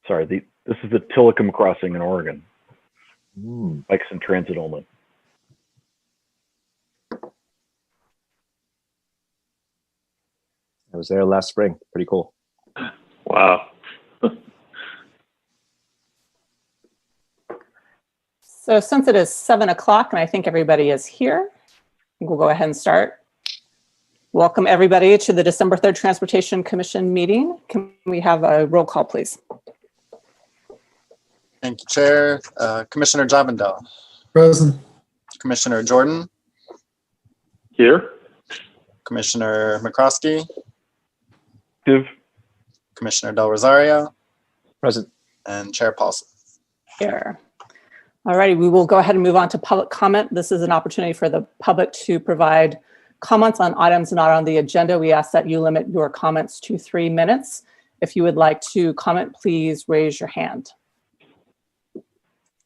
sorry, this is the Tillicum Crossing in Oregon. Mm. Bikes in transit only. I was there last spring. Pretty cool. Wow. So since it is 7 o'clock and I think everybody is here, I think we'll go ahead and start. Welcome everybody to the December 3rd Transportation Commission meeting. Can we have a roll call, please? Thank you, Chair. Commissioner Javendel. Present. Commissioner Jordan. Here? Commissioner McCroskey. Div. Commissioner Del Rosario. Present. And Chair Paulson. Here. All righty, we will go ahead and move on to public comment. This is an opportunity for the public to provide comments on items not on the agenda. We ask that you limit your comments to 3 minutes. If you would like to comment, please raise your hand.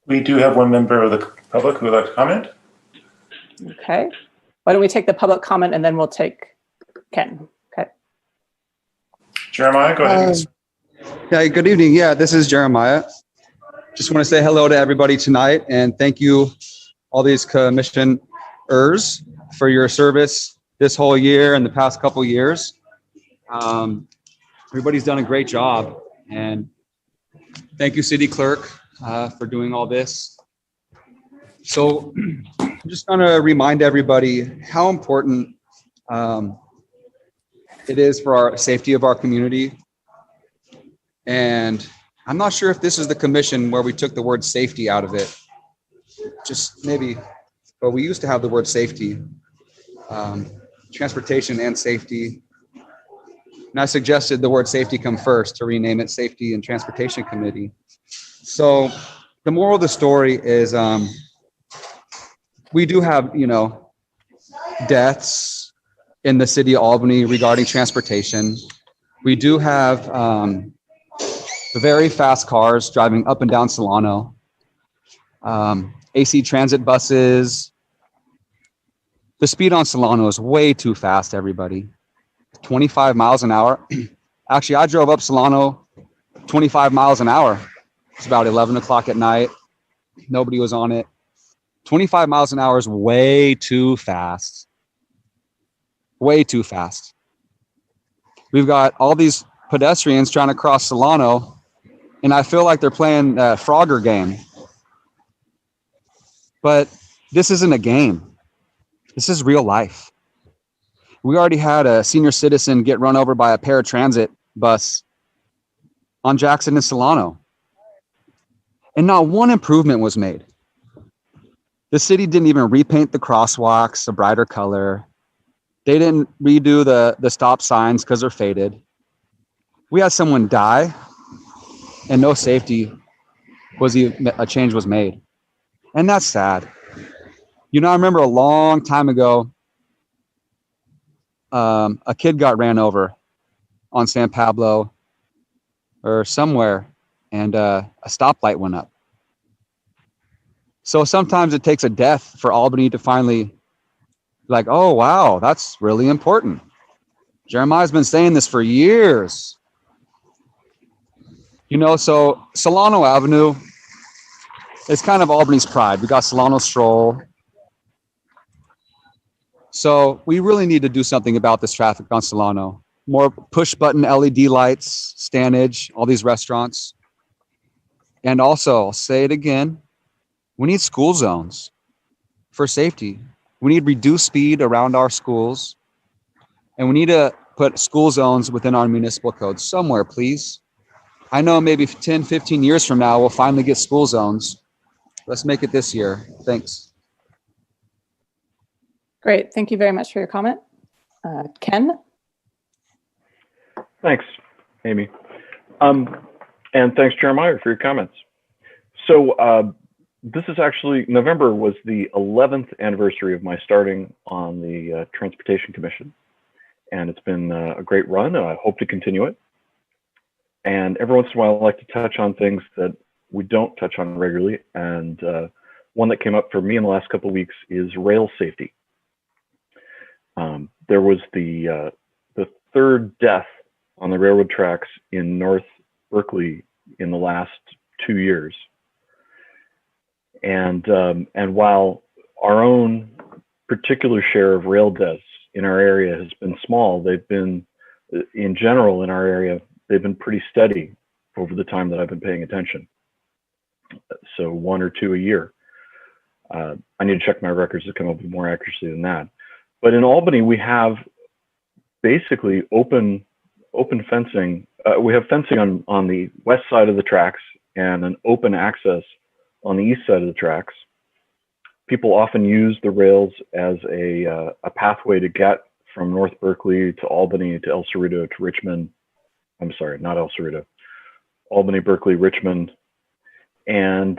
We do have one member of the public who would like to comment. Okay. Why don't we take the public comment and then we'll take Ken. Okay. Jeremiah, go ahead. Yeah, good evening. Yeah, this is Jeremiah. Just want to say hello to everybody tonight and thank you, all these commissioners, for your service this whole year and the past couple years. Everybody's done a great job, and thank you, City Clerk, for doing all this. So I'm just going to remind everybody how important it is for our safety of our community. And I'm not sure if this is the commission where we took the word safety out of it. Just maybe, but we used to have the word safety, transportation and safety. And I suggested the word safety come first to rename it Safety and Transportation Committee. So the moral of the story is we do have, deaths in the city of Albany regarding transportation. We do have very fast cars driving up and down Solano, AC transit buses. The speed on Solano is way too fast, everybody. 25 miles an hour. Actually, I drove up Solano 25 miles an hour. It's about 11 o'clock at night. Nobody was on it. 25 miles an hour is way too fast. Way too fast. We've got all these pedestrians trying to cross Solano, and I feel like they're playing a Frogger game. But this isn't a game. This is real life. We already had a senior citizen get run over by a paratransit bus on Jackson and Solano. And not one improvement was made. The city didn't even repaint the crosswalks a brighter color. They didn't redo the stop signs because they're faded. We had someone die and no safety a change was made. And that's sad. I remember a long time ago, a kid got ran over on San Pablo or somewhere, and a stoplight went up. So sometimes it takes a death for Albany to finally like, oh, wow, that's really important. Jeremiah's been saying this for years. So Solano Avenue is kind of Albany's pride. We got Solano Stroll. So we really need to do something about this traffic on Solano. More push button LED lights, standage, all these restaurants. And also, I'll say it again, we need school zones for safety. We need reduced speed around our schools. And we need to put school zones within our municipal code somewhere, please. I know maybe 10, 15 years from now, we'll finally get school zones. Let's make it this year. Thanks. Great. Thank you very much for your comment. Ken? Thanks, Amy. And thanks, Jeremiah, for your comments. So this is actually, November was the 11th anniversary of my starting on the Transportation Commission. And it's been a great run, and I hope to continue it. And every once in a while, I like to touch on things that we don't touch on regularly. And one that came up for me in the last couple of weeks is rail safety. There was the third death on the railroad tracks in North Berkeley in the last 2 years. And while our own particular share of rail deaths in our area has been small, they've been, in general in our area, they've been pretty steady over the time that I've been paying attention. So 1 or 2 a year. I need to check my records to come up with more accuracy than that. But in Albany, we have basically open fencing. We have fencing on the west side of the tracks and an open access on the east side of the tracks. People often use the rails as a pathway to get from North Berkeley to Albany to El Cerrito to Richmond. I'm sorry, not El Cerrito. Albany, Berkeley, Richmond, and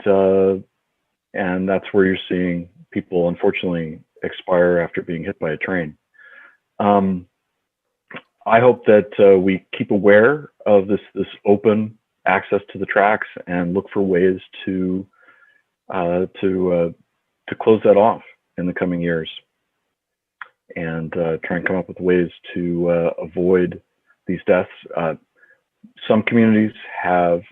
that's where you're seeing people unfortunately expire after being hit by a train. I hope that we keep aware of this open access to the tracks and look for ways to close that off in the coming years, and try and come up with ways to avoid these deaths. Some communities have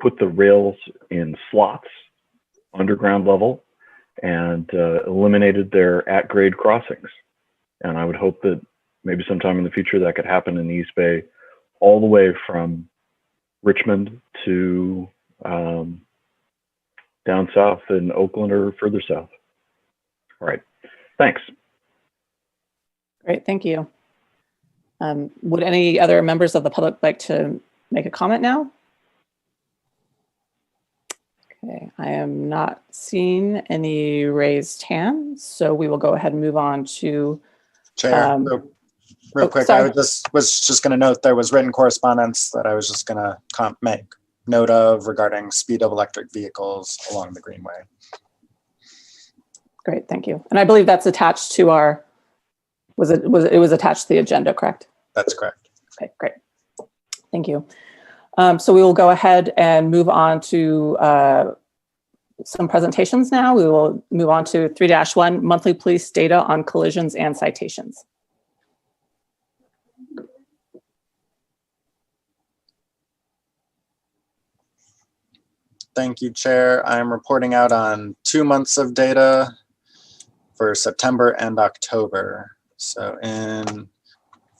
put the rails in slots, underground level, and eliminated their at-grade crossings. And I would hope that maybe sometime in the future that could happen in the East Bay, all the way from Richmond to down south in Oakland or further south. All right, thanks. Great, thank you. Would any other members of the public like to make a comment now? Okay, I am not seeing any raised hands, so we will go ahead and move on to Chair, real quick, sorry. was just going to note there was written correspondence that I was just going to make note of regarding speed of electric vehicles along the Greenway. Great, thank you. And I believe that's attached to our, it was attached to the agenda, correct? That's correct. Okay, great. Thank you. So we will go ahead and move on to some presentations now. We will move on to 3-1, monthly police data on collisions and citations. Thank you, Chair. I'm reporting out on 2 months of data for September and October. So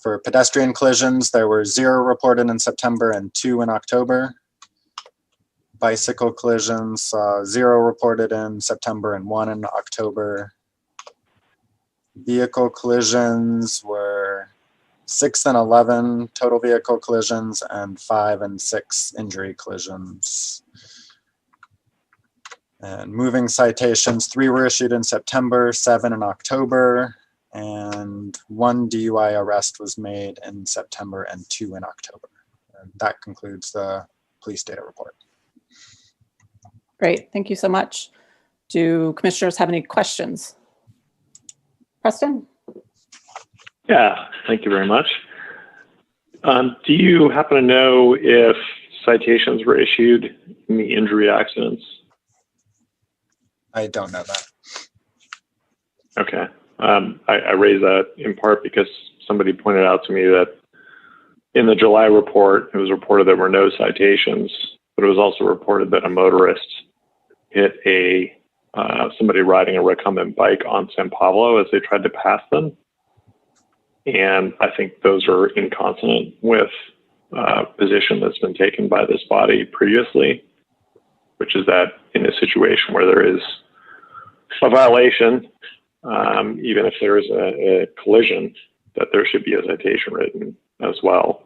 for pedestrian collisions, there were 0 reported in September and 2 in October. Bicycle collisions saw 0 reported in September and 1 in October. Vehicle collisions were 6 and 11 total vehicle collisions and 5 and 6 injury collisions. And moving citations, 3 were issued in September, 7 in October, and 1 DUI arrest was made in September and 2 in October. And that concludes the police data report. Great, thank you so much. Do commissioners have any questions? Preston? Yeah, thank you very much. Do you happen to know if citations were issued in the injury accidents? I don't know that. Okay. I raise that in part because somebody pointed out to me that in the July report, it was reported there were no citations, but it was also reported that a motorist hit somebody riding a recumbent bike on San Pablo as they tried to pass them. And I think those are inconsonant with position that's been taken by this body previously, which is that in a situation where there is a violation, even if there is a collision, that there should be a citation written as well.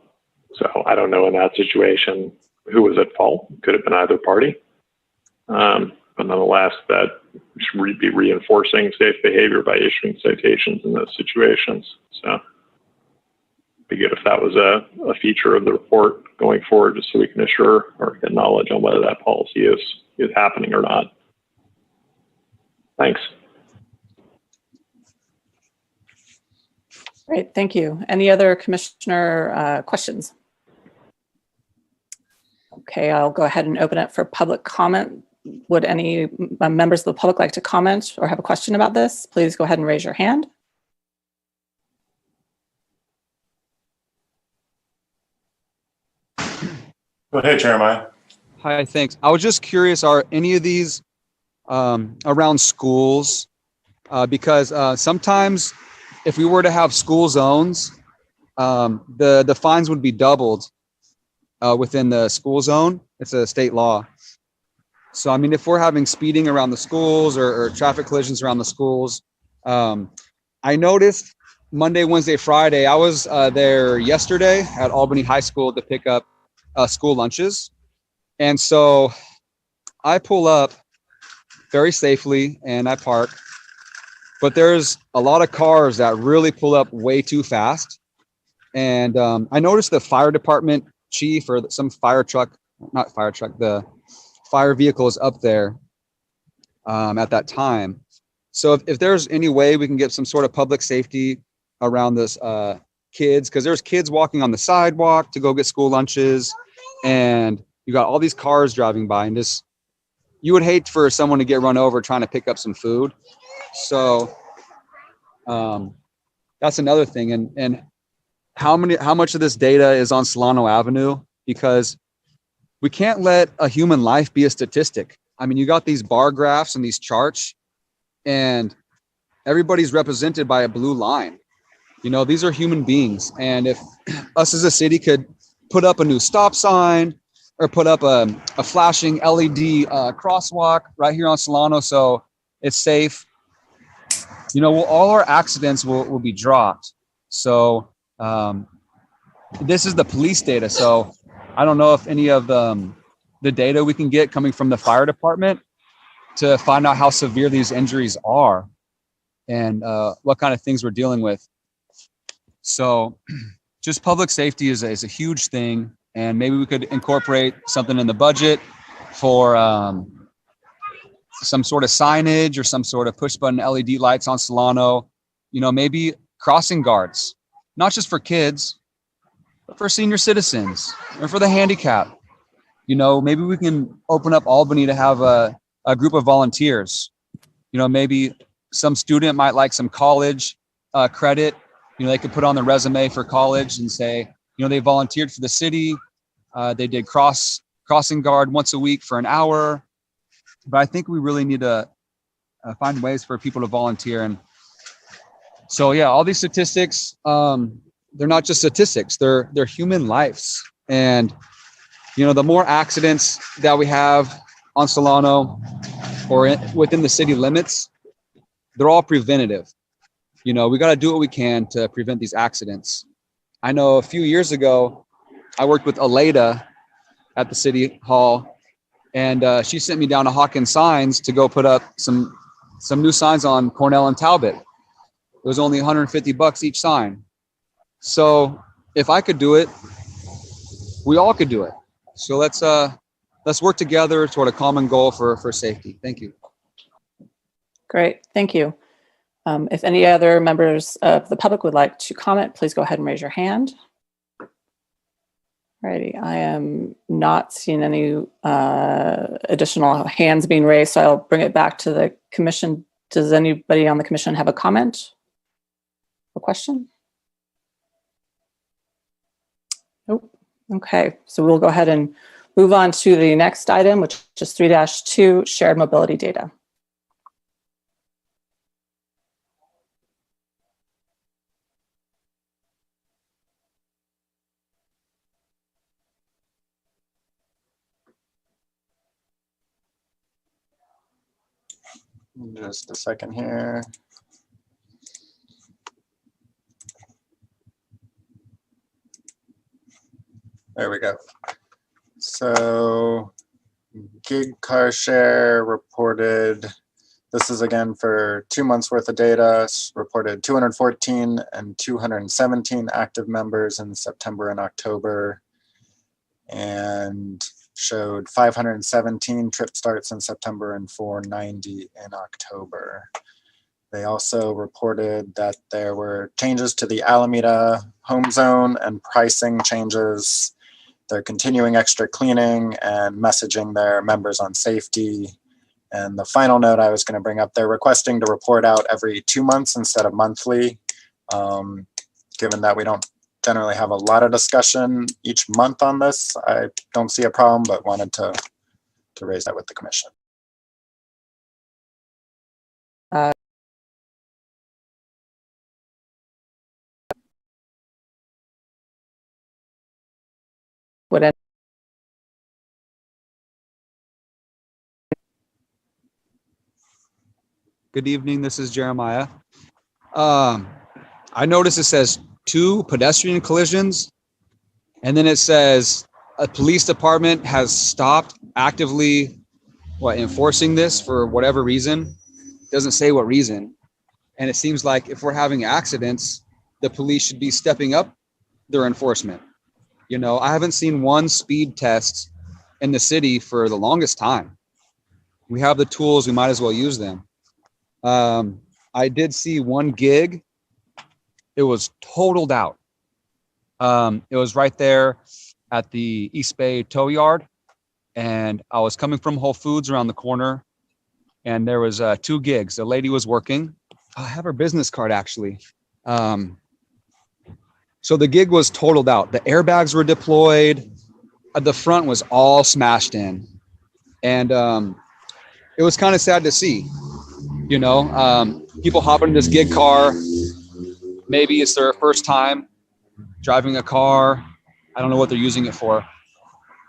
So I don't know in that situation who was at fault. Could have been either party. But nonetheless, that should be reinforcing safe behavior by issuing citations in those situations. So it'd be good if that was a feature of the report going forward, just so we can assure or get knowledge on whether that policy is happening or not. Thanks. Great, thank you. Any other commissioner questions? Okay, I'll go ahead and open it for public comment. Would any members of the public like to comment or have a question about this? Please go ahead and raise your hand. Go ahead, Jeremiah. Hi, thanks. I was just curious, are any of these around schools? Because sometimes if we were to have school zones, the fines would be doubled within the school zone. It's a state law. So, I mean, if we're having speeding around the schools or traffic collisions around the schools, I noticed Monday, Wednesday, Friday, I was there yesterday at Albany High School to pick up school lunches. And so I pull up very safely and I park, but there's a lot of cars that really pull up way too fast. And I noticed the fire department chief or some fire truck, not fire truck, the fire vehicle is up there at that time. So if there's any way we can get some sort of public safety around this kids, because there's kids walking on the sidewalk to go get school lunches, and you got all these cars driving by, and just, you would hate for someone to get run over trying to pick up some food. So that's another thing. And how much of this data is on Solano Avenue? Because we can't let a human life be a statistic. I mean, you got these bar graphs and these charts, and everybody's represented by a blue line. You know, these are human beings. And if us as a city could put up a new stop sign or put up a flashing LED crosswalk right here on Solano so it's safe, you know, all our accidents will be dropped. So this is the police data. So I don't know if any of the data we can get coming from the fire department to find out how severe these injuries are and what kind of things we're dealing with. So just public safety is a huge thing. And maybe we could incorporate something in the budget for some sort of signage or some sort of push button LED lights on Solano, you know, maybe crossing guards, not just for kids, but for senior citizens or for the handicapped. You know, maybe we can open up Albany to have a group of volunteers. You know, maybe some student might like some college credit. You know, they could put on their resume for college and say, you know, they volunteered for the city. They did crossing guard once a week for an hour. But I think we really need to find ways for people to volunteer. And so, yeah, all these statistics, they're not just statistics, they're human lives. And, you know, the more accidents that we have on Solano or within the city limits, they're all preventative. You know, we got to do what we can to prevent these accidents. I know a few years ago, I worked with Alameda at the city hall, and she sent me down to Hawkins Signs to go put up some new signs on Cornell and Talbot. It was only $150 each sign. So if I could do it, we all could do it. So let's work together toward a common goal for safety. Thank you. Great, thank you. If any other members of the public would like to comment, please go ahead and raise your hand. Alrighty, I am not seeing any additional hands being raised, so I'll bring it back to the commission. Does anybody on the commission have a comment or question? Nope. Okay, so we'll go ahead and move on to the next item, which is 3-2, shared mobility data. Just a second here. There we go. So gig car share reported, this is again for 2 months worth of data, reported 214 and 217 active members in September and October, and showed 517 trip starts in September and 490 in October. They also reported that there were changes to the Alameda home zone and pricing changes. They're continuing extra cleaning and messaging their members on safety. And the final note I was going to bring up, they're requesting to report out every 2 months instead of monthly, given that we don't generally have a lot of discussion each month on this. I don't see a problem, but wanted to raise that with the commission. Good evening, this is Jeremiah. I noticed it says 2 pedestrian collisions, and then it says a police department has stopped actively enforcing this for whatever reason. It doesn't say what reason. And it seems like if we're having accidents, the police should be stepping up their enforcement. You know, I haven't seen one speed test in the city for the longest time. We have the tools, we might as well use them. I did see one gig. It was totaled out. It was right there at the East Bay Tow Yard. And I was coming from Whole Foods around the corner, and there was 2 gigs. The lady was working. I have her business card, actually. So the gig was totaled out. The airbags were deployed. The front was all smashed in. And it was kind of sad to see. You know, people hop in this gig car. Maybe it's their first time driving a car. I don't know what they're using it for.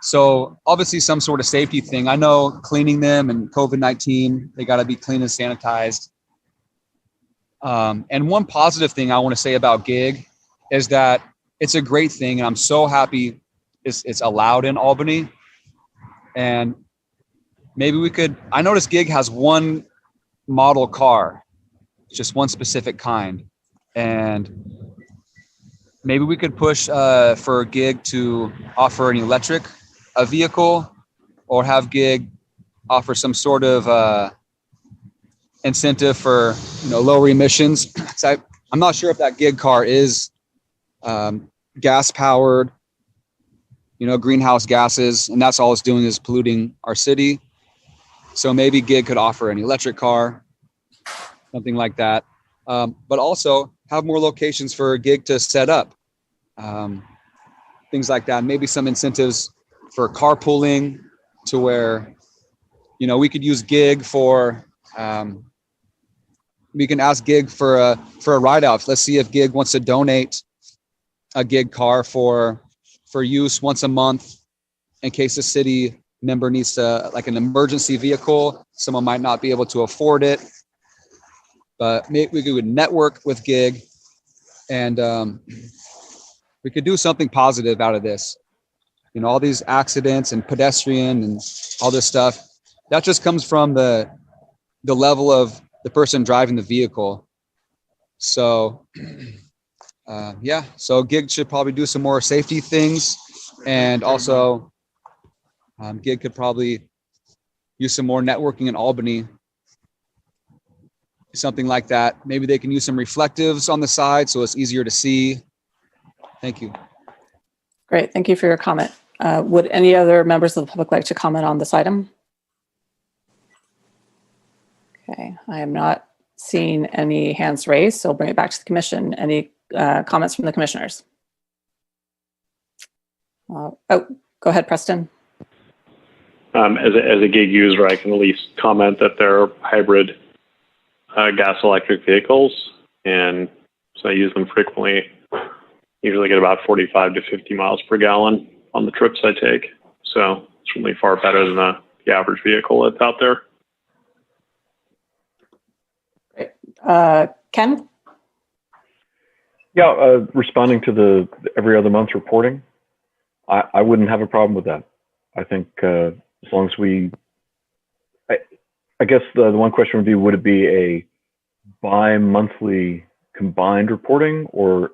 So obviously some sort of safety thing. I know cleaning them and COVID-19, they got to be clean and sanitized. And one positive thing I want to say about gig is that it's a great thing. And I'm so happy it's allowed in Albany. And maybe we could, I noticed gig has one model car, just one specific kind. And maybe we could push for gig to offer an electric vehicle, or have gig offer some sort of incentive for, you know, lower emissions. So I'm not sure if that gig car is gas powered, you know, greenhouse gases, and that's all it's doing is polluting our city. So maybe gig could offer an electric car, something like that. But also have more locations for gig to set up, things like that. Maybe some incentives for carpooling, to where, you know, we could use gig for, we can ask gig for a ride out. Let's see if gig wants to donate a gig car for use once a month in case the city member needs to, like an emergency vehicle. Someone might not be able to afford it, but maybe we could network with gig, and we could do something positive out of this. You know, all these accidents and pedestrian and all this stuff, that just comes from the level of the person driving the vehicle. So yeah, so gig should probably do some more safety things, and also gig could probably use some more networking in Albany, something like that. Maybe they can use some reflectives on the side so it's easier to see. Thank you. Great, thank you for your comment. Would any other members of the public like to comment on this item? Okay, I am not seeing any hands raised, so I'll bring it back to the commission. Any comments from the commissioners? Oh, go ahead, Preston. As a gig user, I can at least comment that they're hybrid gas electric vehicles, and so I use them frequently. Usually get about 45 to 50 miles per gallon on the trips I take. So it's really far better than the average vehicle that's out there. Great. Ken? Yeah, responding to the every other month reporting, I wouldn't have a problem with that. I think as long as we, I guess the one question would be, would it be a bi-monthly combined reporting, or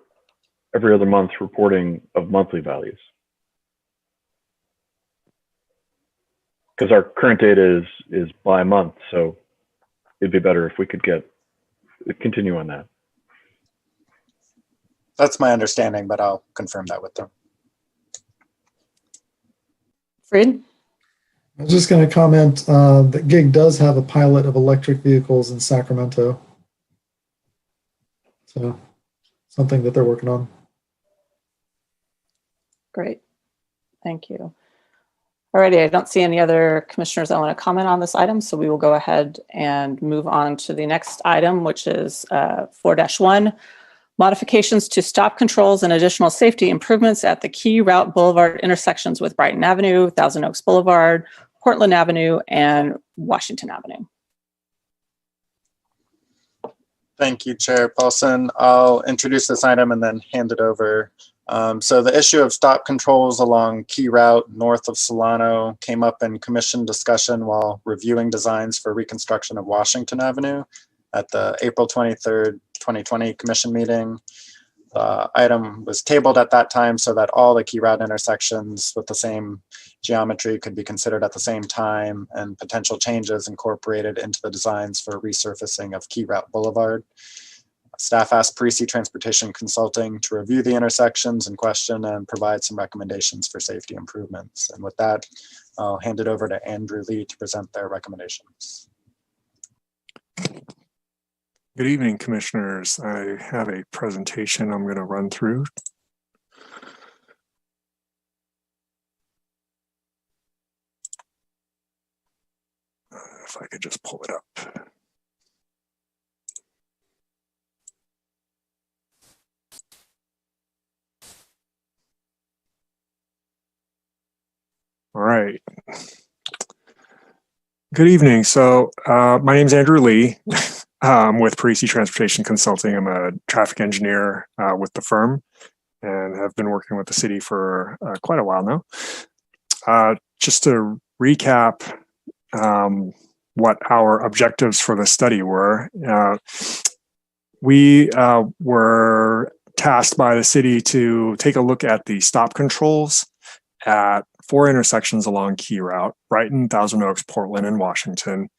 every other month reporting of monthly values? Because our current data is by month, so it'd be better if we could continue on that. That's my understanding, but I'll confirm that with them. Fried? I was just going to comment that gig does have a pilot of electric vehicles in Sacramento. So something that they're working on. Great. Thank you. Alrighty, I don't see any other commissioners that want to comment on this item, so we will go ahead and move on to the next item, which is 4-1, modifications to stop controls and additional safety improvements at the key route boulevard intersections with Brighton Avenue, Thousand Oaks Boulevard, Portland Avenue, and Washington Avenue. Thank you, Chair Paulson. I'll introduce this item and then hand it over. So the issue of stop controls along Key Route north of Solano came up in commission discussion while reviewing designs for reconstruction of Washington Avenue at the April 23rd, 2020 commission meeting. The item was tabled at that time so that all the Key Route intersections with the same geometry could be considered at the same time and potential changes incorporated into the designs for resurfacing of Key Route Boulevard. Staff asked Parisi Transportation Consulting to review the intersections in question and provide some recommendations for safety improvements. And with that, I'll hand it over to Andrew Lee to present their recommendations. Good evening, commissioners. I have a presentation I'm going to run through. If I could just pull it up. All right. Good evening. So my name is Andrew Lee. I'm with Parisi Transportation Consulting. I'm a traffic engineer with the firm and have been working with the city for quite a while now. Just to recap what our objectives for the study were, we were tasked by the city to take a look at the stop controls at 4 intersections along Key Route, Brighton, Thousand Oaks, Portland, and Washington,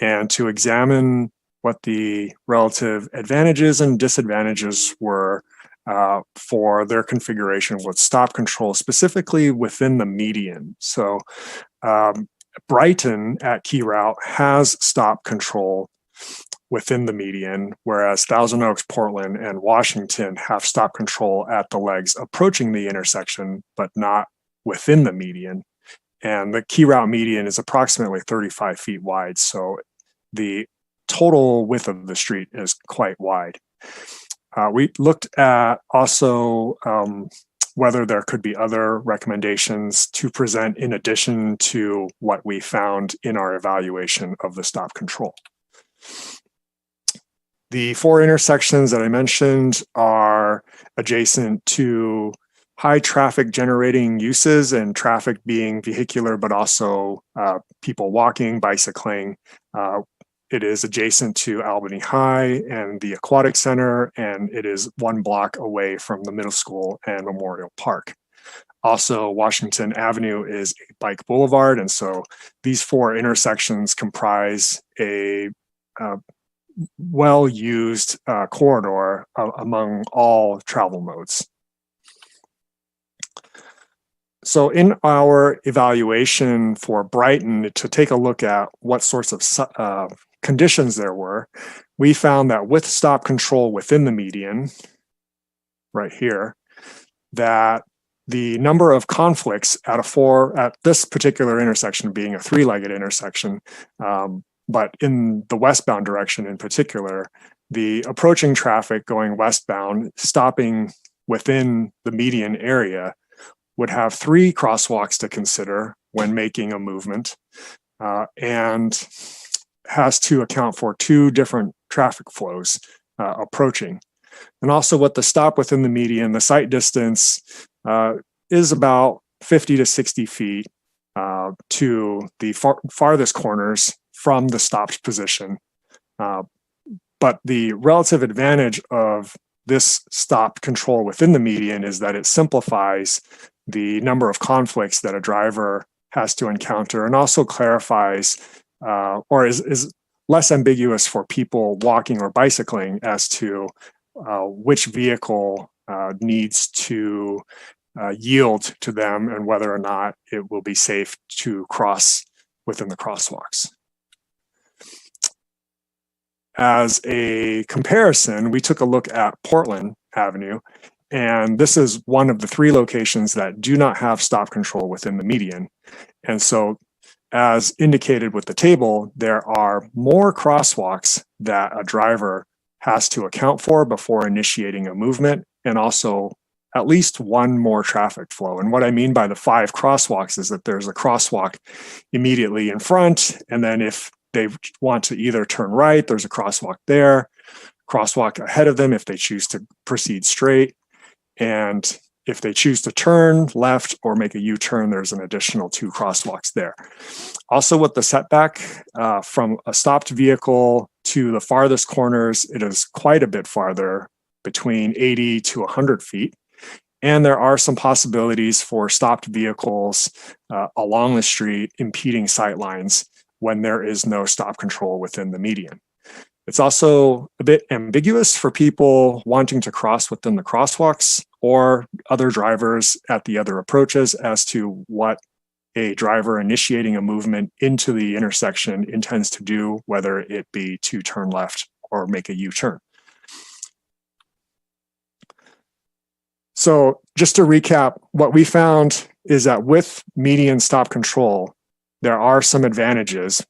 and to examine what the relative advantages and disadvantages were for their configuration with stop control, specifically within the median. So Brighton at Key Route has stop control within the median, whereas Thousand Oaks, Portland, and Washington have stop control at the legs approaching the intersection, but not within the median. And the Key Route median is approximately 35 feet wide. So the total width of the street is quite wide. We looked at also whether there could be other recommendations to present in addition to what we found in our evaluation of the stop control. The 4 intersections that I mentioned are adjacent to high traffic generating uses, and traffic being vehicular, but also people walking, bicycling. It is adjacent to Albany High and the Aquatic Center, and it is 1 block away from the middle school and Memorial Park. Also, Washington Avenue is a bike boulevard, and so these 4 intersections comprise a well-used corridor among all travel modes. So in our evaluation for Brighton, to take a look at what sorts of conditions there were, we found that with stop control within the median, right here, that the number of conflicts at this particular intersection, being a 3-legged intersection, but in the westbound direction in particular, the approaching traffic going westbound, stopping within the median area, would have 3 crosswalks to consider when making a movement, and has to account for 2 different traffic flows approaching. And also with the stop within the median, the sight distance is about 50 to 60 feet to the farthest corners from the stopped position. But the relative advantage of this stop control within the median is that it simplifies the number of conflicts that a driver has to encounter, and also clarifies or is less ambiguous for people walking or bicycling as to which vehicle needs to yield to them and whether or not it will be safe to cross within the crosswalks. As a comparison, we took a look at Portland Avenue, And this is one of the 3 locations that do not have stop control within the median. And so, as indicated with the table, there are more crosswalks that a driver has to account for before initiating a movement, and also at least one more traffic flow. And what I mean by the 5 crosswalks is that there's a crosswalk immediately in front, and then if they want to either turn right, there's a crosswalk there, crosswalk ahead of them if they choose to proceed straight, and if they choose to turn left or make a U-turn, there's an additional 2 crosswalks there. Also, with the setback from a stopped vehicle to the farthest corners, it is quite a bit farther, between 80 to 100 feet. And there are some possibilities for stopped vehicles along the street impeding sight lines when there is no stop control within the median. It's also a bit ambiguous for people wanting to cross within the crosswalks or other drivers at the other approaches as to what a driver initiating a movement into the intersection intends to do, whether it be to turn left or make a U-turn. So just to recap, what we found is that with median stop control, there are some advantages,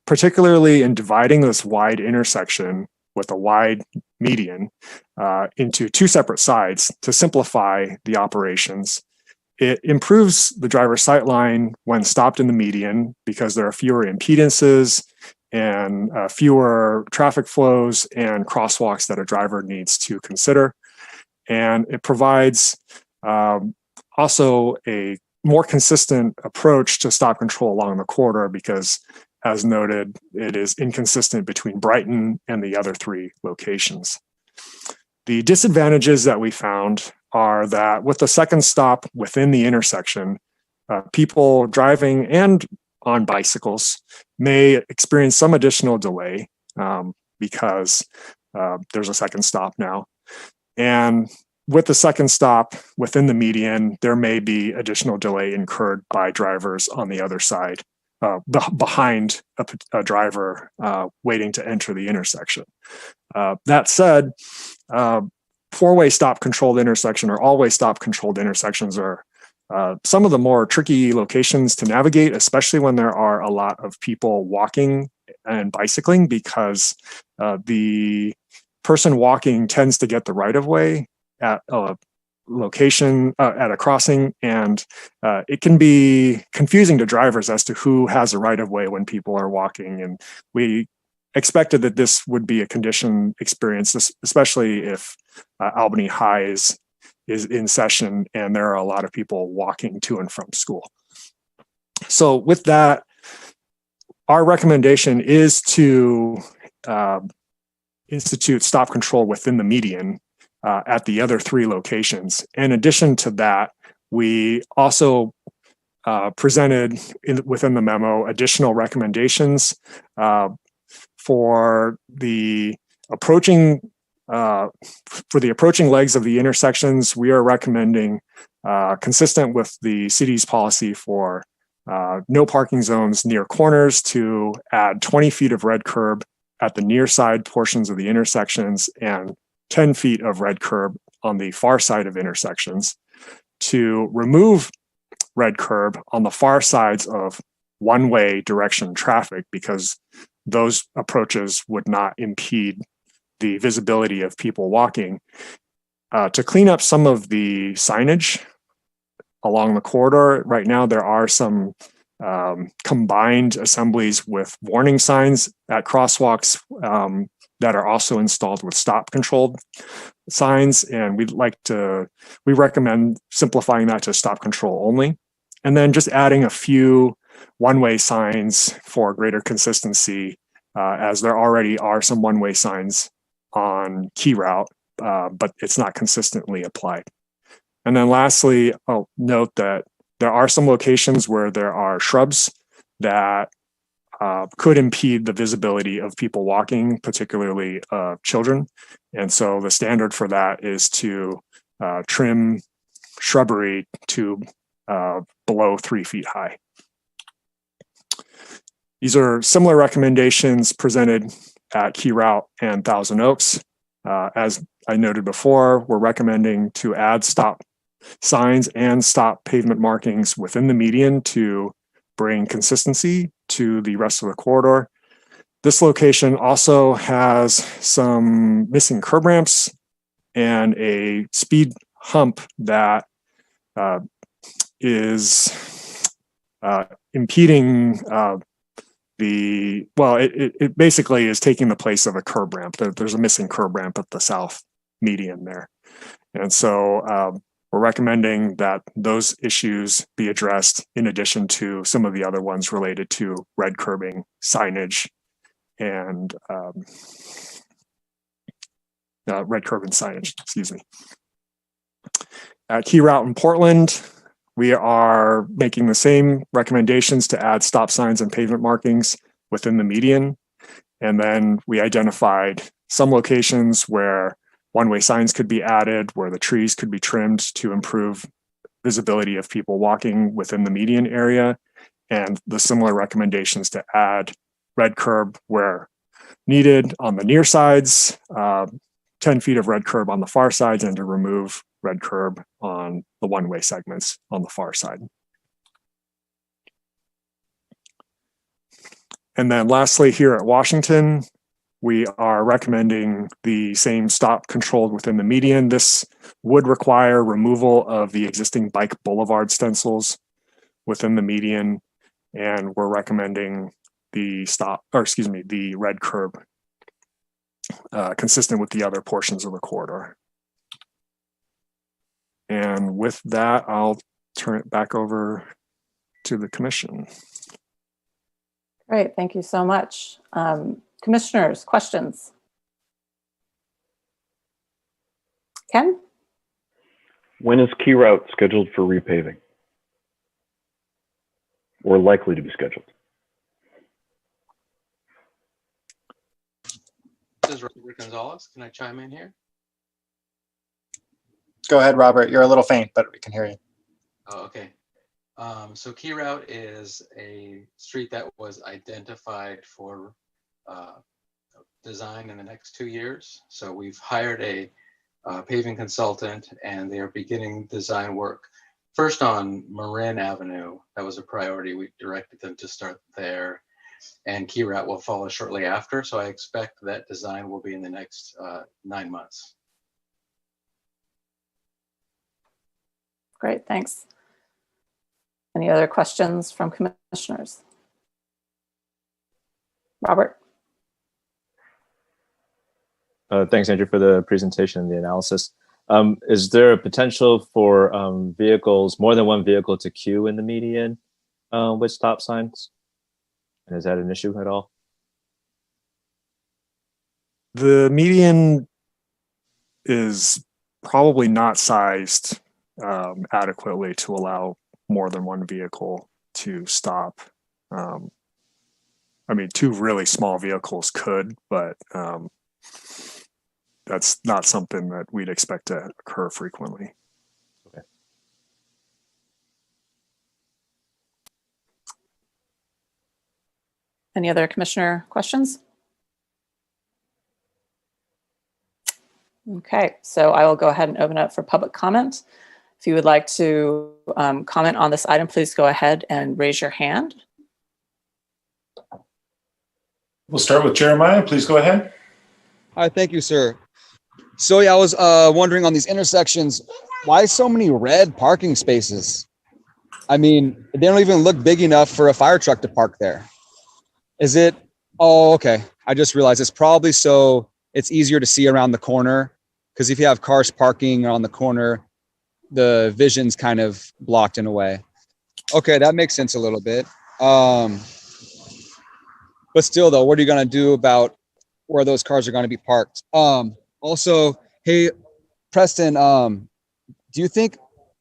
particularly in dividing this wide intersection with a wide median into 2 separate sides to simplify the operations. It improves the driver's sight line when stopped in the median because there are fewer impedances and fewer traffic flows and crosswalks that a driver needs to consider. And it provides also a more consistent approach to stop control along the corridor because, as noted, it is inconsistent between Brighton and the other 3 locations. The disadvantages that we found are that with the second stop within the intersection, people driving and on bicycles may experience some additional delay because there's a second stop now. And with the second stop within the median, there may be additional delay incurred by drivers on the other side, behind a driver waiting to enter the intersection. That said, 4-way stop controlled intersection or all-way stop controlled intersections are some of the more tricky locations to navigate, especially when there are a lot of people walking and bicycling, because the person walking tends to get the right of way at a location, at a crossing, and it can be confusing to drivers as to who has a right of way when people are walking. And we expected that this would be a condition experienced, especially if Albany High is in session and there are a lot of people walking to and from school. So with that, our recommendation is to institute stop control within the median at the other 3 locations. In addition to that, we also presented within the memo additional recommendations for the approaching legs of the intersections. We are recommending, consistent with the city's policy for no parking zones near corners, to add 20 feet of red curb at the near side portions of the intersections and 10 feet of red curb on the far side of intersections, to remove red curb on the far sides of one-way direction traffic, because those approaches would not impede the visibility of people walking, to clean up some of the signage along the corridor. Right now, there are some combined assemblies with warning signs at crosswalks that are also installed with stop controlled signs. And we recommend simplifying that to stop control only. And then just adding a few one-way signs for greater consistency, as there already are some one-way signs on Key Route, but it's not consistently applied. And then lastly, I'll note that there are some locations where there are shrubs that could impede the visibility of people walking, particularly children. And so the standard for that is to trim shrubbery to below 3 feet high. These are similar recommendations presented at Key Route and Thousand Oaks. As I noted before, we're recommending to add stop signs and stop pavement markings within the median to bring consistency to the rest of the corridor. This location also has some missing curb ramps and a speed hump that is impeding it basically is taking the place of a curb ramp. There's a missing curb ramp at the south median there. And so we're recommending that those issues be addressed in addition to some of the other ones related to red curbing, signage, and red curb and signage, excuse me. At Key Route in Portland, we are making the same recommendations to add stop signs and pavement markings within the median. And then we identified some locations where one-way signs could be added, where the trees could be trimmed to improve visibility of people walking within the median area, and the similar recommendations to add red curb where needed on the near sides, 10 feet of red curb on the far sides, and to remove red curb on the one-way segments on the far side. And then lastly, here at Washington, we are recommending the same stop controlled within the median. This would require removal of the existing bike boulevard stencils within the median. And we're recommending the the red curb consistent with the other portions of the corridor. And with that, I'll turn it back over to the commission. Great, thank you so much. Commissioners, questions? Ken? When is Key Route scheduled for repaving? Or likely to be scheduled? This is Robert Gonzalez. Can I chime in here? Go ahead, Robert. You're a little faint, but we can hear you. Oh, okay. So Key Route is a street that was identified for design in the next 2 years. So we've hired a paving consultant, and they are beginning design work. First on Marin Avenue, that was a priority. We directed them to start there, and Key Route will follow shortly after. So I expect that design will be in the next 9 months. Great, thanks. Any other questions from commissioners? Robert? Thanks, Andrew, for the presentation and the analysis. Is there a potential for vehicles, more than one vehicle, to queue in the median with stop signs? And is that an issue at all? The median is probably not sized adequately to allow more than one vehicle to stop. I mean, 2 really small vehicles could, but that's not something that we'd expect to occur frequently. Okay. Any other commissioner questions? Okay, so I will go ahead and open up for public comment. If you would like to comment on this item, please go ahead and raise your hand. We'll start with Jeremiah. Please go ahead. Hi, thank you, sir. So yeah, I was wondering on these intersections, why so many red parking spaces? I mean, they don't even look big enough for a fire truck to park there. Is it? Oh, okay. I just realized it's probably so it's easier to see around the corner, because if you have cars parking on the corner, the vision's kind of blocked in a way. Okay, that makes sense a little bit. But still though, what are you gonna do about where those cars are gonna be parked? Also, hey, Preston, do you think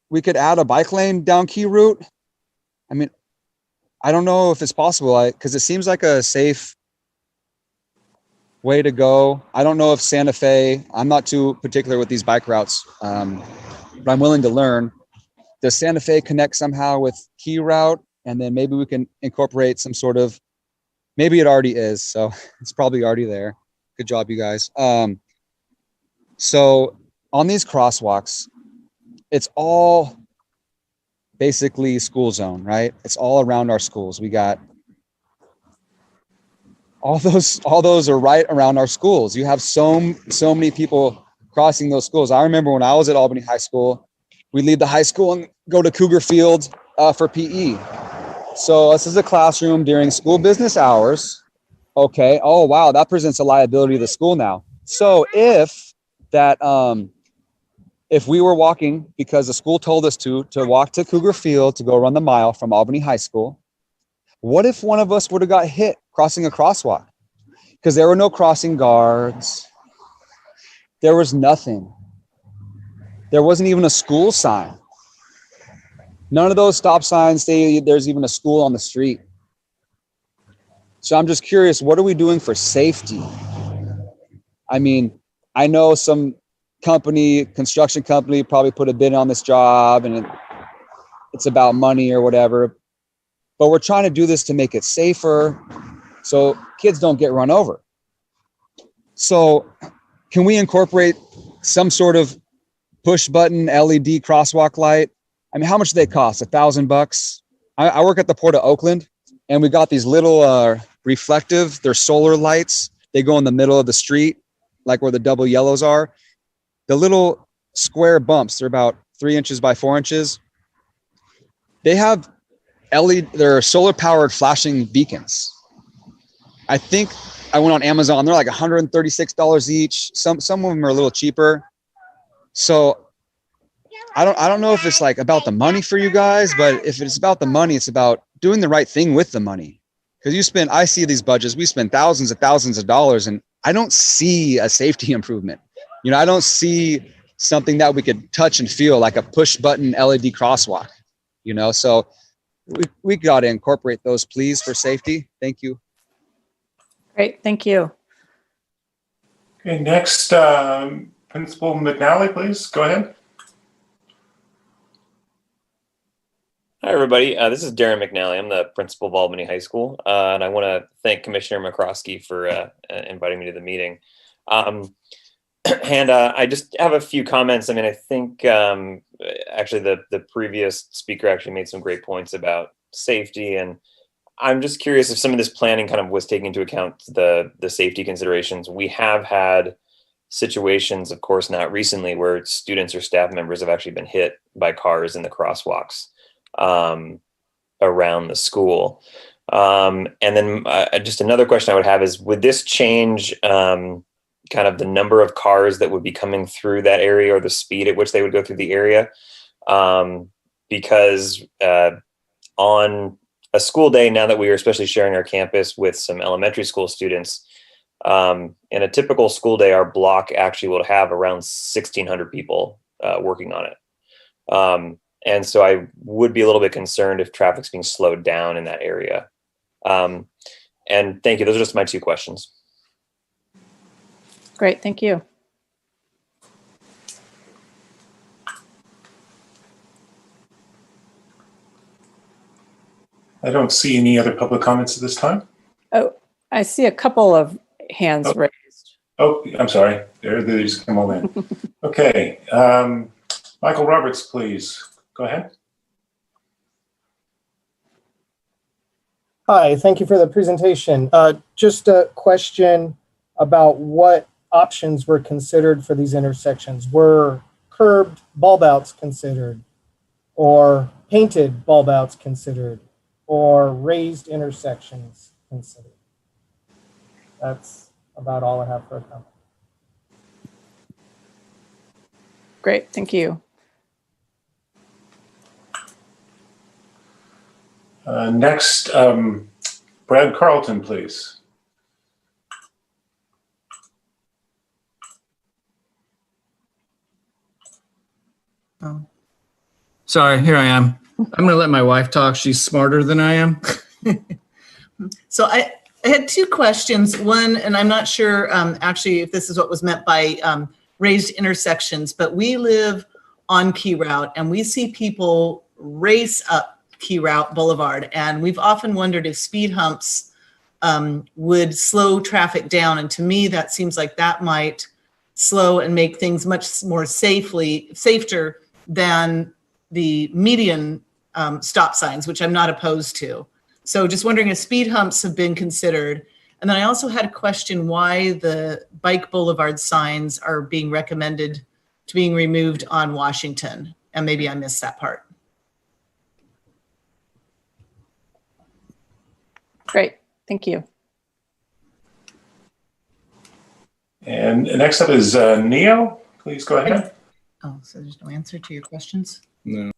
we could add a bike lane down Key Route? I mean, I don't know if it's possible, because it seems like a safe way to go. I don't know if Santa Fe, I'm not too particular with these bike routes, but I'm willing to learn. Does Santa Fe connect somehow with Key Route? And then maybe we can incorporate some sort of, maybe it already is, so it's probably already there. Good job, you guys. So on these crosswalks, it's all basically school zone, right? It's all around our schools. We got all those are right around our schools. You have so many people crossing those schools. I remember when I was at Albany High School, we'd leave the high school and go to Cougar Field for PE. So this is a classroom during school business hours. Okay. Oh, wow. That presents a liability to the school now. So if we were walking because the school told us to walk to Cougar Field to go run the mile from Albany High School, what if one of us would have got hit crossing a crosswalk? Because there were no crossing guards. There was nothing. There wasn't even a school sign. None of those stop signs say there's even a school on the street. So I'm just curious, what are we doing for safety? I mean, I know some construction company probably put a bid on this job and it's about money or whatever, but we're trying to do this to make it safer so kids don't get run over. So can we incorporate some sort of push button LED crosswalk light? I mean, how much do they cost? $1,000? I work at the Port of Oakland, and we got these little reflective, they're solar lights. They go in the middle of the street, like where the double yellows are. The little square bumps, they're about 3 inches by 4 inches. They have they're solar powered flashing beacons. I think I went on Amazon, they're like $136 each. Some of them are a little cheaper. So I don't know if it's like about the money for you guys, but if it's about the money, it's about doing the right thing with the money. Because I see these budgets, we spend thousands of dollars, and I don't see a safety improvement. You know, I don't see something that we could touch and feel like a push button LED crosswalk, you know? So we got to incorporate those, please, for safety. Thank you. Great, thank you. Okay, next, Principal McNally, please, go ahead. Hi, everybody. This is Darren McNally. I'm the principal of Albany High School, and I want to thank Commissioner McCroskey for inviting me to the meeting. And I just have a few comments. I mean, I think actually the previous speaker actually made some great points about safety, and I'm just curious if some of this planning kind of was taking into account the safety considerations. We have had situations, of course, not recently, where students or staff members have actually been hit by cars in the crosswalks around the school. And then just another question I would have is, would this change kind of the number of cars that would be coming through that area or the speed at which they would go through the area? Because on a school day, now that we are especially sharing our campus with some elementary school students, in a typical school day, our block actually will have around 1,600 people working on it. And so I would be a little bit concerned if traffic's being slowed down in that area. And thank you. Those are just my two questions. Great, thank you. I don't see any other public comments at this time. Oh, I see a couple of hands raised. Oh, I'm sorry. They just come all in. Okay. Michael Roberts, please. Go ahead. Hi, thank you for the presentation. Just a question about what options were considered for these intersections. Were curbed bulb outs considered, or painted bulb outs considered, or raised intersections considered? That's about all I have for a comment. Great, thank you. Next, Brad Carlton, please. Oh. Sorry, here I am. I'm going to let my wife talk. She's smarter than I am. So I had two questions. One, and I'm not sure actually if this is what was meant by raised intersections, but we live on Key Route and we see people race up Key Route Boulevard. And we've often wondered if speed humps would slow traffic down. And to me, that seems like that might slow and make things much more safer than the median stop signs, which I'm not opposed to. So just wondering if speed humps have been considered. And then I also had a question why the bike boulevard signs are being recommended to being removed on Washington. And maybe I missed that part. Great, thank you. And next up is Neo. Please go ahead. Oh, so there's no answer to your questions? No.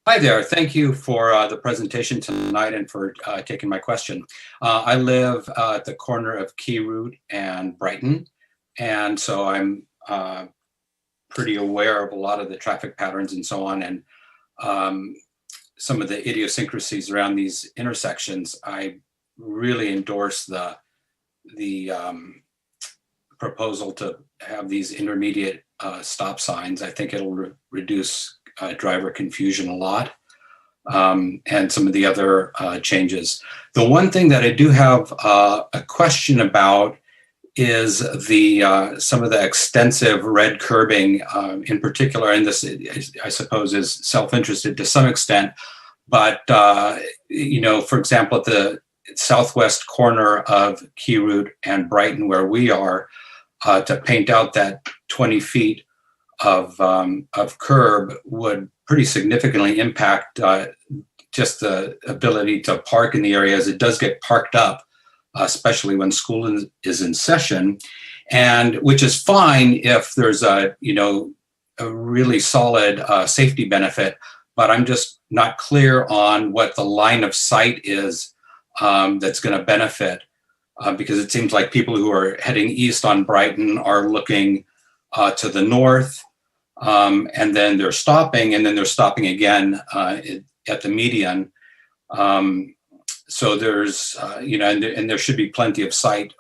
Hi there. Thank you for the presentation tonight and for taking my question. I live at the corner of Key Route and Brighton, and so I'm pretty aware of a lot of the traffic patterns and so on, and some of the idiosyncrasies around these intersections. I really endorse the proposal to have these intermediate stop signs. I think it'll reduce driver confusion a lot, and some of the other changes. The one thing that I do have a question about is the some of the extensive red curbing in particular, and this I suppose is self-interested to some extent, but you know, for example, at the southwest corner of Key Route and Brighton, where we are, to paint out that 20 feet of curb would pretty significantly impact just the ability to park in the area, as it does get parked up, especially when school is in session, and which is fine if there's a, you know, a really solid safety benefit, but I'm just not clear on what the line of sight is that's going to benefit, because it seems like people who are heading east on Brighton are looking to the north, and then they're stopping, and then they're stopping again at the median. So there's, you know, and there should be plenty of sight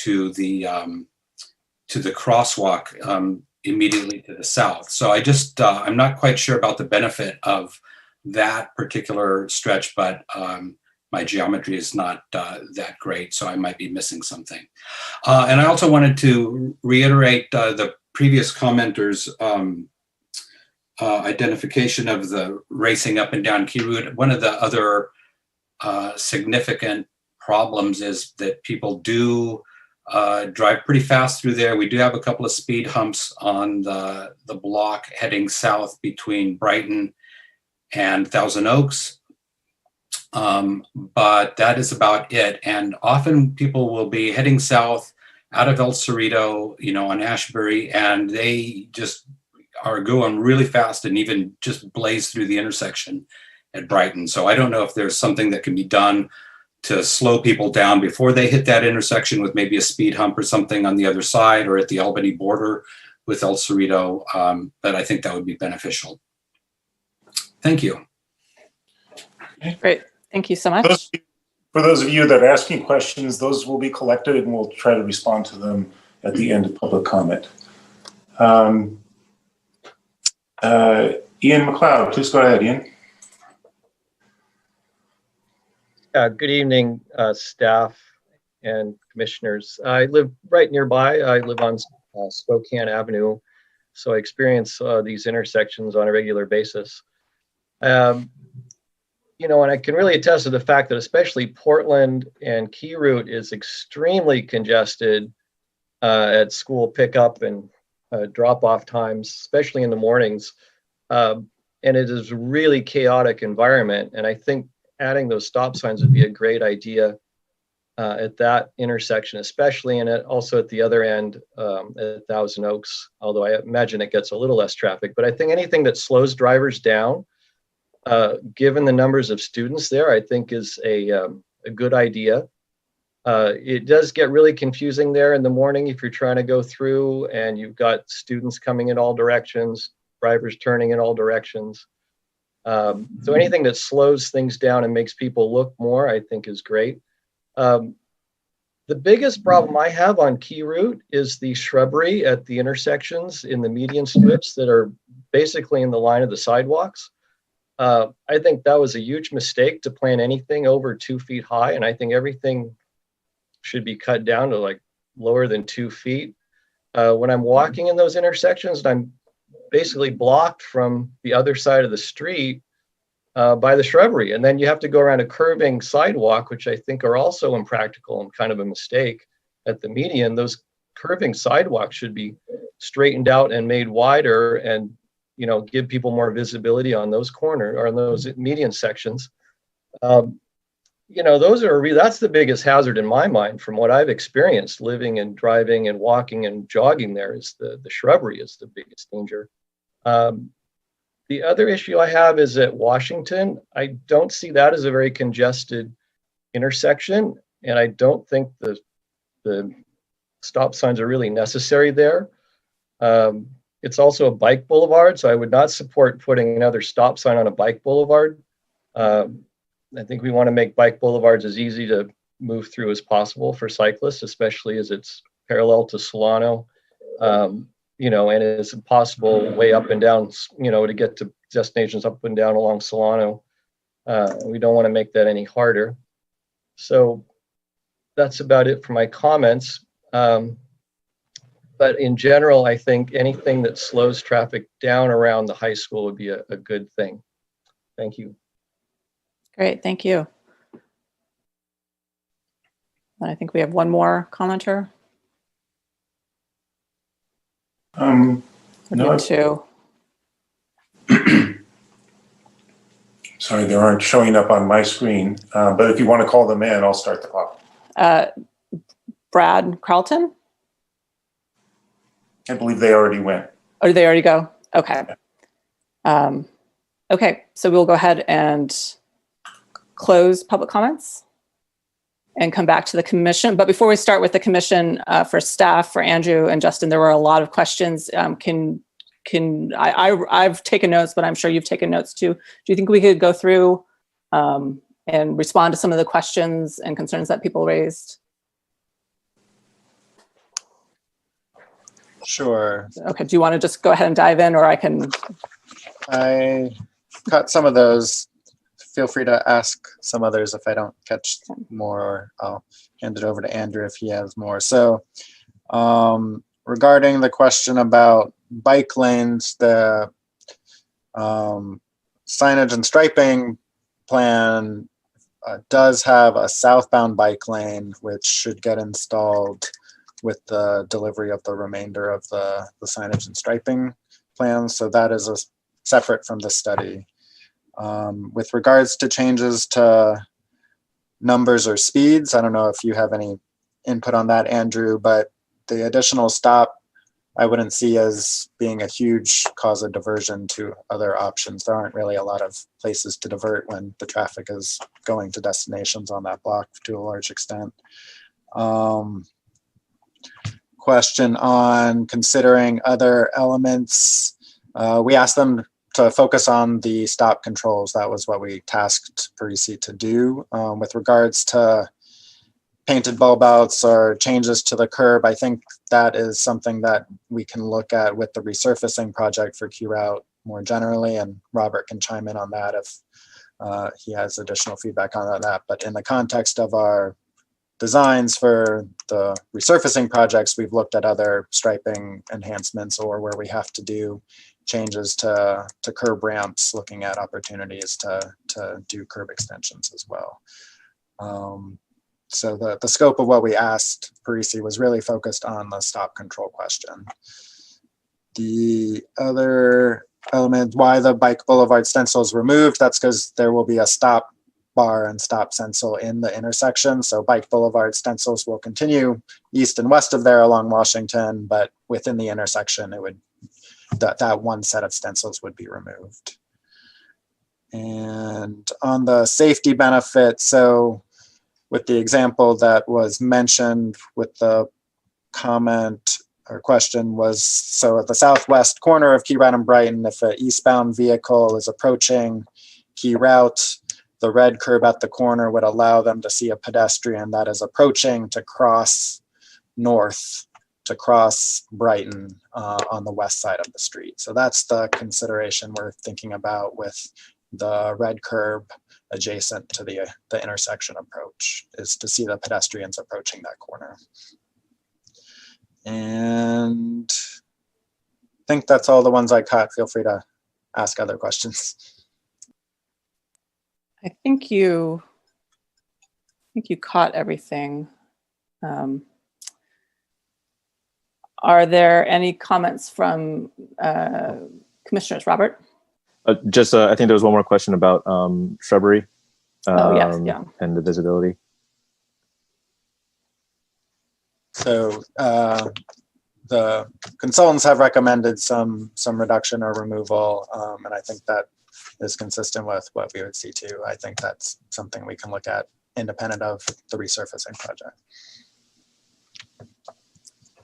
to the crosswalk immediately to the south. So I just, I'm not quite sure about the benefit of that particular stretch, but my geometry is not that great, so I might be missing something. And I also wanted to reiterate the previous commenters' identification of the racing up and down Key Route. One of the other significant problems is that people do drive pretty fast through there. We do have a couple of speed humps on the block heading south between Brighton and Thousand Oaks. But that is about it. And often people will be heading south out of El Cerrito, you know, on Ashbury, and they just are going really fast and even just blaze through the intersection at Brighton. So I don't know if there's something that can be done to slow people down before they hit that intersection with maybe a speed hump or something on the other side or at the Albany border with El Cerrito, but I think that would be beneficial. Thank you. Great, thank you so much. For those of you that are asking questions, those will be collected and we'll try to respond to them at the end of public comment. Ian McLeod, please go ahead, Ian. Good evening, staff and commissioners. I live right nearby. I live on Spokane Avenue, so I experience these intersections on a regular basis. You know, and I can really attest to the fact that especially Portland and Key Route is extremely congested at school pickup and drop-off times, especially in the mornings. And it is a really chaotic environment. And I think adding those stop signs would be a great idea at that intersection, especially, and also at the other end at Thousand Oaks, although I imagine it gets a little less traffic. But I think anything that slows drivers down, given the numbers of students there, I think is a good idea. It does get really confusing there in the morning if you're trying to go through and you've got students coming in all directions, drivers turning in all directions. So anything that slows things down and makes people look more, I think is great. The biggest problem I have on Key Route is the shrubbery at the intersections in the median strips that are basically in the line of the sidewalks. I think that was a huge mistake to plant anything over 2 feet high, and I think everything should be cut down to like lower than 2 feet. when I'm walking in those intersections, I'm basically blocked from the other side of the street by the shrubbery. And then you have to go around a curving sidewalk, which I think are also impractical and kind of a mistake at the median. Those curving sidewalks should be straightened out and made wider and, you know, give people more visibility on those corner or on those median sections. You know, that's the biggest hazard in my mind from what I've experienced living and driving and walking and jogging there is the shrubbery is the biggest danger. The other issue I have is at Washington. I don't see that as a very congested intersection, and I don't think the stop signs are really necessary there. It's also a bike boulevard, so I would not support putting another stop sign on a bike boulevard. I think we want to make bike boulevards as easy to move through as possible for cyclists, especially as it's parallel to Solano. You know, and it's a possible way up and down, you know, to get to destinations up and down along Solano. We don't want to make that any harder. So that's about it for my comments. But in general, I think anything that slows traffic down around the high school would be a good thing. Thank you. Great, thank you. And I think we have one more commenter. No. Two. Sorry, they aren't showing up on my screen. But if you want to call them in, I'll start the clock. Brad Carlton? I believe they already went. Oh, did they already go? Okay. Okay, so we'll go ahead and close public comments and come back to the commission. But before we start with the commission, for staff, for Andrew and Justin, there were a lot of questions. I've taken notes, but I'm sure you've taken notes too. Do you think we could go through and respond to some of the questions and concerns that people raised? Sure. Okay, do you want to just go ahead and dive in, or I cut some of those. Feel free to ask some others if I don't catch more, or I'll hand it over to Andrew if he has more. So regarding the question about bike lanes, the signage and striping plan does have a southbound bike lane, which should get installed with the delivery of the remainder of the signage and striping plan. So that is separate from the study. With regards to changes to numbers or speeds, I don't know if you have any input on that, Andrew, but the additional stop I wouldn't see as being a huge cause of diversion to other options. There aren't really a lot of places to divert when the traffic is going to destinations on that block to a large extent. Question on considering other elements. We asked them to focus on the stop controls. That was what we tasked Parisi to do. With regards to painted bulb outs or changes to the curb, I think that is something that we can look at with the resurfacing project for Q Route more generally, and Robert can chime in on that if he has additional feedback on that. But in the context of our designs for the resurfacing projects, we've looked at other striping enhancements or where we have to do changes to curb ramps, looking at opportunities to do curb extensions as well. So the scope of what we asked Parisi was really focused on the stop control question. The other element, why the bike boulevard stencil is removed, that's because there will be a stop bar and stop stencil in the intersection. So bike boulevard stencils will continue east and west of there along Washington, but within the intersection, it would that one set of stencils would be removed. And on the safety benefit, so with the example that was mentioned with the comment or question was, so at the southwest corner of Key Route and Brighton, if an eastbound vehicle is approaching Key Route, the red curb at the corner would allow them to see a pedestrian that is approaching to cross north, to cross Brighton on the west side of the street. So that's the consideration we're thinking about with the red curb adjacent to the intersection approach, is to see the pedestrians approaching that corner. And I think that's all the ones I caught. Feel free to ask other questions. I think you caught everything. Are there any comments from commissioners? Robert? I think there was one more question about shrubbery. Oh, yes, yeah. And the visibility. So the consultants have recommended some reduction or removal, and I think that is consistent with what we would see too. I think that's something we can look at independent of the resurfacing project.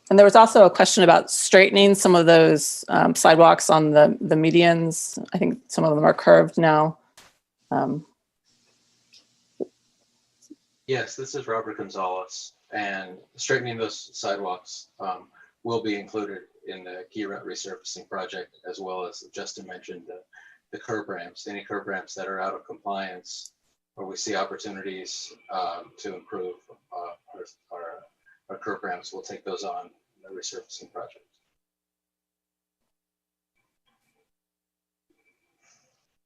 And there was also a question about straightening some of those sidewalks on the medians. I think some of them are curved now. Yes, this is Robert Gonzalez, and straightening those sidewalks will be included in the key route resurfacing project, as well as Justin mentioned the curb ramps. Any curb ramps that are out of compliance, or we see opportunities to improve our curb ramps, we'll take those on in the resurfacing project.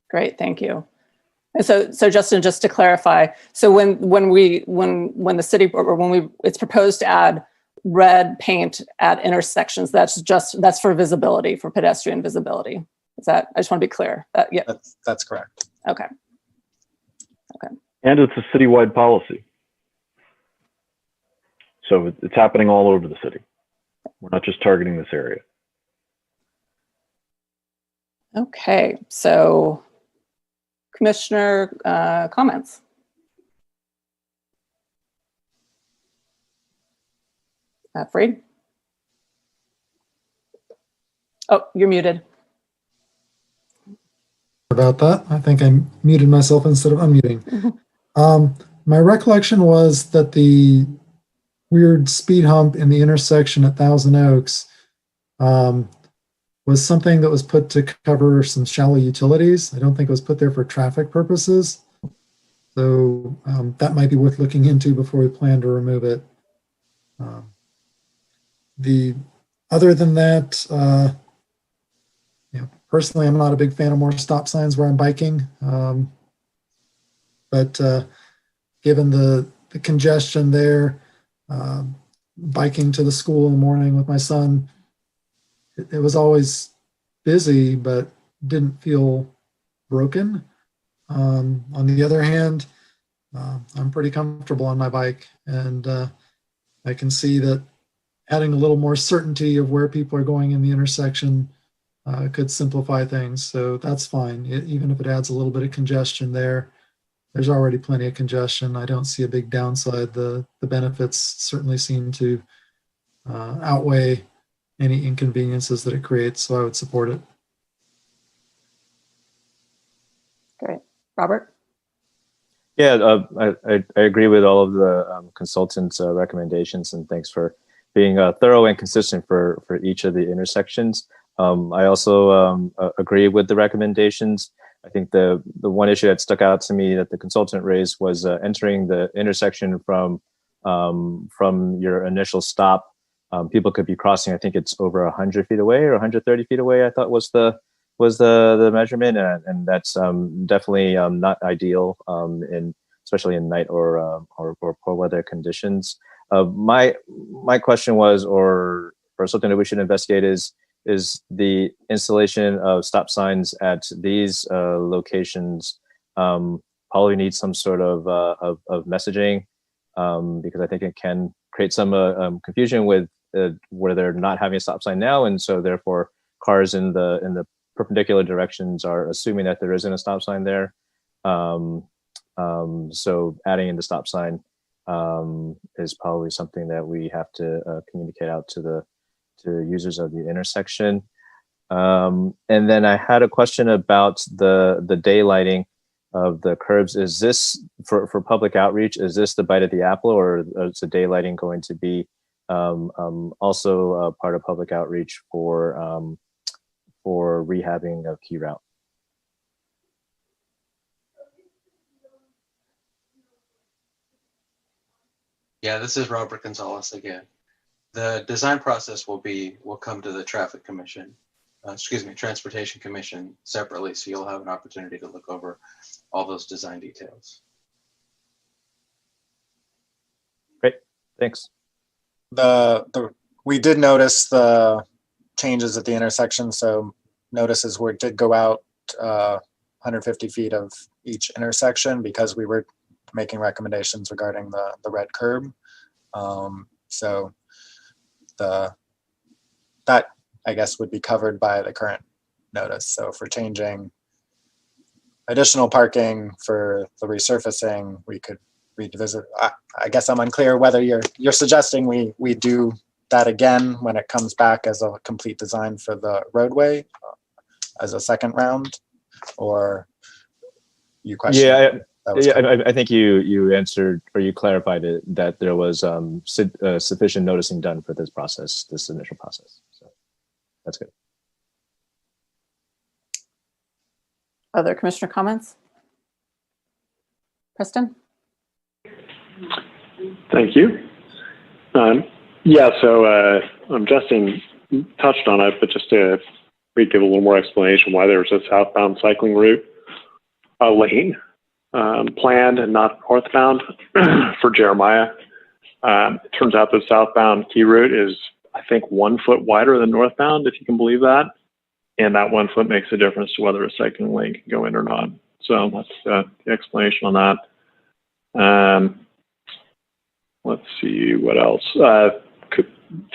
Great, thank you. And so Justin, just to clarify, so when the city, or when it's proposed to add red paint at intersections, that's for visibility, for pedestrian visibility. Is that, I just want to be clear that, yeah. That's correct. Okay. And it's a citywide policy. So it's happening all over the city. We're not just targeting this area. Okay, so commissioner comments. Freed? Oh, you're muted. About that, I think I muted myself instead of unmuting. My recollection was that the weird speed hump in the intersection at Thousand Oaks was something that was put to cover some shallow utilities. I don't think it was put there for traffic purposes. So that might be worth looking into before we plan to remove it. Other than that, personally, I'm not a big fan of more stop signs where I'm biking. But given the congestion there, biking to the school in the morning with my son, it was always busy, but didn't feel broken. On the other hand, I'm pretty comfortable on my bike, and I can see that adding a little more certainty of where people are going in the intersection could simplify things. So that's fine, even if it adds a little bit of congestion there. There's already plenty of congestion. I don't see a big downside. The benefits certainly seem to outweigh any inconveniences that it creates, so I would support it. Great. Robert? Yeah, I agree with all of the consultants' recommendations, and thanks for being thorough and consistent for each of the intersections. I also agree with the recommendations. I think the one issue that stuck out to me that the consultant raised was entering the intersection from your initial stop. People could be crossing, I think it's over 100 feet away or 130 feet away, I thought was the measurement, and that's definitely not ideal, especially in night or poor weather conditions. My question was, or something that we should investigate is the installation of stop signs at these locations probably needs some sort of messaging, because I think it can create some confusion with where they're not having a stop sign now, and so therefore cars in the perpendicular directions are assuming that there isn't a stop sign there. So adding in the stop sign is probably something that we have to communicate out to users of the intersection. And then I had a question about the daylighting of the curbs. Is this for public outreach? Is this the bite of the apple, or is the daylighting going to be also part of public outreach for rehabbing of key route? Yeah, this is Robert Gonzalez again. The design process will come to the Traffic Commission, Transportation Commission separately, so you'll have an opportunity to look over all those design details. Great, thanks. We did notice the changes at the intersection, so notices did go out 150 feet of each intersection because we were making recommendations regarding the red curb. So that I guess would be covered by the current notice. So for changing additional parking for the resurfacing, we could revisit. I guess I'm unclear whether you're suggesting we do that again when it comes back as a complete design for the roadway as a second round, or you question? Yeah, I think you answered, or you clarified it, that there was sufficient noticing done for this process, this initial process. So that's good. Other commissioner comments? Preston? Thank you. Yeah, so Justin touched on it, but just to give a little more explanation why there was a southbound cycling route lane planned and not northbound for Jeremiah. It turns out the southbound key route is, I think, 1 foot wider than northbound, if you can believe that. And that 1 foot makes a difference to whether a cycling lane can go in or not. So that's the explanation on that. Let's see what else.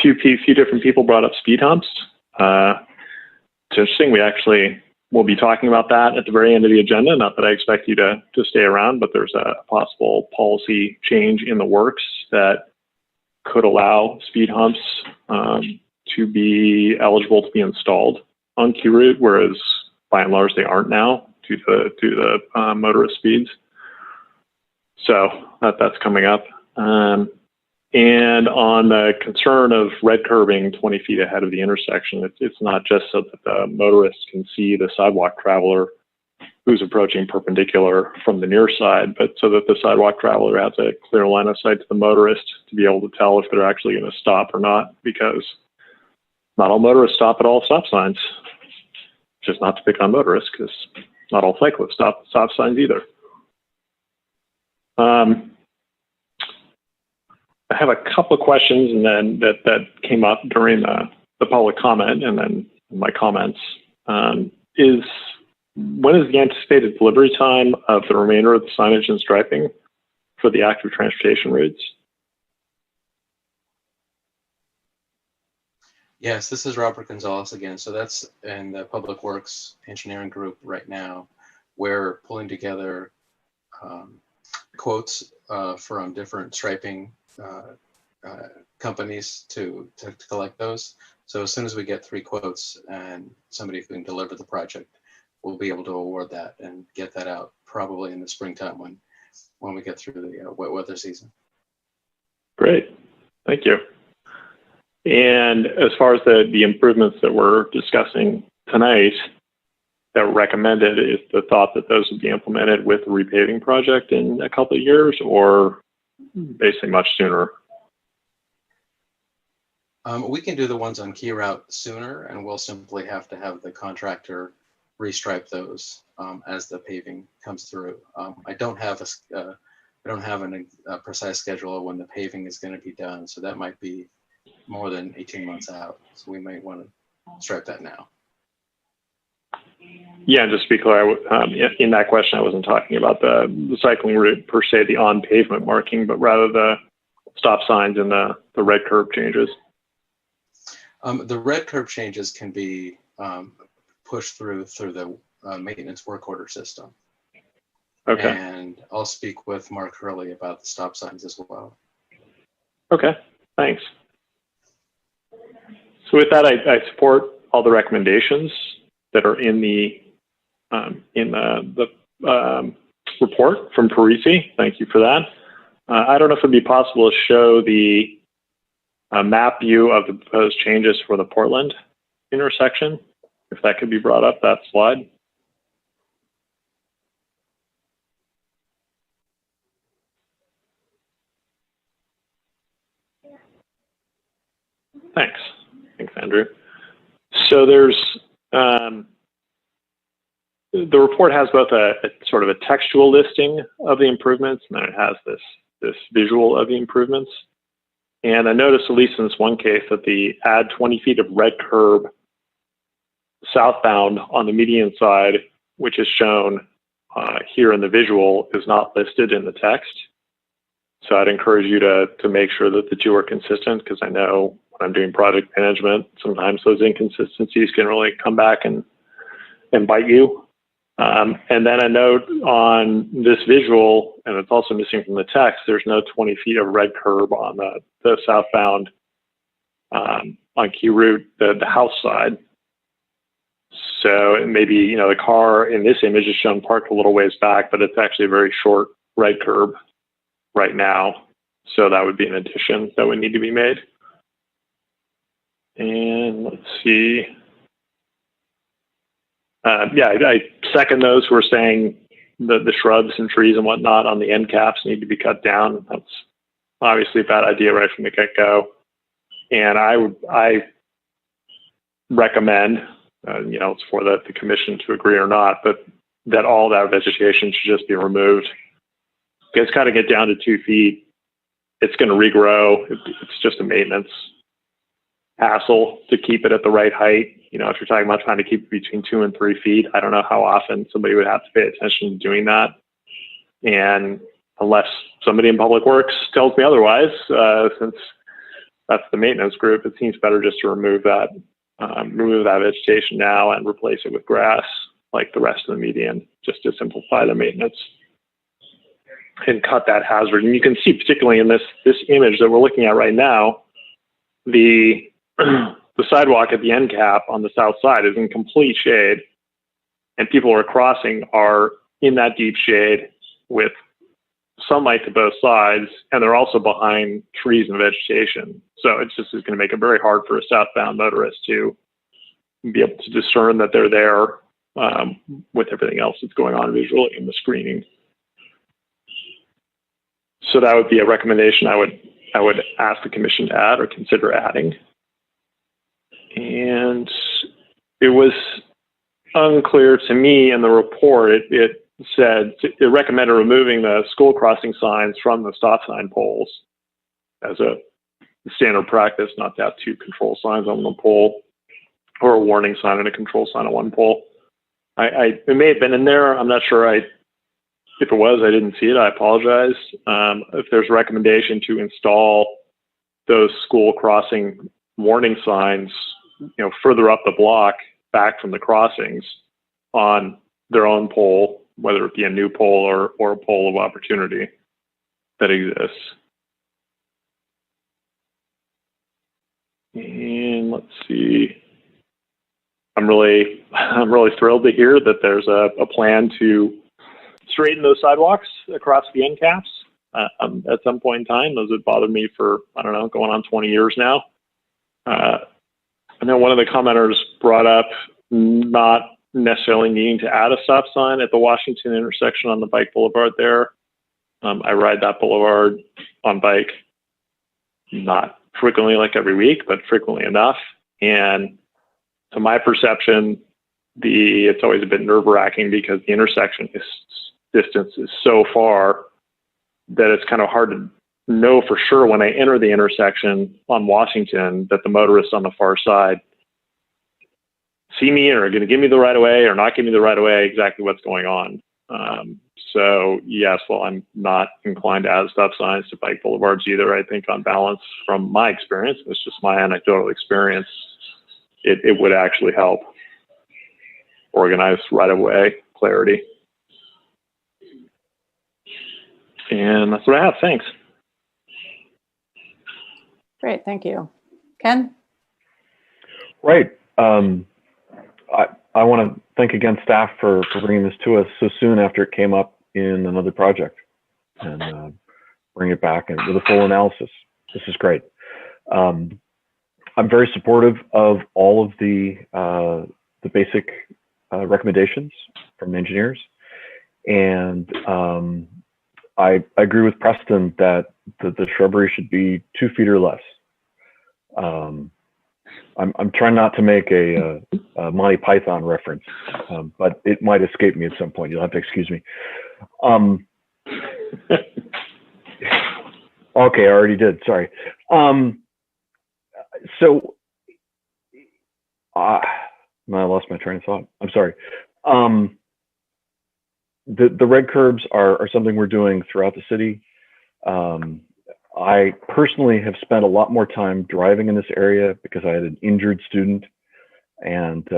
Few different people brought up speed humps. It's interesting. We actually will be talking about that at the very end of the agenda. Not that I expect you to stay around, but there's a possible policy change in the works that could allow speed humps to be eligible to be installed on key route, whereas by and large they aren't now due to the motorist speeds. So that's coming up. And on the concern of red curbing 20 feet ahead of the intersection, it's not just so that the motorists can see the sidewalk traveler who's approaching perpendicular from the near side, but so that the sidewalk traveler has a clear line of sight to the motorist to be able to tell if they're actually going to stop or not, because not all motorists stop at all stop signs. Just not to pick on motorists, because not all cyclists stop at stop signs either. I have a couple of questions, and then that came up during the public comment, and then my comments. When is the anticipated delivery time of the remainder of the signage and striping for the active transportation routes? Yes, this is Robert Gonzalez again. So that's in the Public Works Engineering Group right now. We're pulling together quotes from different striping companies to collect those. So as soon as we get 3 quotes and somebody who can deliver the project, we'll be able to award that and get that out probably in the springtime when we get through the wet weather season. Great, thank you. And as far as the improvements that we're discussing tonight that were recommended, is the thought that those would be implemented with the repaving project in a couple of years, or basically much sooner? We can do the ones on key route sooner, and we'll simply have to have the contractor restripe those as the paving comes through. I don't have a precise schedule of when the paving is going to be done, so that might be more than 18 months out. So we might want to stripe that now. Yeah, just to be clear, in that question, I wasn't talking about the cycling route per se, the on pavement marking, but rather the stop signs and the red curb changes. The red curb changes can be pushed through the maintenance work order system. Okay. And I'll speak with Mark Hurley about the stop signs as well. Okay, thanks. So with that, I support all the recommendations that are in the report from Parisi. Thank you for that. I don't know if it'd be possible to show the map view of the proposed changes for the Portland intersection, if that could be brought up, that slide. Thanks. Thanks, Andrew. So there's, the report has both a sort of a textual listing of the improvements, and then it has this visual of the improvements. And I noticed, at least in this one case, that the add 20 feet of red curb southbound on the median side, which is shown here in the visual, is not listed in the text. So I'd encourage you to make sure that the two are consistent, because I know when I'm doing project management, sometimes those inconsistencies can really come back and bite you. And then a note on this visual, and it's also missing from the text, there's no 20 feet of red curb on the southbound on Key Route, the house side. So maybe, you know, the car in this image is shown parked a little ways back, but it's actually a very short red curb right now. So that would be an addition that would need to be made. And let's see. Yeah, I second those who are saying the shrubs and trees and whatnot on the end caps need to be cut down. That's obviously a bad idea right from the get-go. And I recommend, you know, it's for the commission to agree or not, but that all that vegetation should just be removed. It's got to get down to 2 feet. It's going to regrow. It's just a maintenance hassle to keep it at the right height. You know, if you're talking about trying to keep it between 2 and 3 feet, I don't know how often somebody would have to pay attention to doing that. And unless somebody in Public Works tells me otherwise, since that's the maintenance group, it seems better just to remove that vegetation now and replace it with grass like the rest of the median, just to simplify the maintenance and cut that hazard. And you can see, particularly in this image that we're looking at right now, the sidewalk at the end cap on the south side is in complete shade, and people who are crossing are in that deep shade with sunlight to both sides, and they're also behind trees and vegetation. So it's just going to make it very hard for a southbound motorist to be able to discern that they're there with everything else that's going on visually in the screening. So that would be a recommendation I would ask the commission to add or consider adding. And it was unclear to me in the report. It said it recommended removing the school crossing signs from the stop sign poles as a standard practice, not to have 2 control signs on one pole or a warning sign and a control sign on one pole. It may have been in there. I'm not sure. If it was, I didn't see it. I apologize. If there's a recommendation to install those school crossing warning signs, you know, further up the block back from the crossings on their own pole, whether it be a new pole or a pole of opportunity that exists. And let's see. I'm really thrilled to hear that there's a plan to straighten those sidewalks across the end caps at some point in time. Those have bothered me for, I don't know, going on 20 years now. I know one of the commenters brought up not necessarily needing to add a stop sign at the Washington intersection on the bike boulevard there. I ride that boulevard on bike, not frequently like every week, but frequently enough. And to my perception, it's always a bit nerve-wracking because the intersection distance is so far that it's kind of hard to know for sure when I enter the intersection on Washington that the motorists on the far side see me and are going to give me the right of way or not give me the right of way, exactly what's going on. So yes, well, I'm not inclined to add stop signs to bike boulevards either. I think on balance, from my experience, it's just my anecdotal experience, it would actually help organize right of way clarity. And that's what I have. Thanks. Great, thank you. Ken? Right. I want to thank again staff for bringing this to us so soon after it came up in another project and bring it back and with a full analysis. This is great. I'm very supportive of all of the basic recommendations from engineers. And I agree with Preston that the shrubbery should be 2 feet or less. I'm trying not to make a Monty Python reference, but it might escape me at some point. You'll have to excuse me. Okay, I already did. Sorry. So I lost my train of thought. I'm sorry. The red curbs are something we're doing throughout the city. I personally have spent a lot more time driving in this area because I had an injured student. And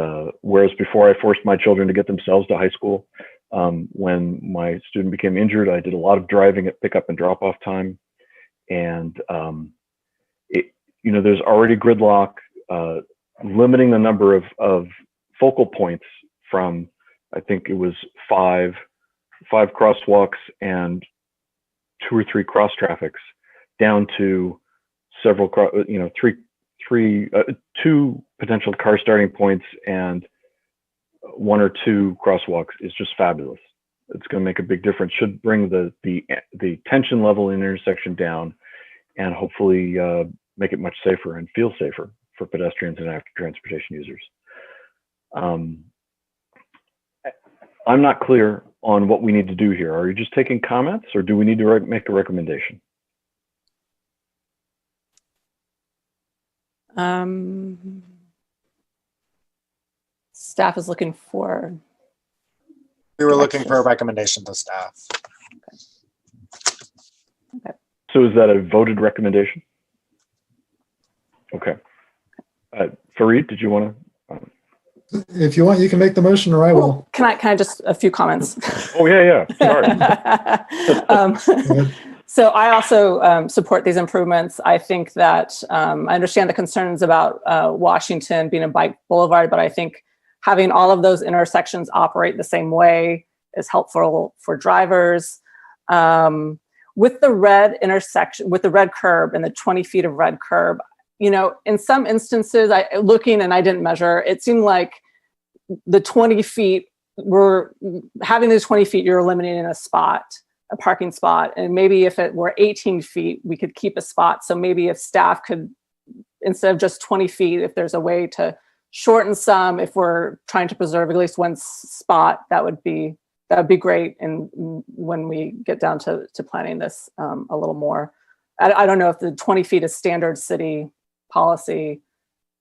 whereas before I forced my children to get themselves to high school, when my student became injured, I did a lot of driving at pickup and drop off time. And, there's already gridlock, limiting the number of focal points from, I think it was five crosswalks and 2 or 3 cross traffics down to several, 2 potential car starting points and 1 or 2 crosswalks is just fabulous. It's going to make a big difference. Should bring the tension level in the intersection down, and hopefully make it much safer and feel safer for pedestrians and active transportation users. I'm not clear on what we need to do here. Are you just taking comments, or do we need to make a recommendation? Staff is looking for. We were looking for a recommendation to staff. Okay. So is that a voted recommendation? Okay. Fareed, did you want to? If you want, you can make the motion, or I will. Can I just a few comments? Oh yeah. Sorry. So I also support these improvements. I think that I understand the concerns about Washington being a bike boulevard, but I think having all of those intersections operate the same way is helpful for drivers. With the red intersection, with the red curb and the 20 feet of red curb, in some instances, I didn't measure, it seemed like the 20 feet having those 20 feet, you're eliminating a parking spot. And maybe if it were 18 feet, we could keep a spot. So maybe if staff could, instead of just 20 feet, if there's a way to shorten some, if we're trying to preserve at least one spot, that would be great. And when we get down to planning this a little more, I don't know if the 20 feet is standard city policy,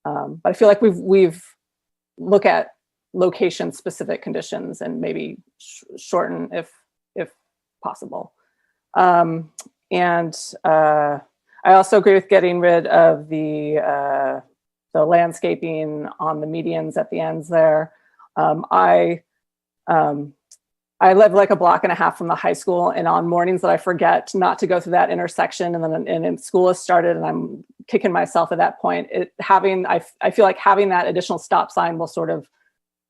but I feel like we've looked at location specific conditions and maybe shorten if possible. And I also agree with getting rid of the landscaping on the medians at the ends there. I live like a block and a half from the high school, and on mornings that I forget not to go through that intersection, and school has started, and I'm kicking myself at that point. I feel like having that additional stop sign will sort of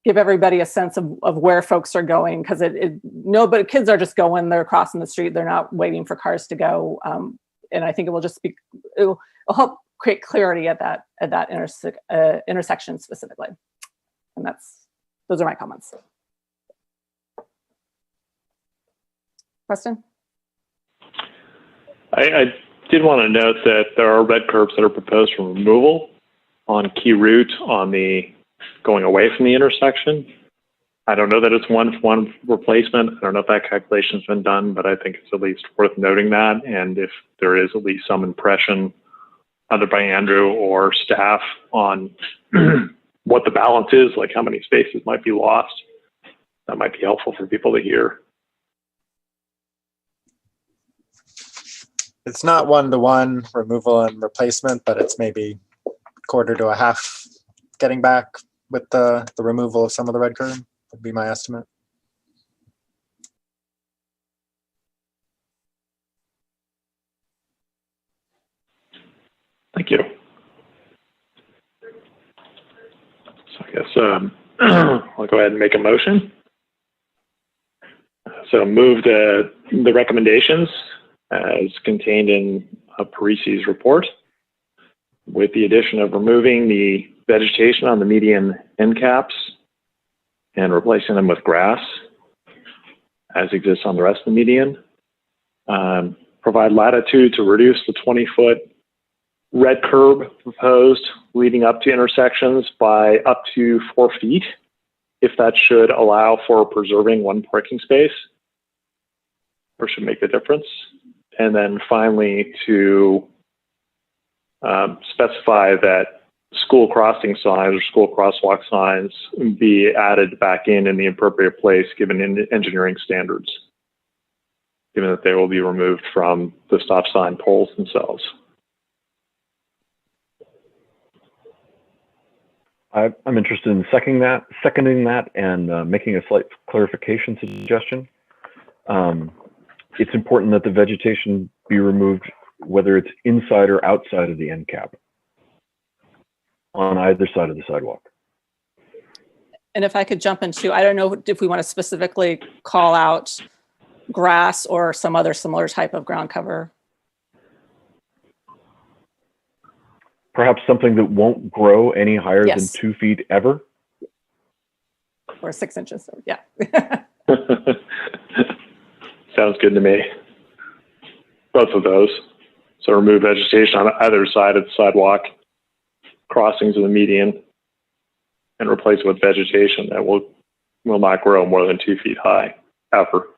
give everybody a sense of where folks are going, because but kids are just going, they're crossing the street, they're not waiting for cars to go, and I think it'll help create clarity at that intersection specifically. And those are my comments. Preston? I did want to note that there are red curbs that are proposed for removal on Key Route on the going away from the intersection. I don't know that it's one-for-one replacement. I don't know if that calculation's been done, but I think it's at least worth noting that. And if there is at least some impression, either by Andrew or staff, on what the balance is, like how many spaces might be lost, that might be helpful for people to hear. It's not one-to-one removal and replacement, but it's maybe quarter to a half getting back with the removal of some of the red curb, would be my estimate. Thank you. So I guess I'll go ahead and make a motion. So move the recommendations as contained in Parisi's report, with the addition of removing the vegetation on the median end caps and replacing them with grass as exists on the rest of the median. Provide latitude to reduce the 20-foot red curb proposed leading up to intersections by up to 4 feet, if that should allow for preserving one parking space, or should make a difference. And then finally, to specify that school crossing signs or school crosswalk signs be added back in the appropriate place given engineering standards, given that they will be removed from the stop sign poles themselves. I'm interested in seconding that and making a slight clarification suggestion. It's important that the vegetation be removed, whether it's inside or outside of the end cap, on either side of the sidewalk. And if I could jump into, I don't know if we want to specifically call out grass or some other similar type of ground cover. Perhaps something that won't grow any higher Yes. than 2 feet ever. Or 6 inches, so yeah. Sounds good to me. Both of those. So remove vegetation on either side of the sidewalk, crossings of the median, and replace it with vegetation that will not grow more than 2 feet high, ever.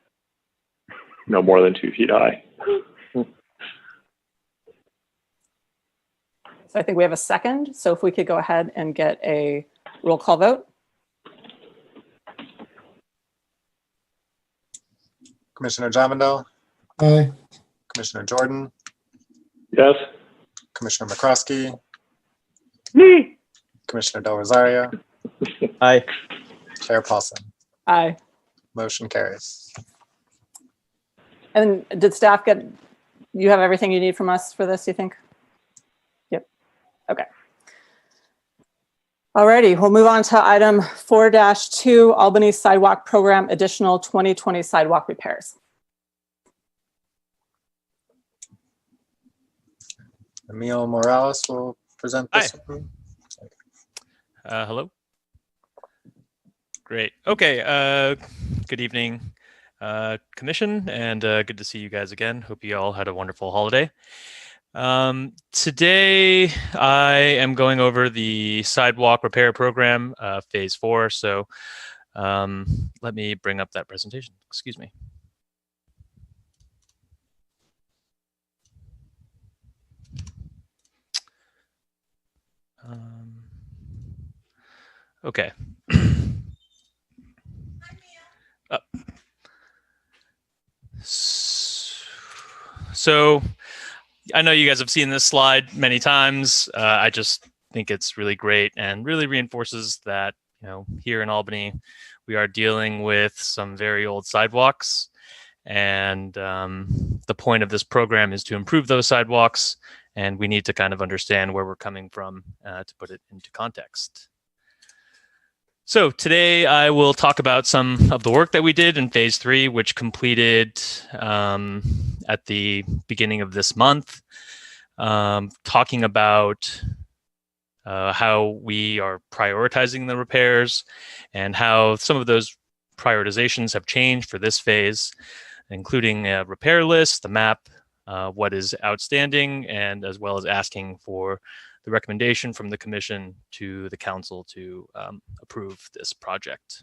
No more than 2 feet high. So I think we have a second. So if we could go ahead and get a roll call vote. Commissioner Javindel, Aye. Commissioner Jordan, Yes? Commissioner McCroskey, Me. Commissioner Del Rosario, Aye. Chair Paulson. Aye. Motion carries. And did staff you have everything you need from us for this, you think? Yep. Okay. Alrighty, we'll move on to item 4-2, Albany Sidewalk Program, additional 2020 sidewalk repairs. Emil Morales will present this one. Hello. Great. Okay. Good evening, Commission, and good to see you guys again. Hope you all had a wonderful holiday. Today, I am going over the sidewalk repair program, phase 4. So let me bring up that presentation. Excuse me. Okay. So I know you guys have seen this slide many times. I just think it's really great and really reinforces that, here in Albany, we are dealing with some very old sidewalks. And the point of this program is to improve those sidewalks. And we need to kind of understand where we're coming from to put it into context. So today I will talk about some of the work that we did in phase 3, which completed at the beginning of this month, talking about how we are prioritizing the repairs and how some of those prioritizations have changed for this phase, including a repair list, the map, what is outstanding, and as well as asking for the recommendation from the Commission to the Council to approve this project.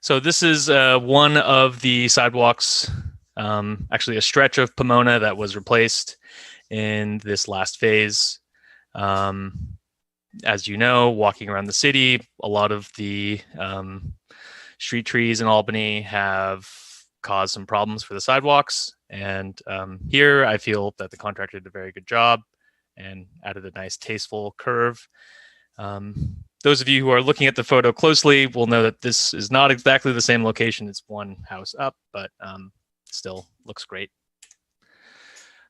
So this is one of the sidewalks, actually a stretch of Pomona that was replaced in this last phase. As you know, walking around the city, a lot of the street trees in Albany have caused some problems for the sidewalks. And here I feel that the contractor did a very good job and added a nice tasteful curve. Those of you who are looking at the photo closely will know that this is not exactly the same location. It's one house up, but still looks great.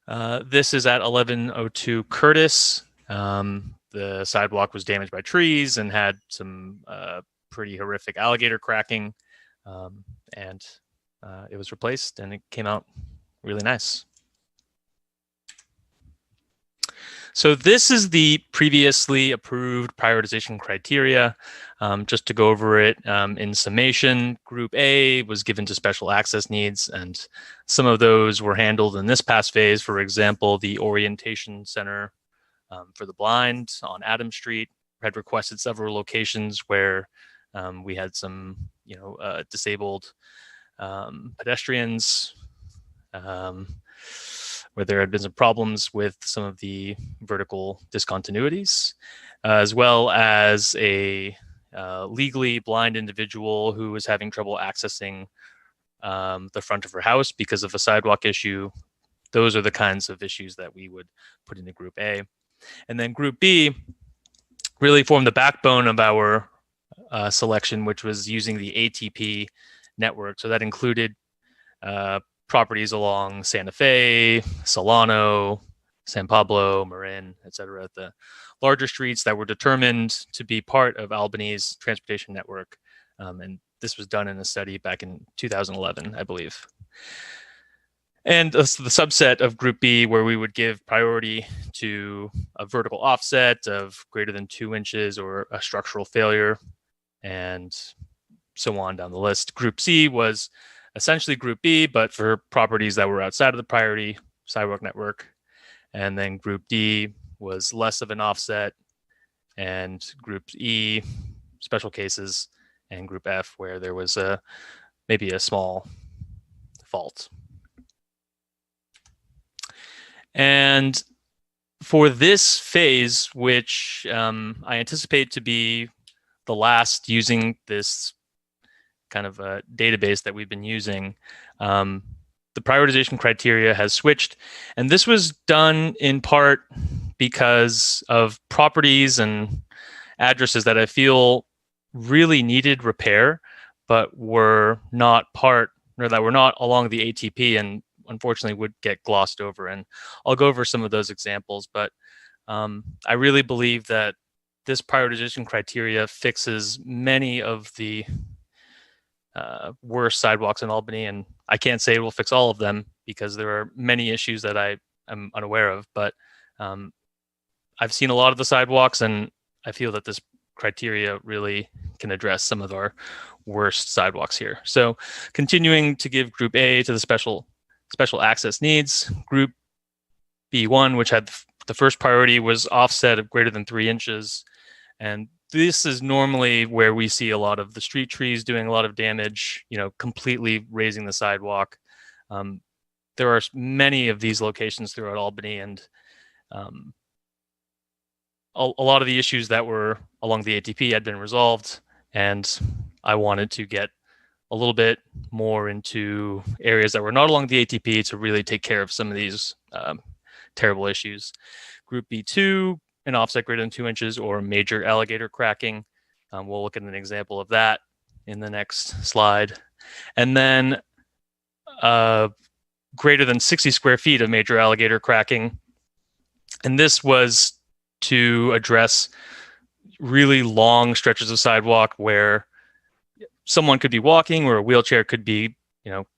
This is at 1102 Curtis. The sidewalk was damaged by trees and had some pretty horrific alligator cracking, and it was replaced and it came out really nice. So this is the previously approved prioritization criteria. Just to go over it in summation, Group A was given to special access needs, and some of those were handled in this past phase. For example, the Orientation Center for the Blind on Adams Street had requested several locations where we had some, disabled pedestrians, where there had been some problems with some of the vertical discontinuities, as well as a legally blind individual who was having trouble accessing the front of her house because of a sidewalk issue. Those are the kinds of issues that we would put into Group A. And then Group B really formed the backbone of our selection, which was using the ATP network. So that included properties along Santa Fe, Solano, San Pablo, Marin, et cetera, the larger streets that were determined to be part of Albany's transportation network. And this was done in a study back in 2011, I believe. And the subset of Group B, where we would give priority to a vertical offset of greater than 2 inches or a structural failure, and so on down the list. Group C was essentially Group B, but for properties that were outside of the priority sidewalk network. And then Group D was less of an offset, and Group E, special cases, and Group F, where there was maybe a small fault. And for this phase, which I anticipate to be the last using this kind of a database that we've been using, the prioritization criteria has switched. And this was done in part because of properties and addresses that I feel really needed repair, but were not part, or that were not along the ATP, and unfortunately would get glossed over. And I'll go over some of those examples, but I really believe that this prioritization criteria fixes many of the worst sidewalks in Albany, and I can't say it will fix all of them because there are many issues that I am unaware of, but I've seen a lot of the sidewalks, and I feel that this criteria really can address some of our worst sidewalks here. So continuing to give Group A to the special access needs. Group B1, which had the first priority, was offset of greater than 3 inches, and this is normally where we see a lot of the street trees doing a lot of damage, completely raising the sidewalk. There are many of these locations throughout Albany, and a lot of the issues that were along the ATP had been resolved, and I wanted to get a little bit more into areas that were not along the ATP to really take care of some of these terrible issues. Group B2, an offset greater than 2 inches or major alligator cracking. We'll look at an example of that in the next slide. And then greater than 60 square feet of major alligator cracking. And this was to address really long stretches of sidewalk where someone could be walking or a wheelchair could be,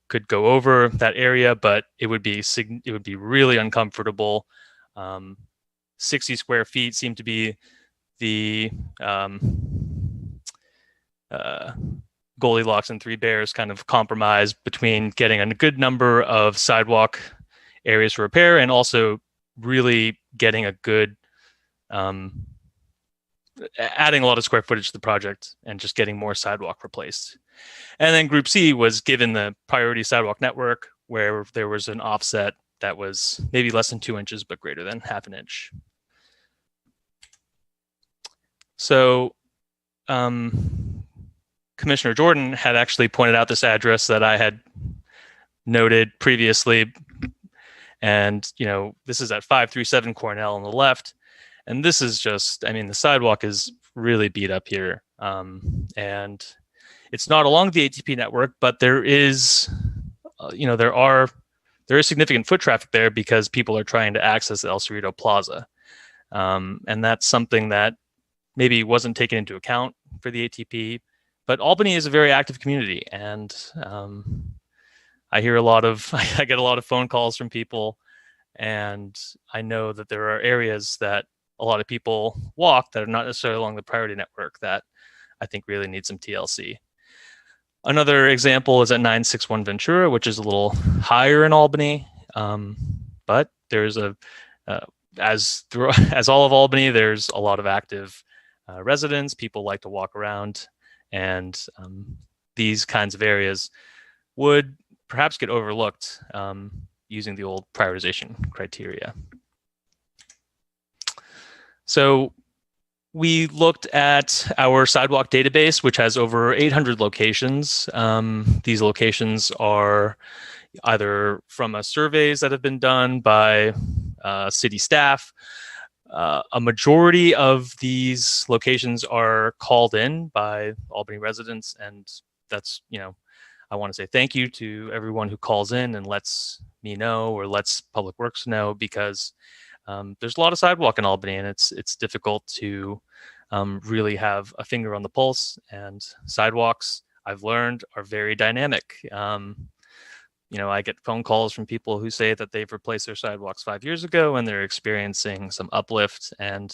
could go over that area, but it would be really uncomfortable. 60 square feet seemed to be the Goldilocks and Three Bears kind of compromise between getting a good number of sidewalk areas for repair and also really getting a good, adding a lot of square footage to the project and just getting more sidewalk replaced. And then Group C was given the priority sidewalk network, where there was an offset that was maybe less than 2 inches, but greater than ½ inch. So Commissioner Jordan had actually pointed out this address that I had noted previously. And, this is at 537 Cornell on the left. And this is just, the sidewalk is really beat up here. And it's not along the ATP network, but there is, there is significant foot traffic there because people are trying to access El Cerrito Plaza. And that's something that maybe wasn't taken into account for the ATP, but Albany is a very active community. And I get a lot of phone calls from people, And I know that there are areas that a lot of people walk that are not necessarily along the priority network that I think really need some TLC. Another example is at 961 Ventura, which is a little higher in Albany, but there's as all of Albany, there's a lot of active residents. People like to walk around, and these kinds of areas would perhaps get overlooked using the old prioritization criteria. So we looked at our sidewalk database, which has over 800 locations. These locations are either from surveys that have been done by city staff. A majority of these locations are called in by Albany residents, and that's, I want to say thank you to everyone who calls in and lets me know or lets Public Works know, because there's a lot of sidewalk in Albany, and it's difficult to really have a finger on the pulse. And sidewalks, I've learned, are very dynamic. I get phone calls from people who say that they've replaced their sidewalks 5 years ago and they're experiencing some uplift, and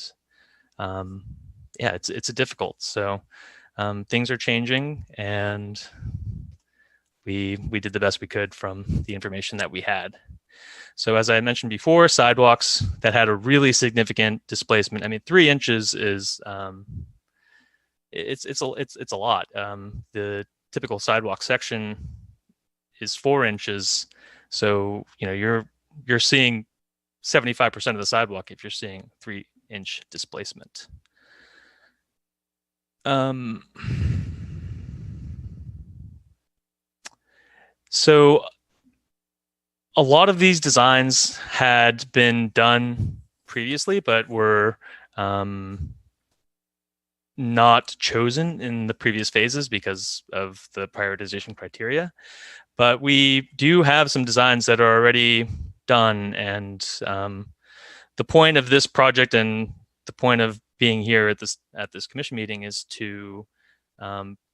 it's difficult. So things are changing, and we did the best we could from the information that we had. So as I mentioned before, sidewalks that had a really significant displacement. I mean, 3 inches is it's a lot. The typical sidewalk section is 4 inches, so you're seeing 75% of the sidewalk if you're seeing 3-inch displacement. So a lot of these designs had been done previously, but were not chosen in the previous phases because of the prioritization criteria. But we do have some designs that are already done, and the point of this project and the point of being here at this commission meeting is to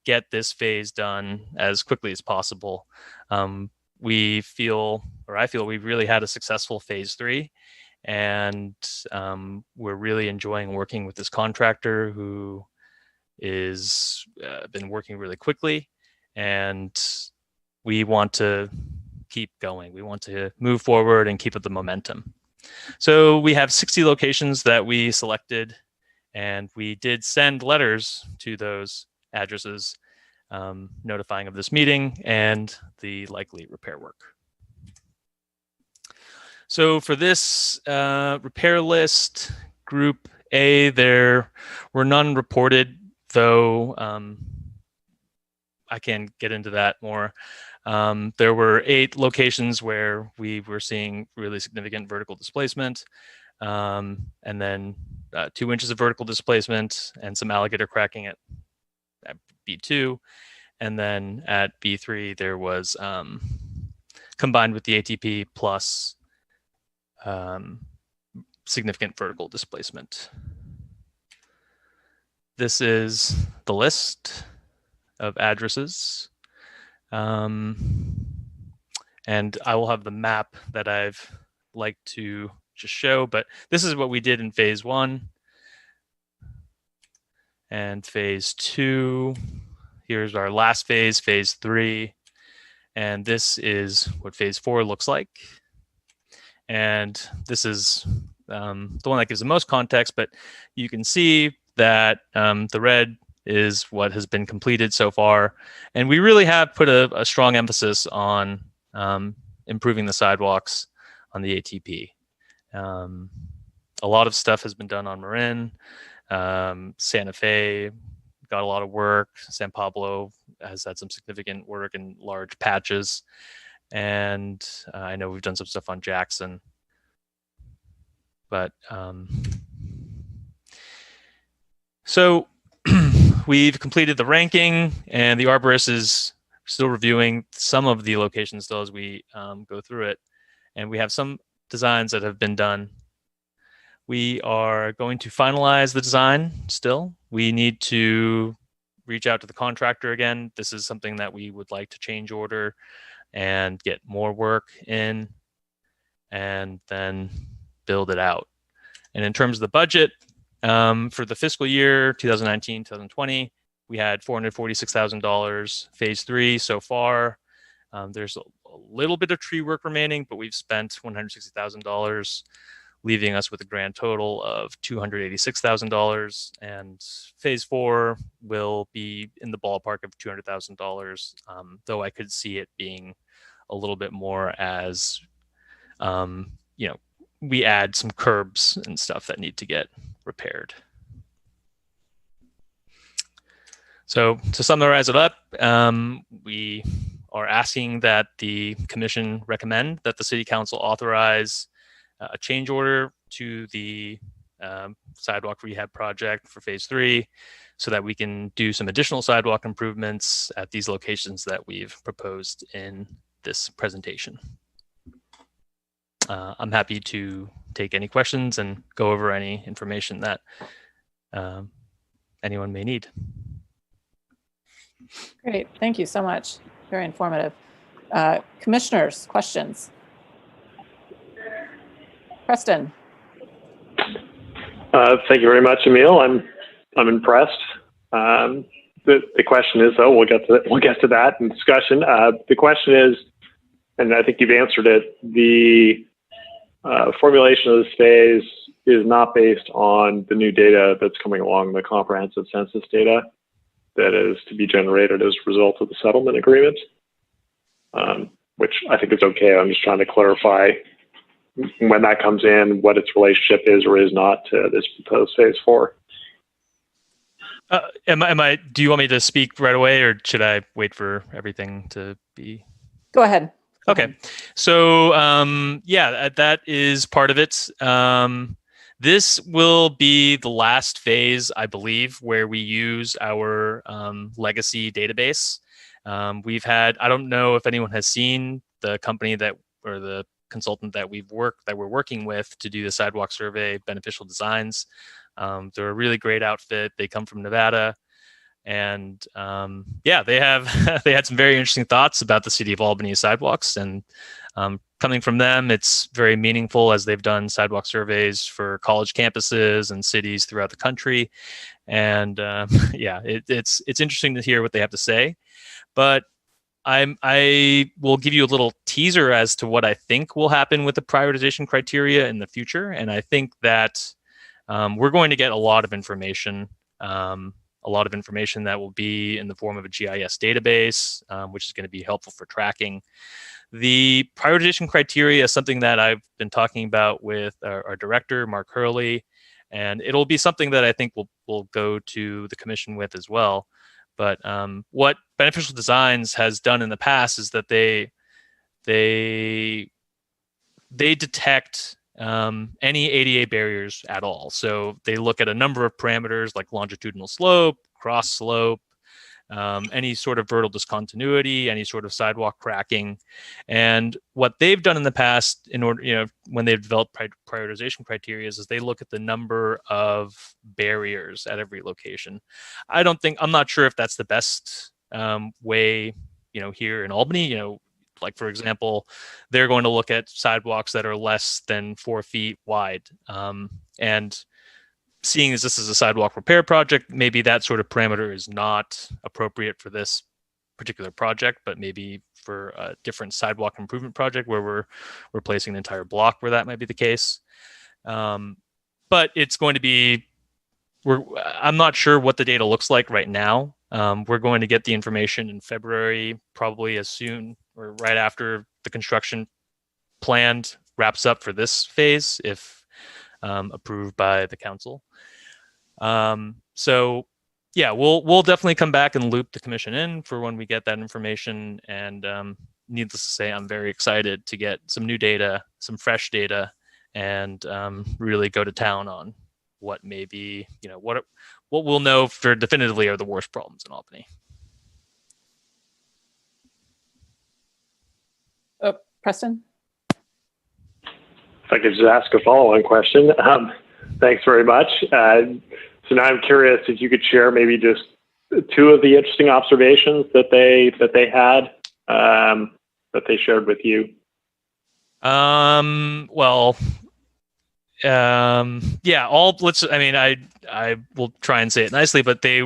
get this phase done as quickly as possible. I feel we've really had a successful phase 3, and we're really enjoying working with this contractor who is been working really quickly, and we want to keep going. We want to move forward and keep up the momentum. So we have 60 locations that we selected, and we did send letters to those addresses notifying of this meeting and the likely repair work. So for this repair list, Group A, there were none reported, though I can get into that more. There were 8 locations where we were seeing really significant vertical displacement, and then 2 inches of vertical displacement and some alligator cracking at B2. And then at B3, there was combined with the ATP plus significant vertical displacement. This is the list of addresses. And I will have the map that I've liked to just show, but this is what we did in phase 1 and phase 2. Here's our last phase, phase 3. And this is what phase 4 looks like. And this is the one that gives the most context, but you can see that the red is what has been completed so far. And we really have put a strong emphasis on improving the sidewalks on the ATP. A lot of stuff has been done on Marin. Santa Fe got a lot of work. San Pablo has had some significant work in large patches. And I know we've done some stuff on Jackson. But so we've completed the ranking, and the arborist is still reviewing some of the locations still as we go through it. And we have some designs that have been done. We are going to finalize the design still. We need to reach out to the contractor again. This is something that we would like to change order and get more work in. and then build it out. And in terms of the budget, for the fiscal year 2019-2020, we had $446,000 phase 3 so far. There's a little bit of tree work remaining, but we've spent $160,000, leaving us with a grand total of $286,000. And phase 4 will be in the ballpark of $200,000, though I could see it being a little bit more as, we add some curbs and stuff that need to get repaired. So to summarize it up, we are asking that the commission recommend that the city council authorize a change order to the sidewalk rehab project for phase 3 so that we can do some additional sidewalk improvements at these locations that we've proposed in this presentation. I'm happy to take any questions and go over any information that anyone may need. Great, thank you so much. Very informative. Commissioners, questions? Preston. Thank you very much, Emil. I'm impressed. The question is, we'll get to that in discussion. The question is, and I think you've answered it, the formulation of this phase is not based on the new data that's coming along, the comprehensive census data that is to be generated as a result of the settlement agreement, which I think is okay. I'm just trying to clarify when that comes in, what its relationship is or is not to this proposed phase 4. Do you want me to speak right away, or should I wait for everything to be? Go ahead. Okay. So, yeah, that is part of it. This will be the last phase, I believe, where we use our legacy database. I don't know if anyone has seen the company or the consultant that we're working with to do the sidewalk survey, Beneficial Designs. They're a really great outfit. They come from Nevada. And yeah, they had some very interesting thoughts about the city of Albany sidewalks, and coming from them, it's very meaningful as they've done sidewalk surveys for college campuses and cities throughout the country. And yeah, it's interesting to hear what they have to say. But I will give you a little teaser as to what I think will happen with the prioritization criteria in the future. And I think that we're going to get a lot of information. A lot of information that will be in the form of a GIS database, which is going to be helpful for tracking. The prioritization criteria is something that I've been talking about with our director, Mark Hurley, and it'll be something that I think we'll go to the commission with as well. But what Beneficial Designs has done in the past is that they detect any ADA barriers at all. So they look at a number of parameters like longitudinal slope, cross slope, any sort of vertical discontinuity, any sort of sidewalk cracking. And what they've done in the past in order, when they've developed prioritization criteria is they look at the number of barriers at every location. I'm not sure if that's the best way, here in Albany, like, for example, they're going to look at sidewalks that are less than 4 feet wide. And seeing as this is a sidewalk repair project, maybe that sort of parameter is not appropriate for this particular project, but maybe for a different sidewalk improvement project where we're replacing an entire block where that might be the case. But it's going to be, I'm not sure what the data looks like right now. We're going to get the information in February, probably as soon or right after the construction planned wraps up for this phase, if approved by the council. So yeah, we'll definitely come back and loop the commission in for when we get that information. And needless to say, I'm very excited to get some new data, some fresh data, and really go to town on what may be, what we'll know for definitively are the worst problems in Albany. Preston? If I could just ask a follow-on question. Thanks very much. So now I'm curious if you could share maybe just 2 of the interesting observations that they had, that they shared with you. Well, yeah, I mean, I will try and say it nicely, but they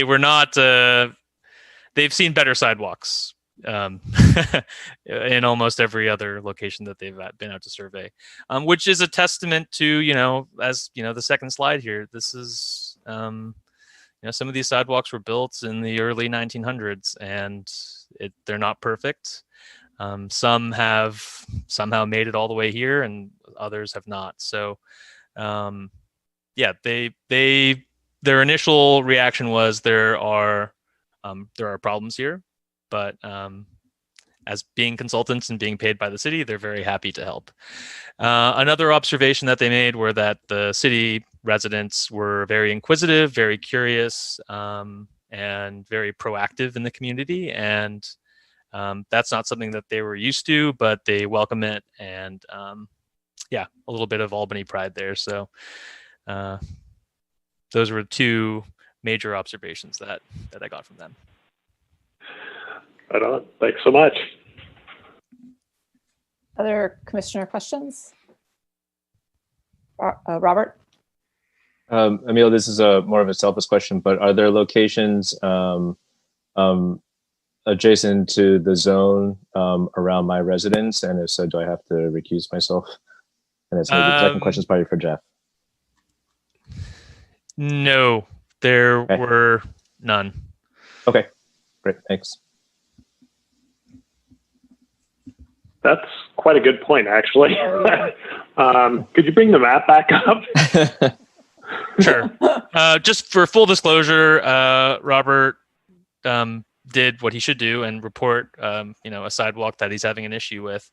were not, they've seen better sidewalks, in almost every other location that they've been out to survey, which is a testament to, as the second slide here, this is, some of these sidewalks were built in the early 1900s, and they're not perfect. Some have somehow made it all the way here, and others have not. So, yeah, their initial reaction was there are problems here, but as being consultants and being paid by the city, they're very happy to help. Another observation that they made were that the city residents were very inquisitive, very curious, and very proactive in the community. And that's not something that they were used to, but they welcome it. And yeah, a little bit of Albany pride there. So those were two major observations that I got from them. Right on. Thanks so much. Other commissioner questions? Robert? Emil, this is more of a selfish question, but are there locations adjacent to the zone around my residence? And if so, do I have to recuse myself? And it's maybe the second question is probably for Jeff. No, there were none. Okay, great, thanks. That's quite a good point, actually. Could you bring the map back up? Sure. Just for full disclosure, Robert did what he should do and report, a sidewalk that he's having an issue with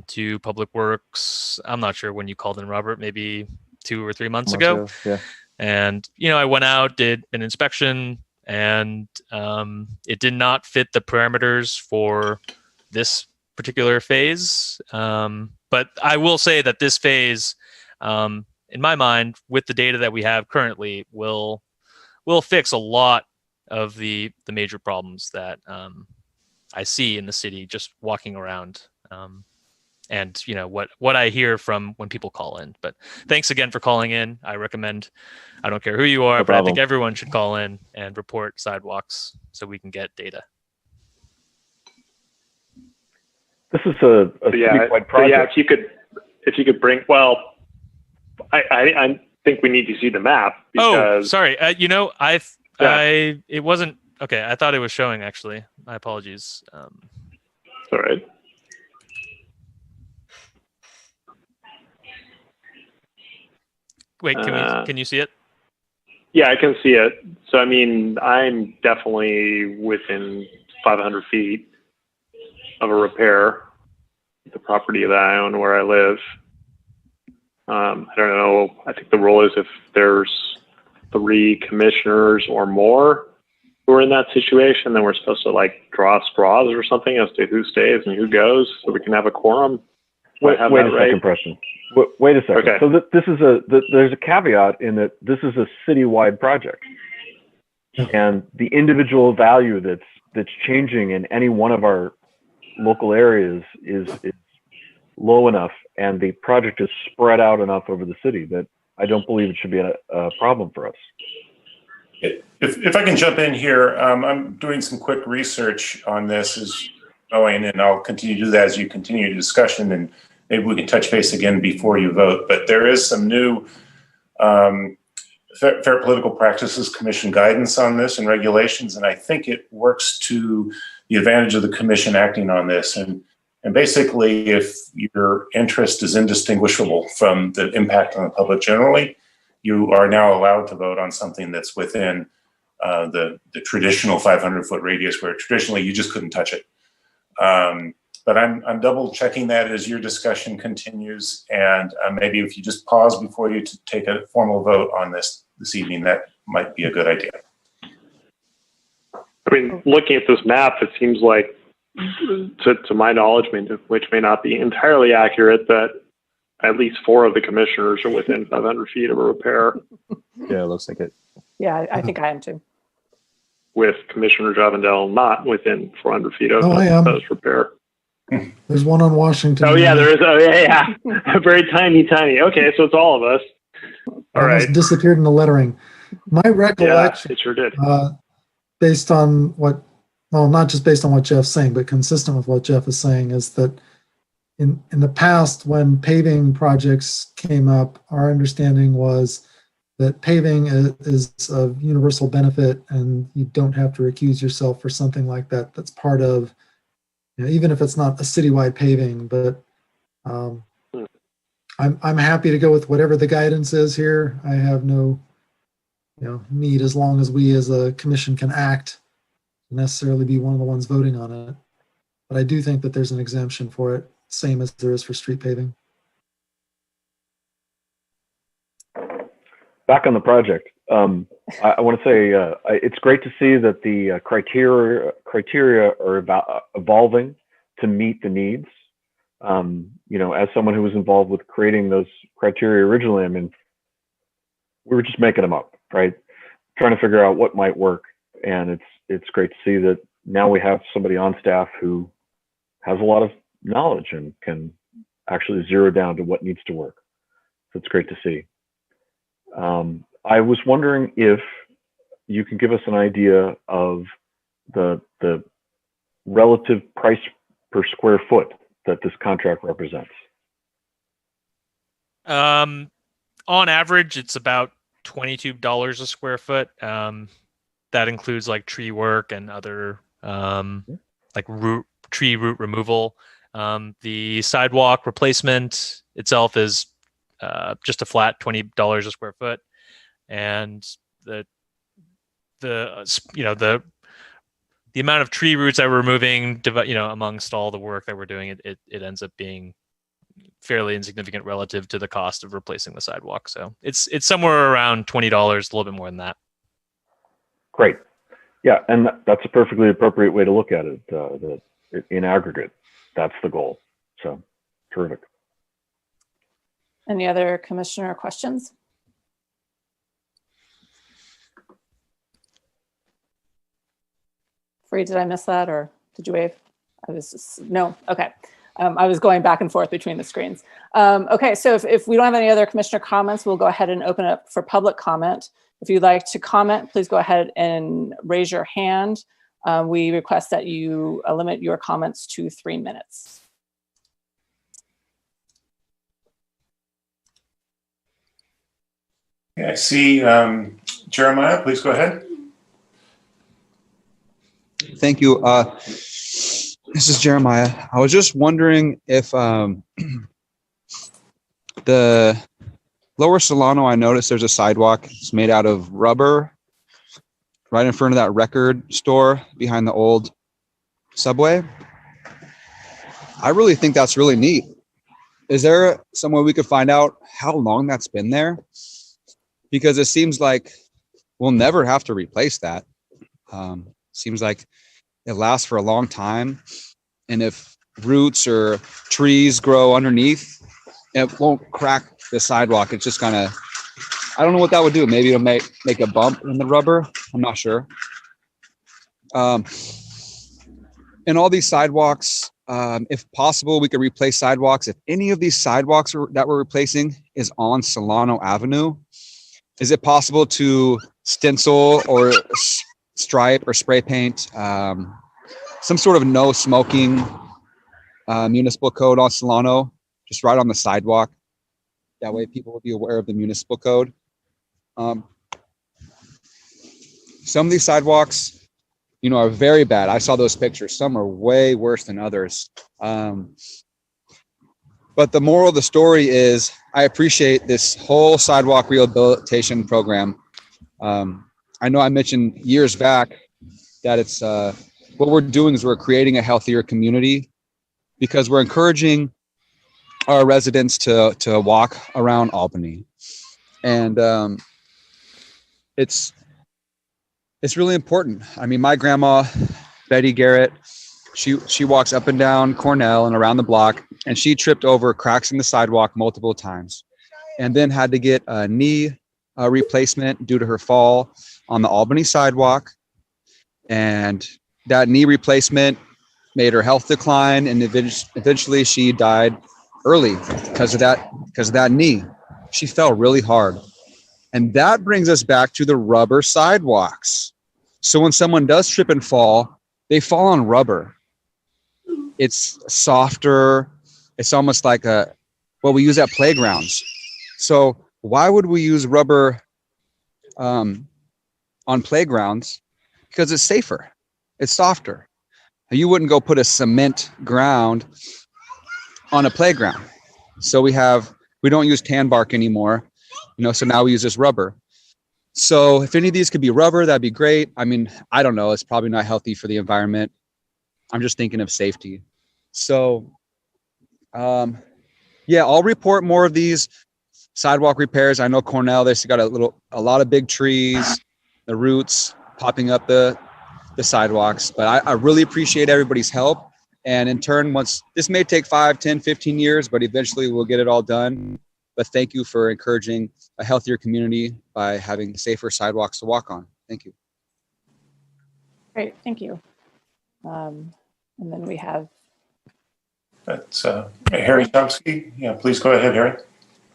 to Public Works. I'm not sure when you called in, Robert, maybe 2 or 3 months ago. Yeah. And, I went out, did an inspection, and it did not fit the parameters for this particular phase. But I will say that this phase, in my mind, with the data that we have currently, will fix a lot of the major problems that I see in the city just walking around. And what I hear from when people call in. But thanks again for calling in. I recommend, I don't care who you are, but I think everyone should call in and report sidewalks so we can get data. This is a citywide project. Yeah, if you could bring, well, I think we need to see the map. Because, oh, sorry. It wasn't, okay. I thought it was showing, actually. My apologies. It's all right. Wait, can you see it? Yeah, I can see it. So, I mean, I'm definitely within 500 feet of a repair, the property that I own where I live. I don't know. I think the rule is if there's 3 commissioners or more who are in that situation, then we're supposed to draw straws or something as to who stays and who goes, so we can have a quorum. Wait a second, Preston. Wait a second. Okay. So this is there's a caveat in that this is a citywide project, and the individual value that's changing in any one of our local areas is low enough, and the project is spread out enough over the city that I don't believe it should be a problem for us. If I can jump in here, I'm doing some quick research on this as going, and I'll continue to do that as you continue the discussion, and maybe we can touch base again before you vote. But there is some new Fair Political Practices Commission guidance on this and regulations, and I think it works to the advantage of the commission acting on this. And basically, if your interest is indistinguishable from the impact on the public generally, you are now allowed to vote on something that's within the traditional 500-foot radius, where traditionally you just couldn't touch it. But I'm double checking that as your discussion continues, and maybe if you just pause before you take a formal vote on this evening, that might be a good idea. I mean, looking at this map, it seems like, to my knowledge, which may not be entirely accurate, that at least 4 of the commissioners are within 500 feet of a repair. Yeah, it looks like it. Yeah, I think I am too. With Commissioner Javendel not within 400 feet of I am. proposed repair. There's one on Washington. Oh yeah, there is. Oh yeah, very tiny. Okay, so it's all of us. All Almost right. disappeared in the lettering. My Yeah, recollection, it sure did. based on what, well, not just based on what Jeff's saying, but consistent with what Jeff is saying, is that in the past, when paving projects came up, our understanding was that paving is of universal benefit, and you don't have to recuse yourself for something like that. That's part of, even if it's not a citywide paving. But I'm happy to go with whatever the guidance is here. I have no need, as long as we as a commission can act, to necessarily be one of the ones voting on it. But I do think that there's an exemption for it, same as there is for street paving. Back on the project, I want to say it's great to see that the criteria are evolving to meet the needs. As someone who was involved with creating those criteria originally, I mean, we were just making them up, right? Trying to figure out what might work. And it's great to see that now we have somebody on staff who has a lot of knowledge and can actually zero down to what needs to work. So it's great to see. I was wondering if you can give us an idea of the relative price per square foot that this contract represents. On average, it's about $22 a square foot. That includes like tree work and other like tree root removal. The sidewalk replacement itself is just a flat $20 a square foot, and the amount of tree roots that we're removing, amongst all the work that we're doing, it ends up being fairly insignificant relative to the cost of replacing the sidewalk. So it's somewhere around $20, a little bit more than that. Great. Yeah, and that's a perfectly appropriate way to look at it. In aggregate, that's the goal. So terrific. Any other commissioner questions? Free, did I miss that, or did you wave? No, okay. I was going back and forth between the screens. Okay, so if we don't have any other commissioner comments, we'll go ahead and open it up for public comment. If you'd like to comment, please go ahead and raise your hand. We request that you limit your comments to 3 minutes. Yeah, I see Jeremiah, please go ahead. Thank you. This is Jeremiah. I was just wondering if the Lower Solano, I noticed there's a sidewalk. It's made out of rubber right in front of that record store behind the old Subway. I really think that's really neat. Is there some way we could find out how long that's been there? Because it seems like we'll never have to replace that. Seems like it lasts for a long time. And if roots or trees grow underneath, it won't crack the sidewalk. It's just kind of, I don't know what that would do. Maybe it'll make a bump in the rubber. I'm not sure. And all these sidewalks, if possible, we could replace sidewalks. If any of these sidewalks that we're replacing is on Solano Avenue, is it possible to stencil or stripe or spray paint some sort of no smoking municipal code on Solano, just right on the sidewalk? That way people will be aware of the municipal code. Some of these sidewalks, are very bad. I saw those pictures. Some are way worse than others. But the moral of the story is I appreciate this whole sidewalk rehabilitation program. I know I mentioned years back that it's what we're doing is we're creating a healthier community because we're encouraging our residents to walk around Albany. And it's really important. I mean, my grandma, Betty Garrett, she walks up and down Cornell and around the block, and she tripped over cracks in the sidewalk multiple times and then had to get a knee replacement due to her fall on the Albany sidewalk. And that knee replacement made her health decline, and eventually she died early because of that knee. She fell really hard. And that brings us back to the rubber sidewalks. So when someone does trip and fall, they fall on rubber. It's softer. It's almost like what we use at playgrounds. So why would we use rubber on playgrounds? Because it's safer. It's softer. You wouldn't go put a cement ground on a playground. So we don't use tan bark anymore, so now we use this rubber. So if any of these could be rubber, that'd be great. I mean, I don't know. It's probably not healthy for the environment. I'm just thinking of safety. So, yeah, I'll report more of these sidewalk repairs. I know Cornell, they've got a lot of big trees, the roots popping up the sidewalks, but I really appreciate everybody's help. And in turn, this may take 5, 10, 15 years, but eventually we'll get it all done. But thank you for encouraging a healthier community by having safer sidewalks to walk on. Thank you. Great, thank you. And then we have. That's Harry Chomsky. Yeah, please go ahead, Harry.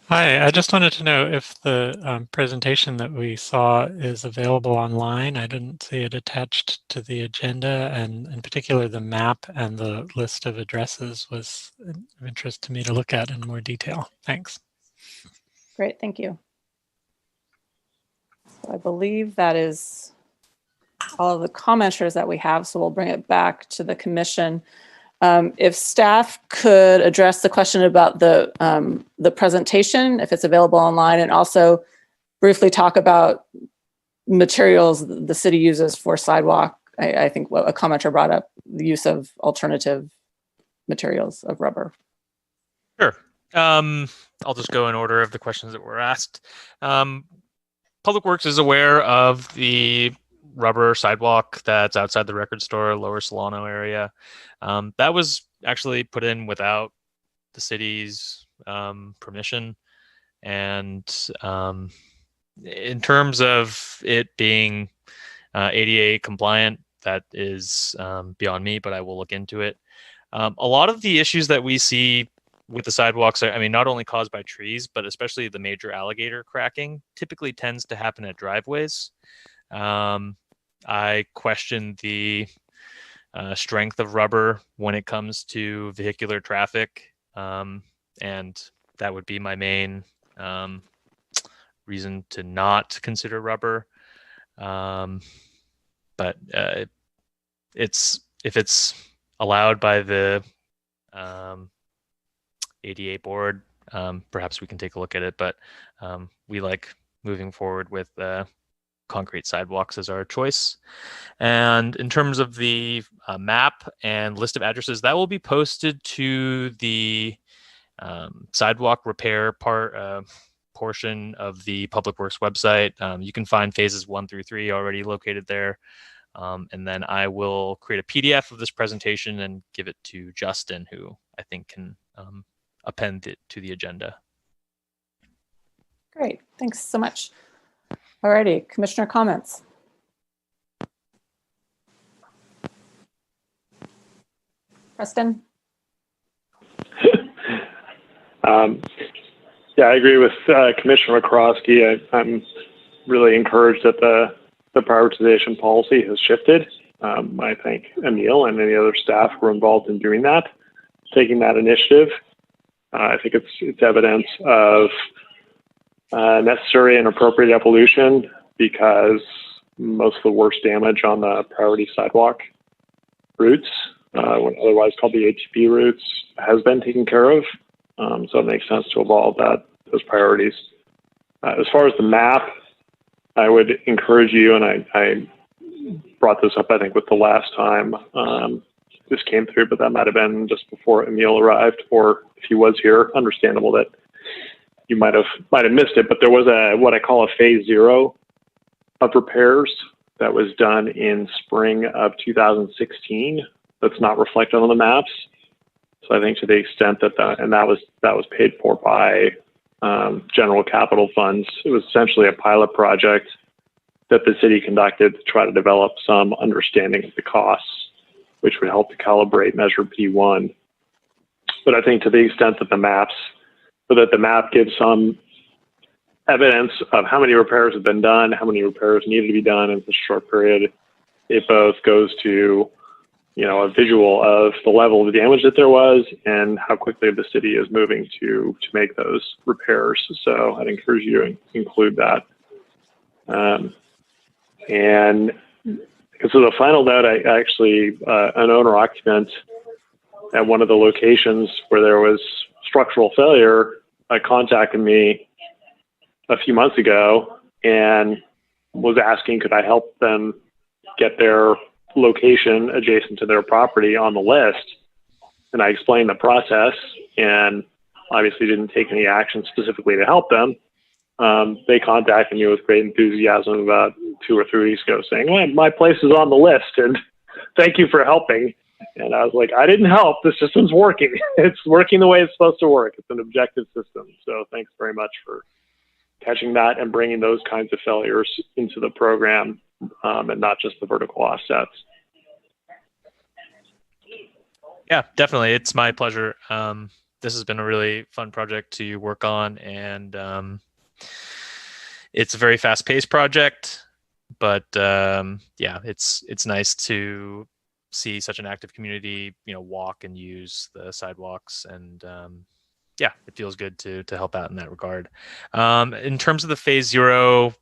Hi, I just wanted to know if the presentation that we saw is available online. I didn't see it attached to the agenda, and in particular the map and the list of addresses was of interest to me to look at in more detail. Thanks. Great, thank you. So I believe that is all of the commenters that we have, so we'll bring it back to the commission. If staff could address the question about the presentation, if it's available online, and also briefly talk about materials the city uses for sidewalk. I think what a commenter brought up, the use of alternative materials of rubber. Sure. I'll just go in order of the questions that were asked. Public Works is aware of the rubber sidewalk that's outside the record store, Lower Solano area. That was actually put in without the city's permission. And in terms of it being ADA compliant, that is beyond me, but I will look into it. A lot of the issues that we see with the sidewalks are, not only caused by trees, but especially the major alligator cracking typically tends to happen at driveways. I question the strength of rubber when it comes to vehicular traffic, and that would be my main reason to not consider rubber. But if it's allowed by the ADA board, perhaps we can take a look at it, but we like moving forward with concrete sidewalks as our choice. And in terms of the map and list of addresses, that will be posted to the sidewalk repair portion of the Public Works website. You can find phases 1 through 3 already located there. And then I will create a PDF of this presentation and give it to Justin, who I think can append it to the agenda. Great, thanks so much. All righty, Commissioner comments. Preston? Yeah, I agree with Commissioner McCroskey. I'm really encouraged that the prioritization policy has shifted. I thank Emil and any other staff who were involved in doing that, taking that initiative. I think it's evidence of necessary and appropriate evolution, because most of the worst damage on the priority sidewalk routes, what otherwise called the ATP routes, has been taken care of. So it makes sense to evolve those priorities. As far as the map, I would encourage you, and I brought this up, I think, with the last time this came through, but that might have been just before Emil arrived, or if he was here, understandable that you might have missed it, but there was what I call a phase 0 of repairs that was done in spring of 2016. That's not reflected on the maps. So I think to the extent that that was paid for by general capital funds. It was essentially a pilot project that the city conducted to try to develop some understanding of the costs which would help to calibrate measure P1. But I think to the extent that the maps, so that the map gives some evidence of how many repairs have been done, how many repairs needed to be done in such a short period, it both goes to, you know, a visual of the level of damage that there was and how quickly the city is moving to make those repairs. So I'd encourage you to include that. And so the final note, I actually, an owner occupant at one of the locations where there was structural failure contacted me a few months ago and was asking, could I help them get their location adjacent to their property on the list? And I explained the process and obviously didn't take any action specifically to help them. They contacted me with great enthusiasm about 2 or 3 weeks ago saying, well, my place is on the list and thank you for helping. And I was like, I didn't help. The system's working. It's working the way it's supposed to work. It's an objective system. So thanks very much for catching that and bringing those kinds of failures into the program and not just the vertical offsets. Yeah, definitely. It's my pleasure. This has been a really fun project to work on, and it's a very fast-paced project, but yeah, it's nice to see such an active community, you know, walk and use the sidewalks, and yeah, it feels good to help out in that regard. In terms of the phase 0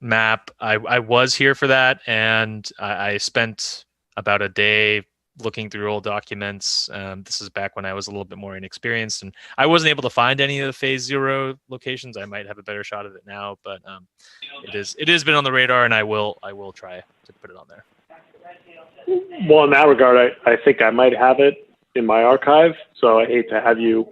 map, I was here for that, and I spent about a day looking through old documents. This is back when I was a little bit more inexperienced, and I wasn't able to find any of the phase 0 locations. I might have a better shot at it now, but it has been on the radar, and I will try to put it on there. Well, in that regard, I think I might have it in my archive, so I hate to have you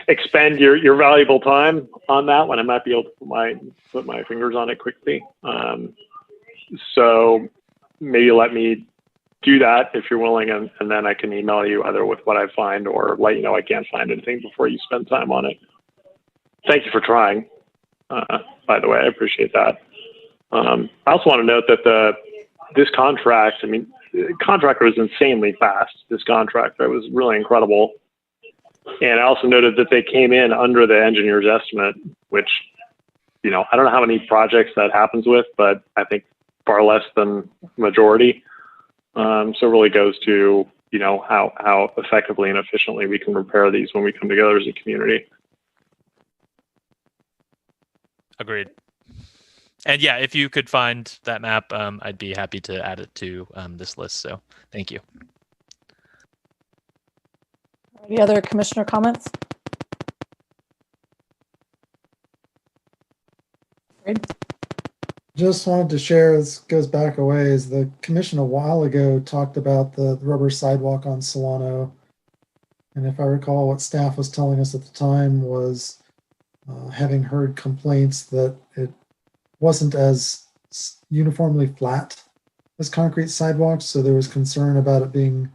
expend your valuable time on that when I might be able to put my fingers on it quickly. So maybe let me do that if you're willing, and then I can email you either with what I find or let you know I can't find anything before you spend time on it. Thank you for trying, by the way. I appreciate that. I also want to note that this contract, I mean, the contractor was insanely fast. This contractor was really incredible. And I also noted that they came in under the engineer's estimate, which, you know, I don't know how many projects that happens with, but I think far less than majority. So it really goes to, you know, how effectively and efficiently we can repair these when we come together as a community. Agreed. And yeah, if you could find that map, I'd be happy to add it to this list. So thank you. Any other commissioner comments? Great. Just wanted to share, this goes back a ways, the commission a while ago talked about the rubber sidewalk on Solano. And if I recall, what staff was telling us at the time was having heard complaints that it wasn't as uniformly flat as concrete sidewalks. So there was concern about it being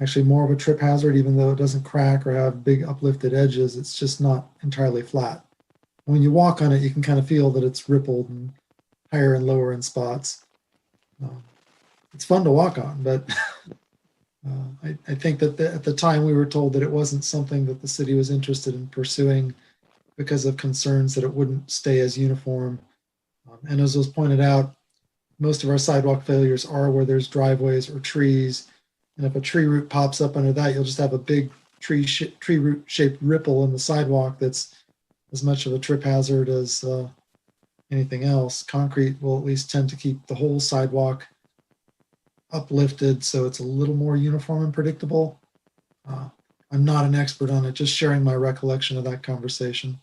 actually more of a trip hazard, even though it doesn't crack or have big uplifted edges. It's just not entirely flat. When you walk on it, you can kind of feel that it's rippled and higher and lower in spots. It's fun to walk on, but I think that at the time we were told that it wasn't something that the city was interested in pursuing because of concerns that it wouldn't stay as uniform. And as was pointed out, most of our sidewalk failures are where there's driveways or trees. And if a tree root pops up under that, you'll just have a big tree root shaped ripple in the sidewalk that's as much of a trip hazard as anything else. Concrete will at least tend to keep the whole sidewalk uplifted so it's a little more uniform and predictable. I'm not an expert on it, just sharing my recollection of that conversation.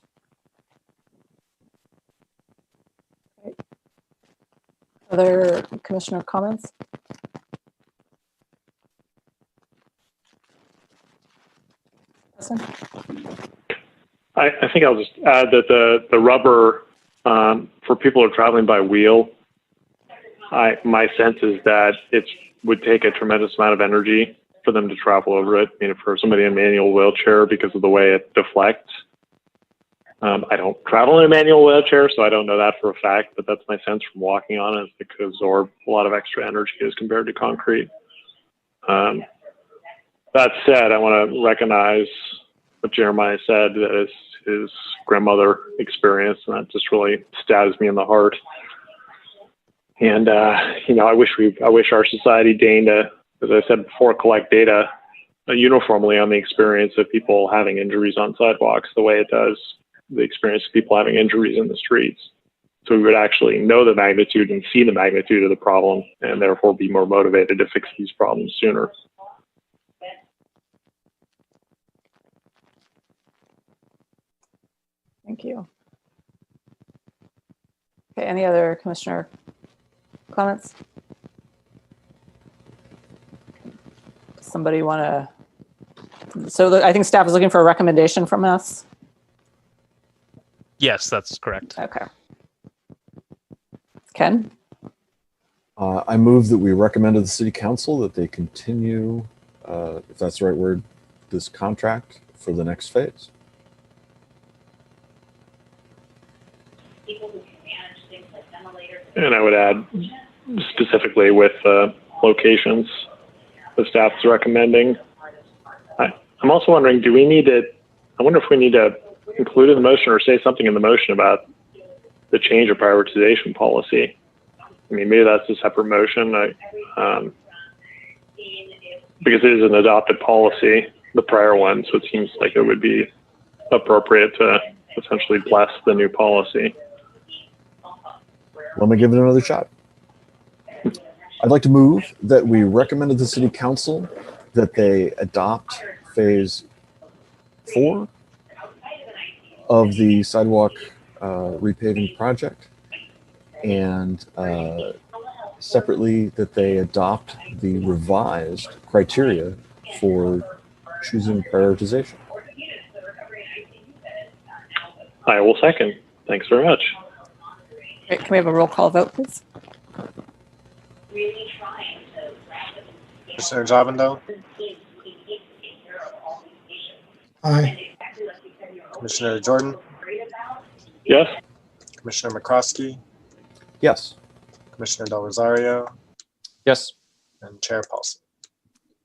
Other commissioner comments? I think I'll just add that the rubber, for people who are traveling by wheel, my sense is that it would take a tremendous amount of energy for them to travel over it. I mean, for somebody in a manual wheelchair, because of the way it deflects. I don't travel in a manual wheelchair, so I don't know that for a fact, but that's my sense from walking on it. It could absorb a lot of extra energy as compared to concrete. That said, I want to recognize what Jeremiah said, that is his grandmother experience, and that just really stabs me in the heart. And you know, I wish our society deigned to, as I said before, collect data uniformly on the experience of people having injuries on sidewalks the way it does the experience of people having injuries in the streets. So we would actually know the magnitude and see the magnitude of the problem, and therefore be more motivated to fix these problems sooner. Thank you. Okay, any other commissioner comments? Somebody want to, so I think staff is looking for a recommendation from us. Yes, that's correct. Okay. Ken? I move that we recommend to the city council that they continue, if that's the right word, this contract for the next phase. And I would add specifically with locations the staff is recommending. I'm also wondering, do we need to, I wonder if we need to include in the motion or say something in the motion about the change of prioritization policy. I mean, maybe that's a separate motion, because it is an adopted policy, the prior one, so it seems like it would be appropriate to essentially bless the new policy. Let me give it another shot. I'd like to move that we recommend to the city council that they adopt phase 4 of the sidewalk repaving project, and separately that they adopt the revised criteria for choosing prioritization. I will second. Thanks very much. Great. Can we have a roll call vote, please? Commissioner Jovendo, Aye. Commissioner Jordan, Yes? Commissioner McCroskey, Yes. Commissioner Del Rosario, Yes. and Chair Paulson.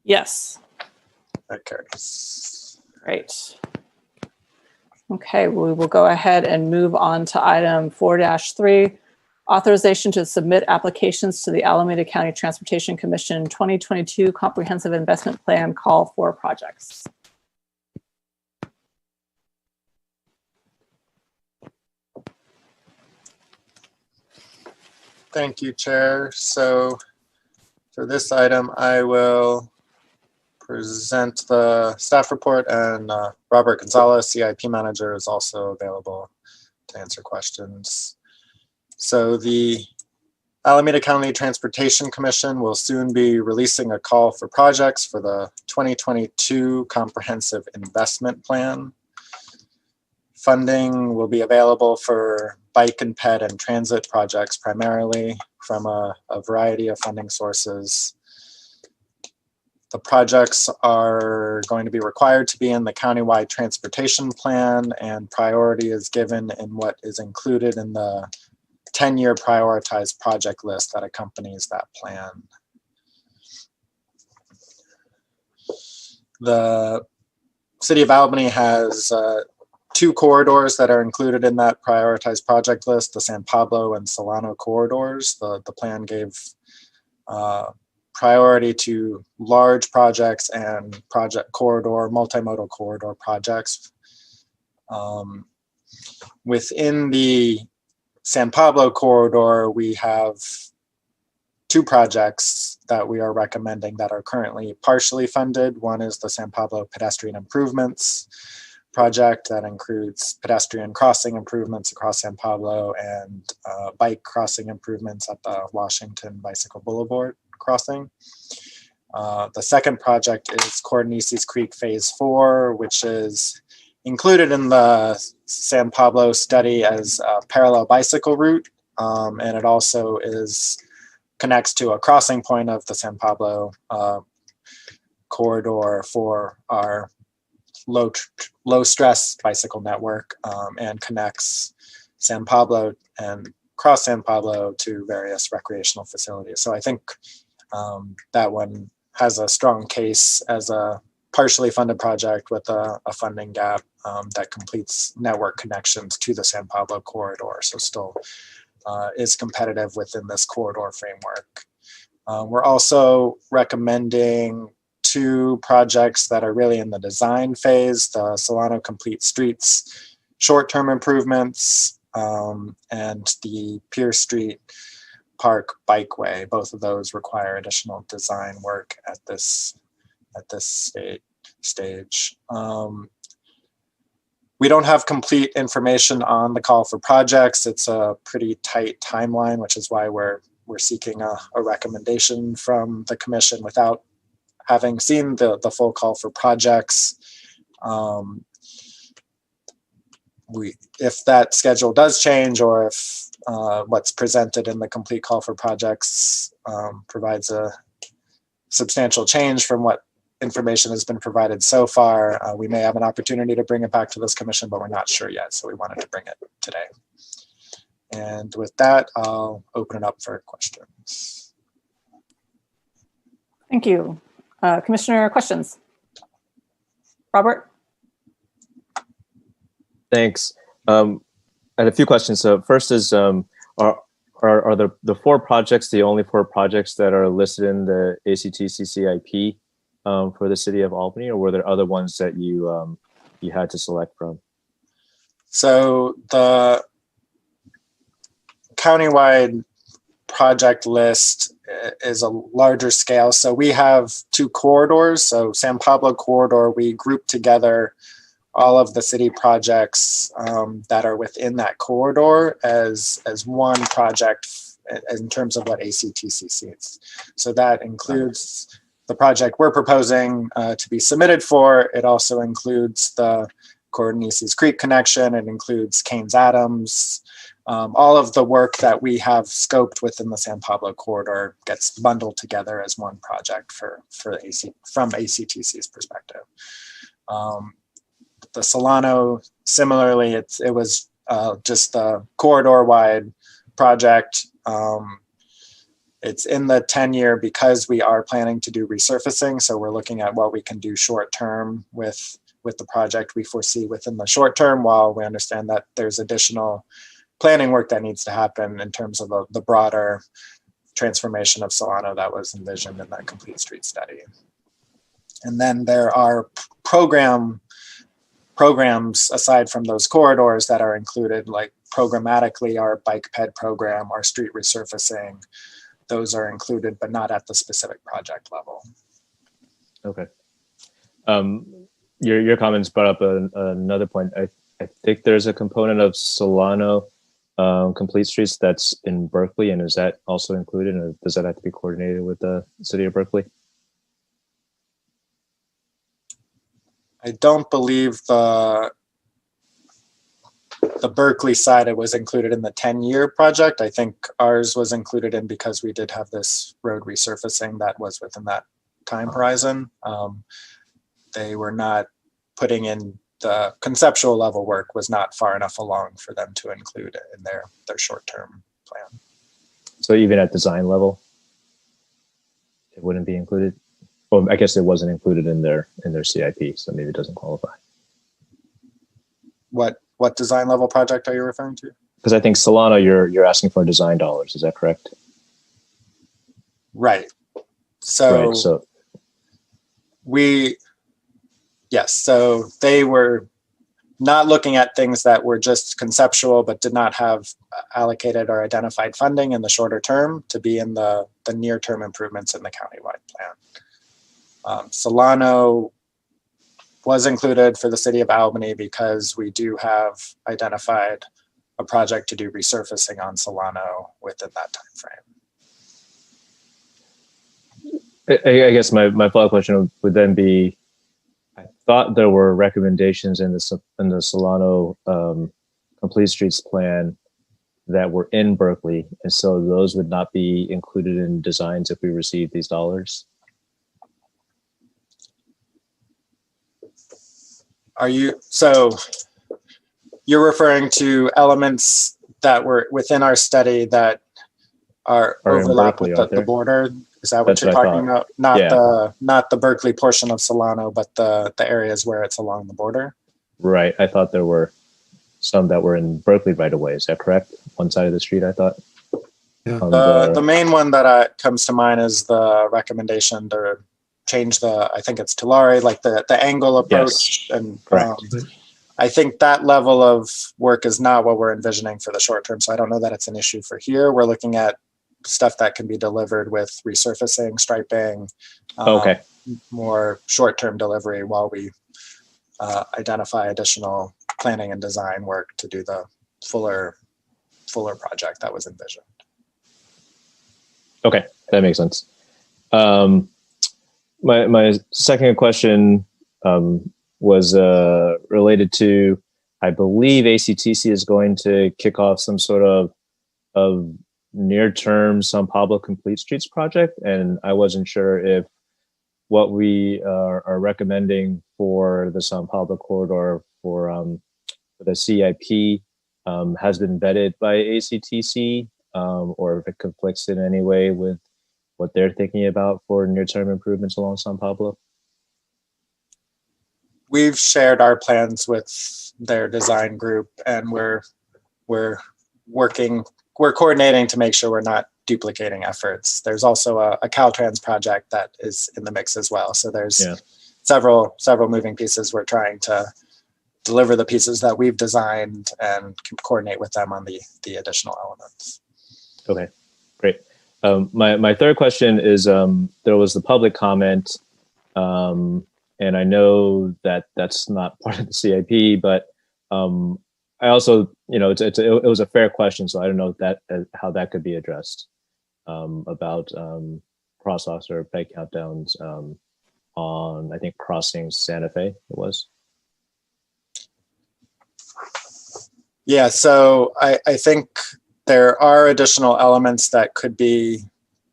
Yes. That carries. Great. Okay, we will go ahead and move on to item 4-3, authorization to submit applications to the Alameda County Transportation Commission 2022 Comprehensive Investment Plan Call for Projects. Thank you, Chair. So for this item, I will present the staff report, and Robert Gonzalez, CIP manager, is also available to answer questions. So the Alameda County Transportation Commission will soon be releasing a call for projects for the 2022 Comprehensive Investment Plan. Funding will be available for bike and ped and transit projects primarily from a variety of funding sources. The projects are going to be required to be in the countywide transportation plan, and priority is given in what is included in the 10-year prioritized project list that accompanies that plan. The City of Albany has 2 corridors that are included in that prioritized project list, the San Pablo and Solano corridors. The plan gave priority to large projects and multimodal corridor projects. Within the San Pablo corridor, we have 2 projects that we are recommending that are currently partially funded. One is the San Pablo pedestrian improvements project that includes pedestrian crossing improvements across San Pablo and bike crossing improvements at the Washington Bicycle Boulevard crossing. The second project is Cordonices Creek Phase 4, which is included in the San Pablo study as a parallel bicycle route, and it also connects to a crossing point of the San Pablo corridor for our low stress bicycle network, and connects San Pablo and cross San Pablo to various recreational facilities. So I think that one has a strong case as a partially funded project with a funding gap that completes network connections to the San Pablo corridor. So still is competitive within this corridor framework. We're also recommending 2 projects that are really in the design phase, the Solano Complete Streets short-term improvements and the Pierce Street Park Bikeway. Both of those require additional design work at this stage. We don't have complete information on the call for projects. It's a pretty tight timeline, which is why we're seeking a recommendation from the commission without having seen the full call for projects. If that schedule does change, or if what's presented in the complete call for projects provides a substantial change from what information has been provided so far, we may have an opportunity to bring it back to this commission, but we're not sure yet. So we wanted to bring it today. And with that, I'll open it up for questions. Thank you. Commissioner, questions? Robert? Thanks. I had a few questions. So first is, are the 4 projects the only 4 projects that are listed in the ACTC CIP for the city of Albany, or were there other ones that you had to select from? So the countywide project list is a larger scale. So we have 2 corridors. So San Pablo corridor, we group together all of the city projects that are within that corridor as one project in terms of what ACTC sees. So that includes the project we're proposing to be submitted for. It also includes the Coronesis Creek connection. It includes Canes Adams. All of the work that we have scoped within the San Pablo corridor gets bundled together as one project from ACTC's perspective. The Solano, similarly, it was just a corridor-wide project. It's in the 10-year because we are planning to do resurfacing. So we're looking at what we can do short-term with the project we foresee within the short term, while we understand that there's additional planning work that needs to happen in terms of the broader transformation of Solano that was envisioned in that complete street study. And then there are programs aside from those corridors that are included, like programmatically our bike ped program, our street resurfacing. Those are included, but not at the specific project level. Okay. Your comments brought up another point. I think there's a component of Solano Complete Streets that's in Berkeley, and is that also included, or does that have to be coordinated with the city of Berkeley? I don't believe the Berkeley side, it was included in the 10-year project. I think ours was included in because we did have this road resurfacing that was within that time horizon. They were not putting in the conceptual level work, was not far enough along for them to include it in their short-term plan. So even at design level, it wouldn't be included? Well, I guess it wasn't included in their CIP, so maybe it doesn't qualify. What design level project are you referring to? Because I think Solano, you're asking for design dollars. Is that correct? Right. So, right, so yes. So they were not looking at things that were just conceptual, but did not have allocated or identified funding in the shorter term to be in the near term improvements in the countywide plan. Solano was included for the city of Albany because we do have identified a project to do resurfacing on Solano within that time frame. I guess my follow-up question would then be, I thought there were recommendations in the Solano Complete Streets plan that were in Berkeley, and so those would not be included in designs if we receive these dollars. So you're referring to elements that were within our study that are overlap with the border? Is that what That's you're what I talking thought. about? Not the Berkeley portion of Solano, but the areas where it's along the border? Right. I thought there were some that were in Berkeley right away. Is that correct? One side of the street, I thought. Yeah. The main one that comes to mind is the recommendation to change I think it's Tulare, like the angle approach. Yes. And Correct. I think that level of work is not what we're envisioning for the short term. So I don't know that it's an issue for here. We're looking at stuff that can be delivered with resurfacing, striping, Okay. more short-term delivery while we identify additional planning and design work to do the fuller project that was envisioned. Okay, that makes sense. My second question was related to, I believe ACTC is going to kick off some sort of near-term San Pablo Complete Streets project, and I wasn't sure if what we are recommending for the San Pablo corridor for the CIP has been vetted by ACTC, or if it conflicts in any way with what they're thinking about for near-term improvements along San Pablo. We've shared our plans with their design group, and we're coordinating to make sure we're not duplicating efforts. There's also a Caltrans project that is in the mix as well. So there's several moving pieces. We're trying to deliver the pieces that we've designed and coordinate with them on the additional elements. Okay, great. My third question is, there was the public comment, and I know that that's not part of the CIP, but I also, it was a fair question, so I don't know how that could be addressed, about crosswalks or peg countdowns on, I think, crossing Santa Fe, it was. Yeah, so I think there are additional elements that could be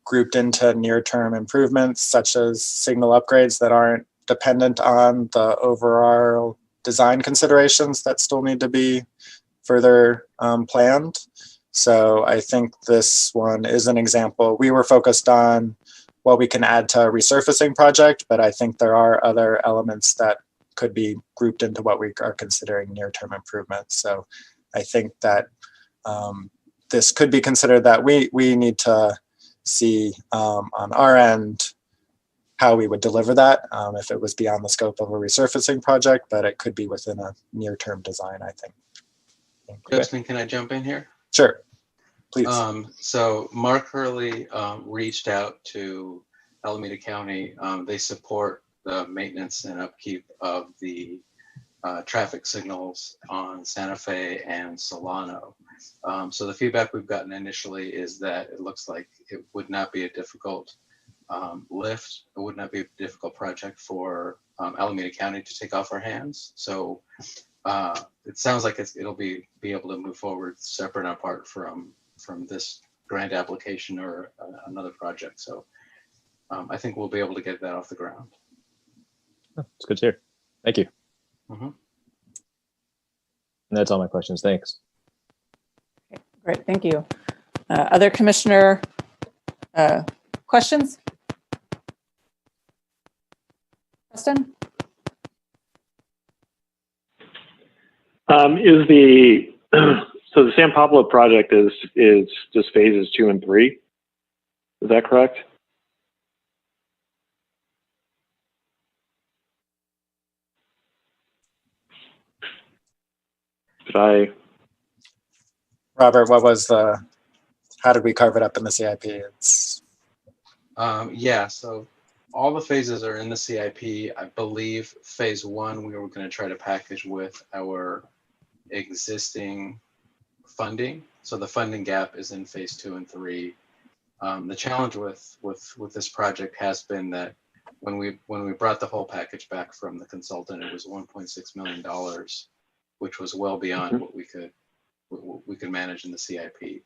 grouped into near-term improvements, such as signal upgrades that aren't dependent on the overall design considerations that still need to be further planned. So I think this one is an example. We were focused on what we can add to a resurfacing project, but I think there are other elements that could be grouped into what we are considering near-term improvements. So I think that this could be considered that we need to see on our end how we would deliver that if it was beyond the scope of a resurfacing project, but it could be within a near-term design, I think. Justin, can I jump in here? Sure, please. So Mark Hurley reached out to Alameda County. They support the maintenance and upkeep of the traffic signals on Santa Fe and Solano. So the feedback we've gotten initially is that it looks like it would not be a difficult lift. It would not be a difficult project for Alameda County to take off our hands. So it sounds like it'll be able to move forward separate and apart from this grant application or another project. So I think we'll be able to get that off the ground. It's good to hear. Thank you. Mm-hmm. And that's all my questions. Thanks. Okay, great, thank you. Other commissioner questions? Preston? So the San Pablo project is just phases 2 and 3. Is that correct? Robert, how did we carve it up in the CIP? Yeah, so all the phases are in the CIP. I believe phase 1, we were going to try to package with our existing funding. So the funding gap is in phase 2 and 3. The challenge with this project has been that when we brought the whole package back from the consultant, it was $1.6 million, which was well beyond what we could manage in the CIP.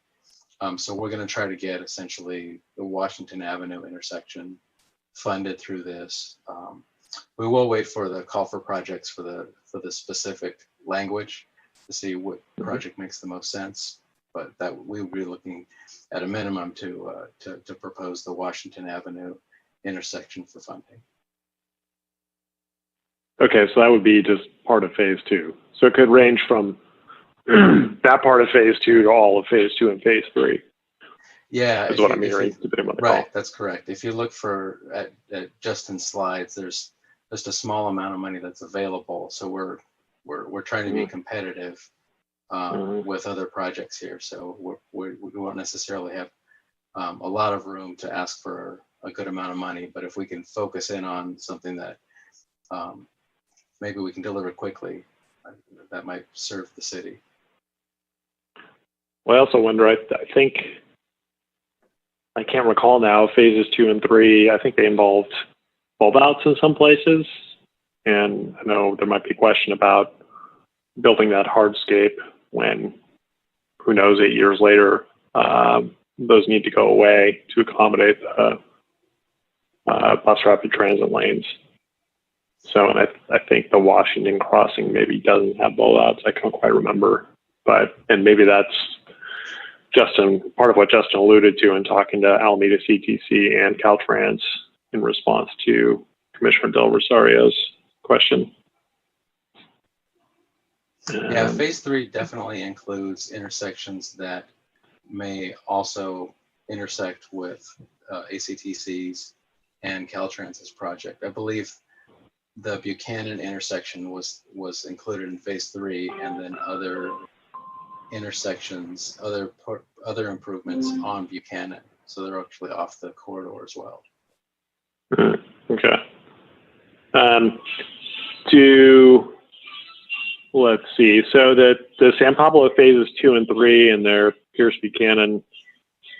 So we're going to try to get essentially the Washington Avenue intersection funded through this. We will wait for the call for projects for the specific language to see what project makes the most sense. but that we would be looking at a minimum to propose the Washington Avenue intersection for funding. Okay, so that would be just part of phase 2. So it could range from that part of phase 2 to all of phase 2 and phase 3. Yeah, is what I'm hearing. Depending on the right, call. that's correct. If you look for at Justin's slides, there's just a small amount of money that's available. So we're trying to be competitive with other projects here. So we won't necessarily have a lot of room to ask for a good amount of money, but if we can focus in on something that maybe we can deliver quickly, that might serve the city. Well, I also wonder, I think, I can't recall now, phases 2 and 3, I think they involved bulb outs in some places. And I know there might be a question about building that hardscape when, who knows, 8 years later, those need to go away to accommodate bus rapid transit lanes. So, and I think the Washington crossing maybe doesn't have bulb outs. I can't quite remember, and maybe that's part of what Justin alluded to in talking to Alameda CTC and Caltrans in response to Commissioner Del Rosario's question. Yeah, phase 3 definitely includes intersections that may also intersect with ACTC's and Caltrans's project. I believe the Buchanan intersection was included in phase 3, and then other intersections, other improvements on Buchanan. So they're actually off the corridor as well. Okay. Let's see. So the San Pablo phases 2 and 3 and their Pierce Buchanan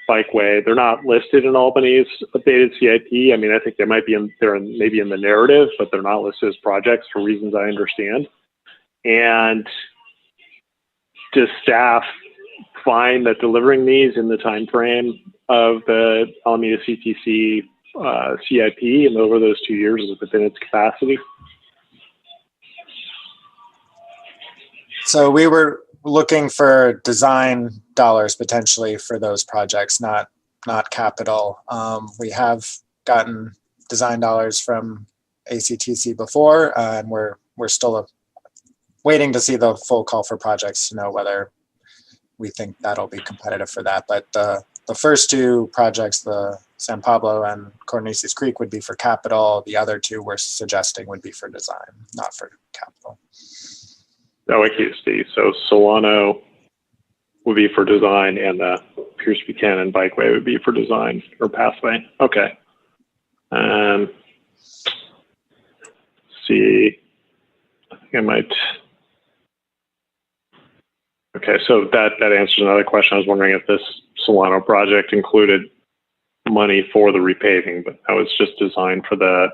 bikeway, they're not listed in Albany's updated CIP. I mean, I think they might be maybe in the narrative, but they're not listed as projects for reasons I understand. And does staff find that delivering these in the time frame of the Alameda CTC CIP and over those 2 years is within its capacity? So we were looking for design dollars potentially for those projects, not capital. We have gotten design dollars from ACTC before, and we're still waiting to see the full call for projects to know whether we think that'll be competitive for that. But the first 2 projects, the San Pablo and Cornices Creek, would be for capital. The other 2 we're suggesting would be for design, not for capital. Oh, I can see. So Solano would be for design, and the Pierce Buchanan bikeway would be for design or pathway. Okay. See, I think I might. Okay, so that answers another question. I was wondering if this Solano project included money for the repaving, but that was just designed for the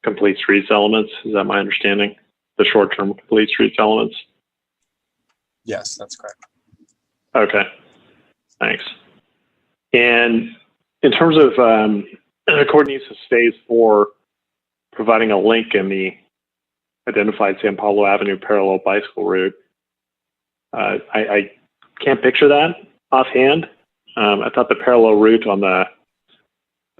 complete streets elements. Is that my understanding? The short-term complete streets elements? Yes, that's correct. Okay, thanks. And in terms of Cornices phase 4, providing a link in the identified San Pablo Avenue parallel bicycle route, I can't picture that offhand. I thought the parallel route on the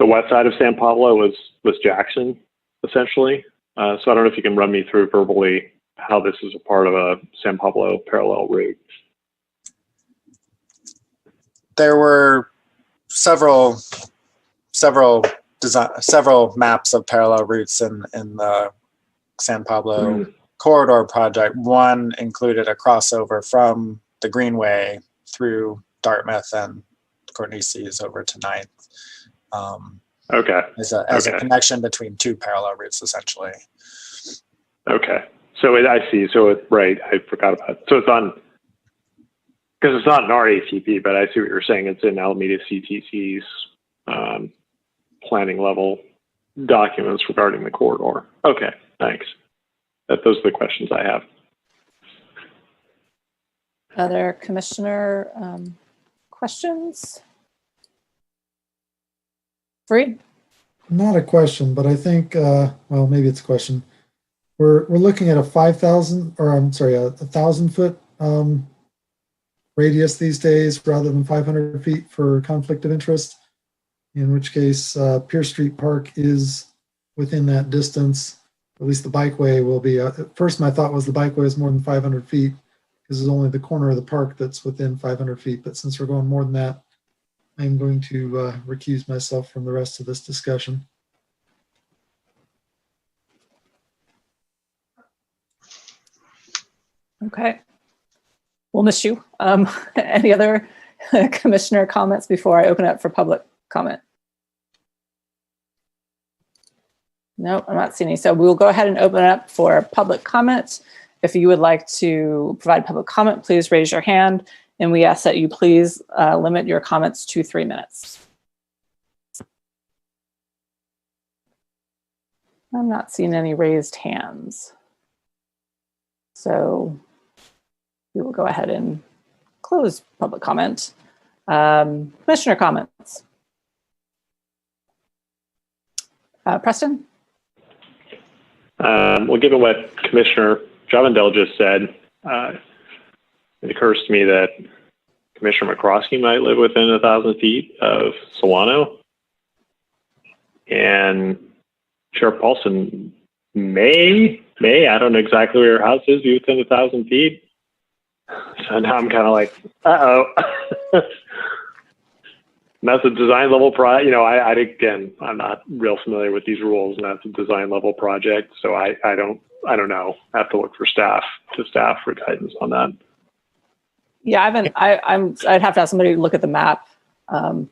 west side of San Pablo was Jackson, essentially. So I don't know if you can run me through verbally how this is a part of a San Pablo parallel route. There were several maps of parallel routes in the San Pablo corridor project. One included a crossover from the Greenway through Dartmouth and Cornices over to 9th. Okay. As a connection between 2 parallel routes, essentially. Okay. So I see. So right, I forgot about it. So it's on, because it's not an RACP, but I see what you're saying. It's in Alameda CTC's planning level documents regarding the corridor. Okay, thanks. Those are the questions I have. Other commissioner questions? Freed? Not a question, but I think, well, maybe it's a question. We're looking at a 1,000 foot radius these days rather than 500 feet for conflict of interest, in which case Pierce Street Park is within that distance. At least the bikeway will be. At first, my thought was the bikeway is more than 500 feet because it's only the corner of the park that's within 500 feet. But since we're going more than that, I'm going to recuse myself from the rest of this discussion. Okay. We'll miss you. Any other commissioner comments before I open up for public comment? No, I'm not seeing any. So we'll go ahead and open it up for public comment. If you would like to provide public comment, please raise your hand. And we ask that you please limit your comments to 3 minutes. I'm not seeing any raised hands. So we will go ahead and close public comment. Commissioner comments. Preston? Well, given what Commissioner Javendel just said, it occurs to me that Commissioner McCroskey might live within 1,000 feet of Solano, and Sheriff Paulson may, I don't know exactly where your house is, be within 1,000 feet. So now I'm kind of like, uh-oh. And that's a design level project. You know, again, I'm not real familiar with these rules, and that's a design level project. So I don't know. I have to look for staff for guidance on that. Yeah, I'd have to ask somebody to look at the map. And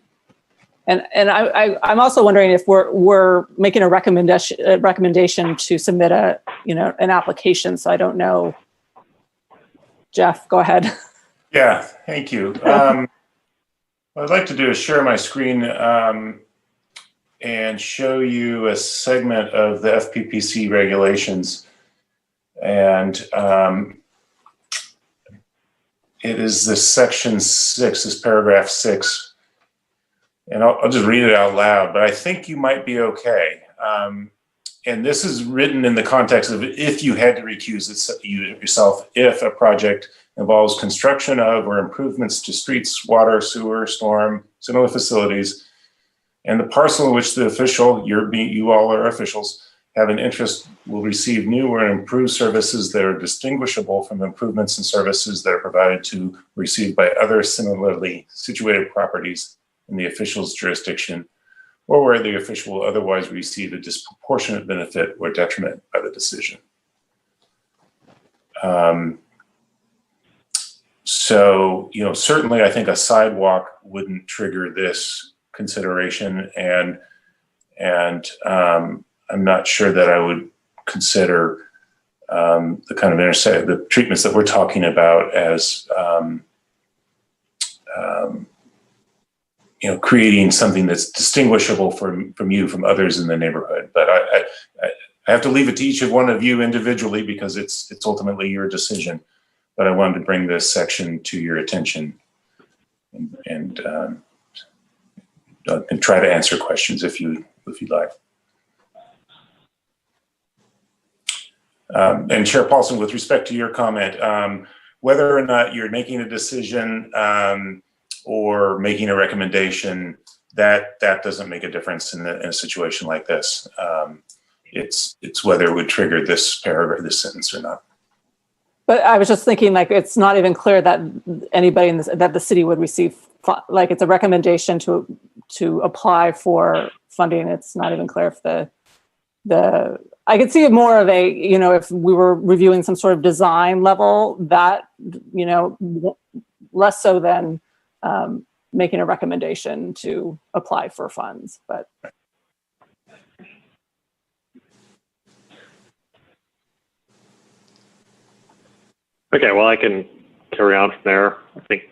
I'm also wondering if we're making a recommendation to submit an application. So I don't know. Jeff, go ahead. Yeah, thank you. What I'd like to do is share my screen and show you a segment of the FPPC regulations. And it is this section 6, this paragraph 6. And I'll just read it out loud, but I think you might be okay. And this is written in the context of if you had to recuse yourself if a project involves construction of or improvements to streets, water, sewer, storm, similar facilities, and the parcel in which the official, you all are officials, have an interest will receive new or improved services that are distinguishable from improvements and services that are provided to received by other similarly situated properties in the official's jurisdiction, or where the official will otherwise receive a disproportionate benefit or detriment by the decision. So, certainly I think a sidewalk wouldn't trigger this consideration, and I'm not sure that I would consider the kind of the treatments that we're talking about as creating something that's distinguishable from others in the neighborhood. But I have to leave it to each of one of you individually because it's ultimately your decision. But I wanted to bring this section to your attention and try to answer questions if you'd like. And Chair Paulson, with respect to your comment, whether or not you're making a decision or making a recommendation, that doesn't make a difference in a situation like this. It's whether it would trigger this paragraph, this sentence or not. But I was just thinking, like, it's not even clear that anybody that the city would receive, like, it's a recommendation to apply for funding. It's not even clear if I could see it more of a, if we were reviewing some sort of design level, that, less so than making a recommendation to apply for funds, but. Okay, well, I can carry on from there. I think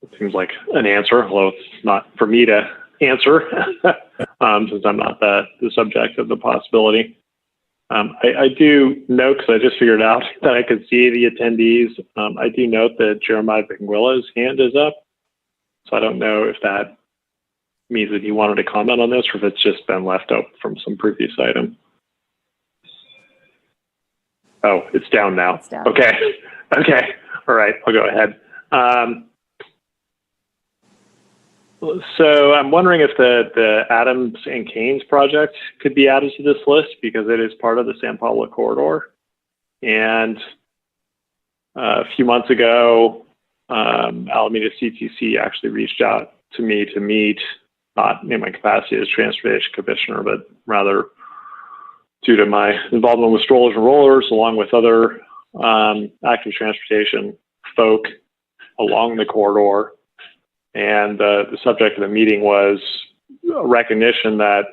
it seems like an answer, although it's not for me to answer since I'm not the subject of the possibility. I do note, because I just figured out that I could see the attendees, I do note that Jeremiah Benguilla's hand is up. So I don't know if that means that he wanted to comment on this or if it's just been left up from some previous item. Oh, it's down now. It's down. Okay. Okay. All right, I'll go ahead. So I'm wondering if the Adams and Keynes project could be added to this list because it is part of the San Pablo corridor. And a few months ago, Alameda CTC actually reached out to me to meet, not in my capacity as transportation commissioner, but rather due to my involvement with strollers and rollers, along with other active transportation folk along the corridor. And the subject of the meeting was a recognition that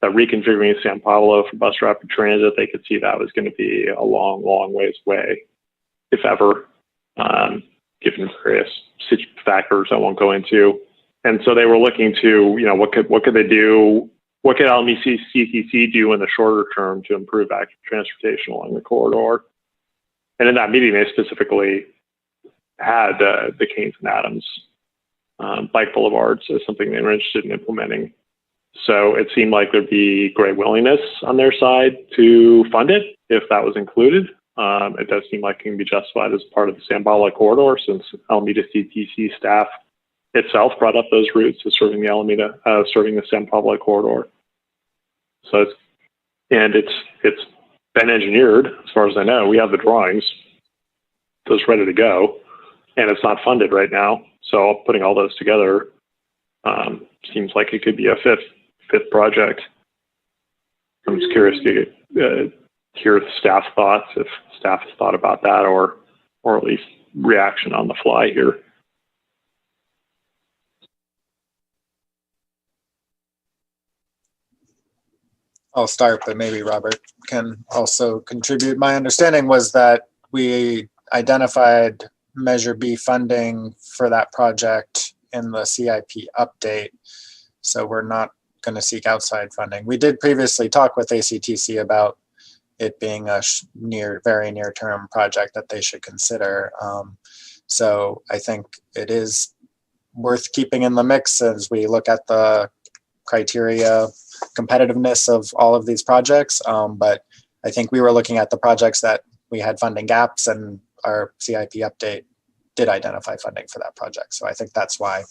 reconfiguring San Pablo for bus rapid transit, they could see that was going to be a long, long ways away, if ever, given various factors I won't go into. And so they were looking to, you know, what could they do? What could Albany CTC do in the shorter term to improve active transportation along the corridor? And in that meeting, they specifically had the Keynes and Adams bike boulevards as something they were interested in implementing. So it seemed like there'd be great willingness on their side to fund it if that was included. It does seem like it can be justified as part of the San Pablo corridor, since Alameda CTC staff itself brought up those routes as serving the San Pablo corridor. So it's been engineered, as far as I know. We have the drawings, so it's ready to go, and it's not funded right now. So putting all those together seems like it could be a fifth project. I'm just curious to hear the staff thoughts, if staff has thought about that, or at least reaction on the fly here. I'll start, but maybe Robert can also contribute. My understanding was that we identified Measure B funding for that project in the CIP update, so we're not going to seek outside funding. We did previously talk with ACTC about it being a very near-term project that they should consider. So I think it is worth keeping in the mix as we look at the criteria competitiveness of all of these projects. But I think we were looking at the projects that we had funding gaps, and our CIP update did identify funding for that project. So I think that's why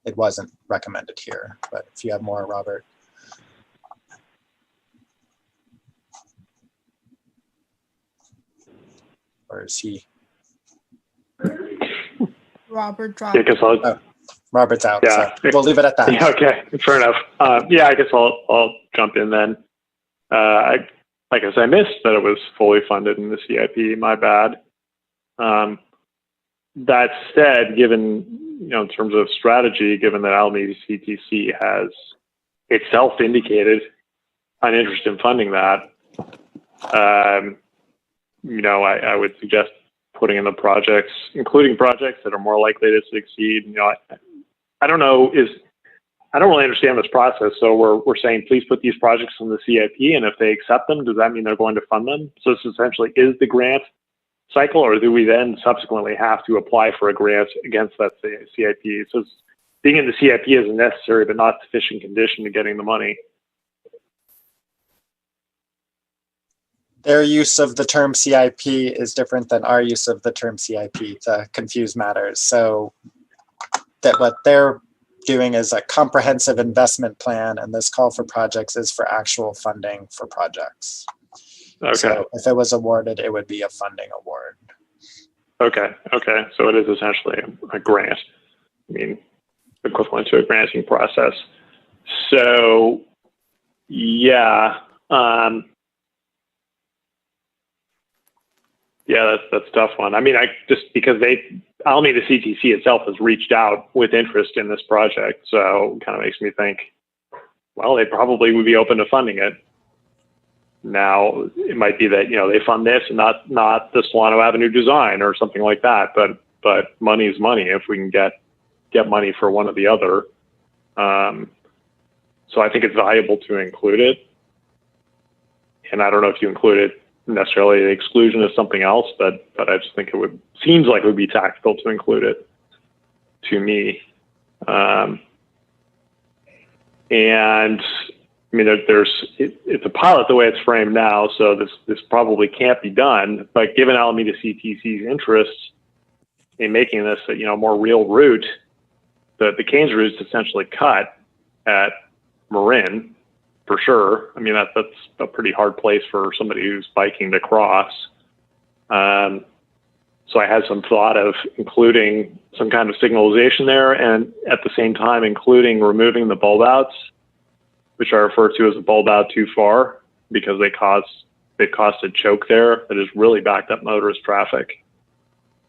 it wasn't recommended here. But if you have more, Robert. Or is he? Robert dropped. Yeah, I guess Robert's out. Yeah, so we'll leave it at that. Yeah, okay, fair enough. Yeah, I guess I'll jump in then. I guess I missed that it was fully funded in the CIP. My bad. That said, given, you know, in terms of strategy, given that Alameda CTC has itself indicated an interest in funding that, you know, I would suggest putting in the projects, including projects that are more likely to succeed. You know, I don't know, I don't really understand this process. So we're saying, please put these projects in the CIP, and if they accept them, does that mean they're going to fund them? So this essentially is the grant cycle, or do we then subsequently have to apply for a grant against that CIP? So being in the CIP is a necessary but not sufficient condition to getting the money. Their use of the term CIP is different than our use of the term CIP to confuse matters. So that what they're doing is a comprehensive investment plan, and this call for projects is for actual funding for projects. Okay. So if it was awarded, it would be a funding award. Okay. Okay. So it is essentially a grant. I mean, equivalent to a granting process. So, yeah. Yeah, that's a tough one. I mean, just because Alameda CTC itself has reached out with interest in this project, so it kind of makes me think, well, they probably would be open to funding it. Now, it might be that, you know, they fund this and not the Solano Avenue design or something like that, but money is money if we can get money for one or the other. So I think it's valuable to include it. And I don't know if you include it necessarily the exclusion of something else, but I just think seems like it would be tactical to include it to me. And I mean, it's a pilot the way it's framed now, so this probably can't be done. But given Alameda CTC's interests, in making this a more real route, the Canes route is essentially cut at Marin for sure. I mean, that's a pretty hard place for somebody who's biking to cross. So I had some thought of including some kind of signalization there, and at the same time including removing the bulb outs, which I refer to as a bulb out too far, because they caused a choke there that has really backed up motorist traffic.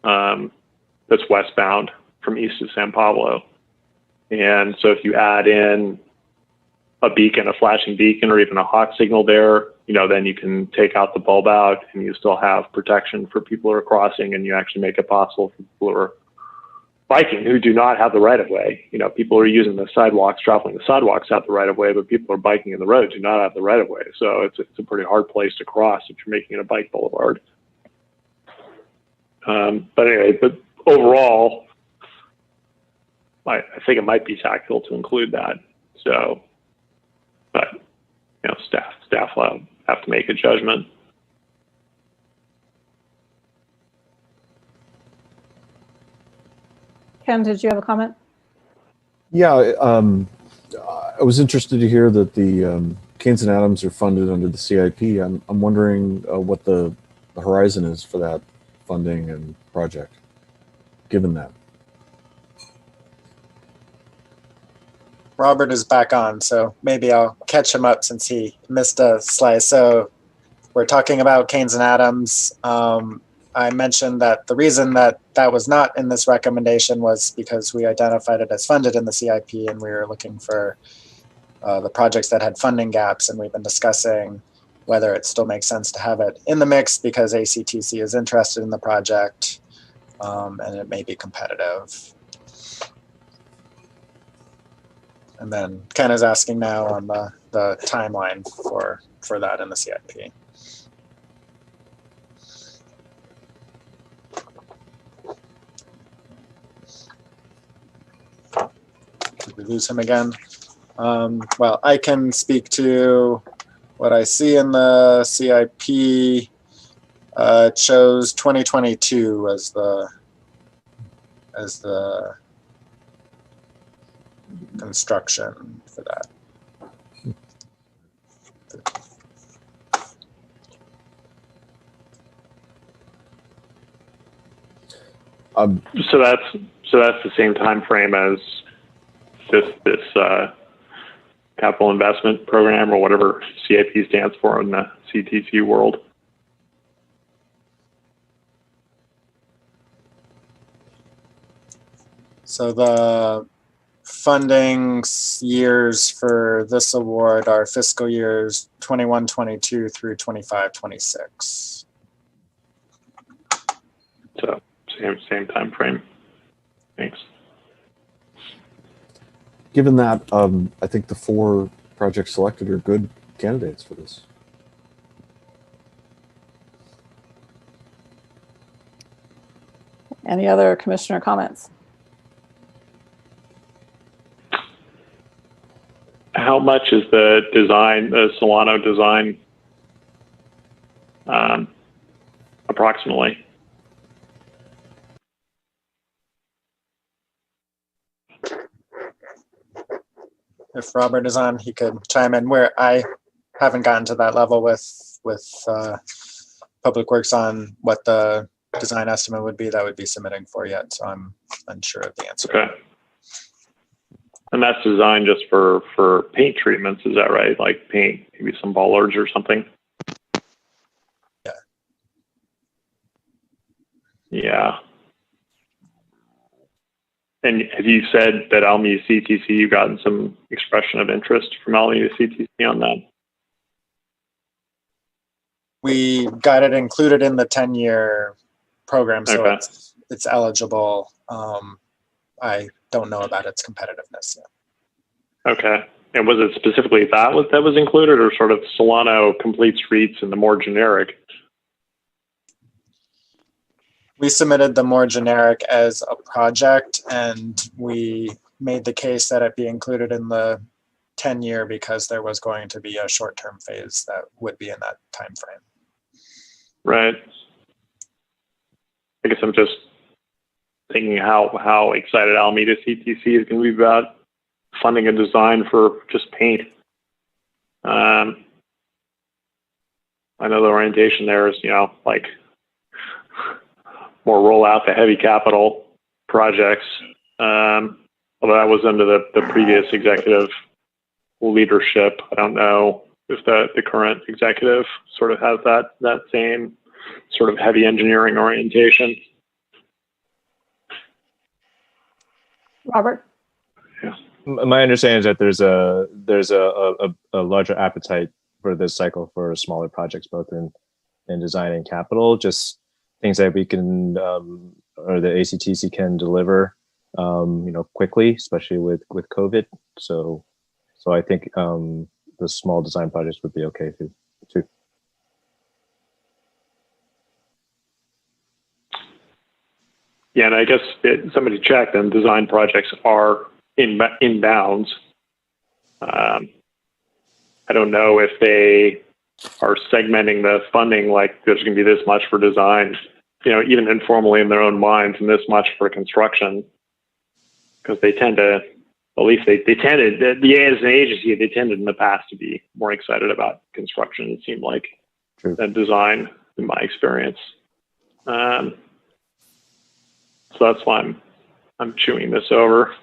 That's westbound from east of San Pablo. And so if you add in a beacon, a flashing beacon, or even a hawk signal there, then you can take out the bulb out and you still have protection for people who are crossing, and you actually make it possible for people who are biking who do not have the right of way. People who are using the sidewalks, traveling the sidewalks have the right of way, but people who are biking in the road do not have the right of way. So it's a pretty hard place to cross if you're making it a bike boulevard. But anyway, overall, I think it might be tactical to include that. So, but staff will have to make a judgment. Ken, did you have a comment? Yeah, I was interested to hear that the Canes and Adams are funded under the CIP. I'm wondering what the horizon is for that funding and project, given that. Robert is back on, so maybe I'll catch him up since he missed a slice. So we're talking about Canes and Adams. I mentioned that the reason that was not in this recommendation was because we identified it as funded in the CIP, and we were looking for the projects that had funding gaps, and we've been discussing whether it still makes sense to have it in the mix because ACTC is interested in the project, and it may be competitive. And then Ken is asking now on the timeline for that in the CIP. Did we lose him again? Well, I can speak to what I see in the CIP. It shows 2022 as the construction for that. So that's the same time frame as this capital investment program, or whatever CIP stands for in the CTC world. So the funding years for this award are fiscal years 21-22 through 25-26. So same time frame. Thanks. Given that, I think the 4 projects selected are good candidates for this. Any other commissioner comments? How much is the design, the Solano design, approximately? If Robert is on, he could chime in. Where I haven't gotten to that level with Public Works on what the design estimate would be that would be submitting for yet, so I'm unsure of the answer. Okay. And that's designed just for paint treatments, is that right? Like paint, maybe some bollards or something? Yeah. Yeah. And have you said that Alameda CTC, you've gotten some expression of interest from Alameda CTC on that? We got it included in the 10-year program, so Okay. it's eligible. I don't know about its competitiveness yet. Okay. And was it specifically that was included, or sort of Solano complete streets and the more generic? We submitted the more generic as a project, and we made the case that it be included in the 10-year because there was going to be a short-term phase that would be in that time frame. Right. I guess I'm just thinking how excited Alameda CTC is going to be about funding a design for just paint. I know the orientation there is, like more roll out the heavy capital projects. Although that was under the previous executive leadership. I don't know if the current executive sort of has that same sort of heavy engineering orientation. Robert? Yeah. My understanding is that there's a larger appetite for this cycle for smaller projects, both in design and capital, just things that we can, or the ACTC can deliver, quickly, especially with COVID. So I think the small design projects would be okay too. Yeah, and I guess somebody checked, and design projects are inbounds. I don't know if they are segmenting the funding, like there's going to be this much for design, even informally in their own minds, and this much for construction, because they tend to, at least they tended, as an agency, they tended in the past to be more excited about construction, it seemed like, than design, in my experience. So that's why I'm chewing this over.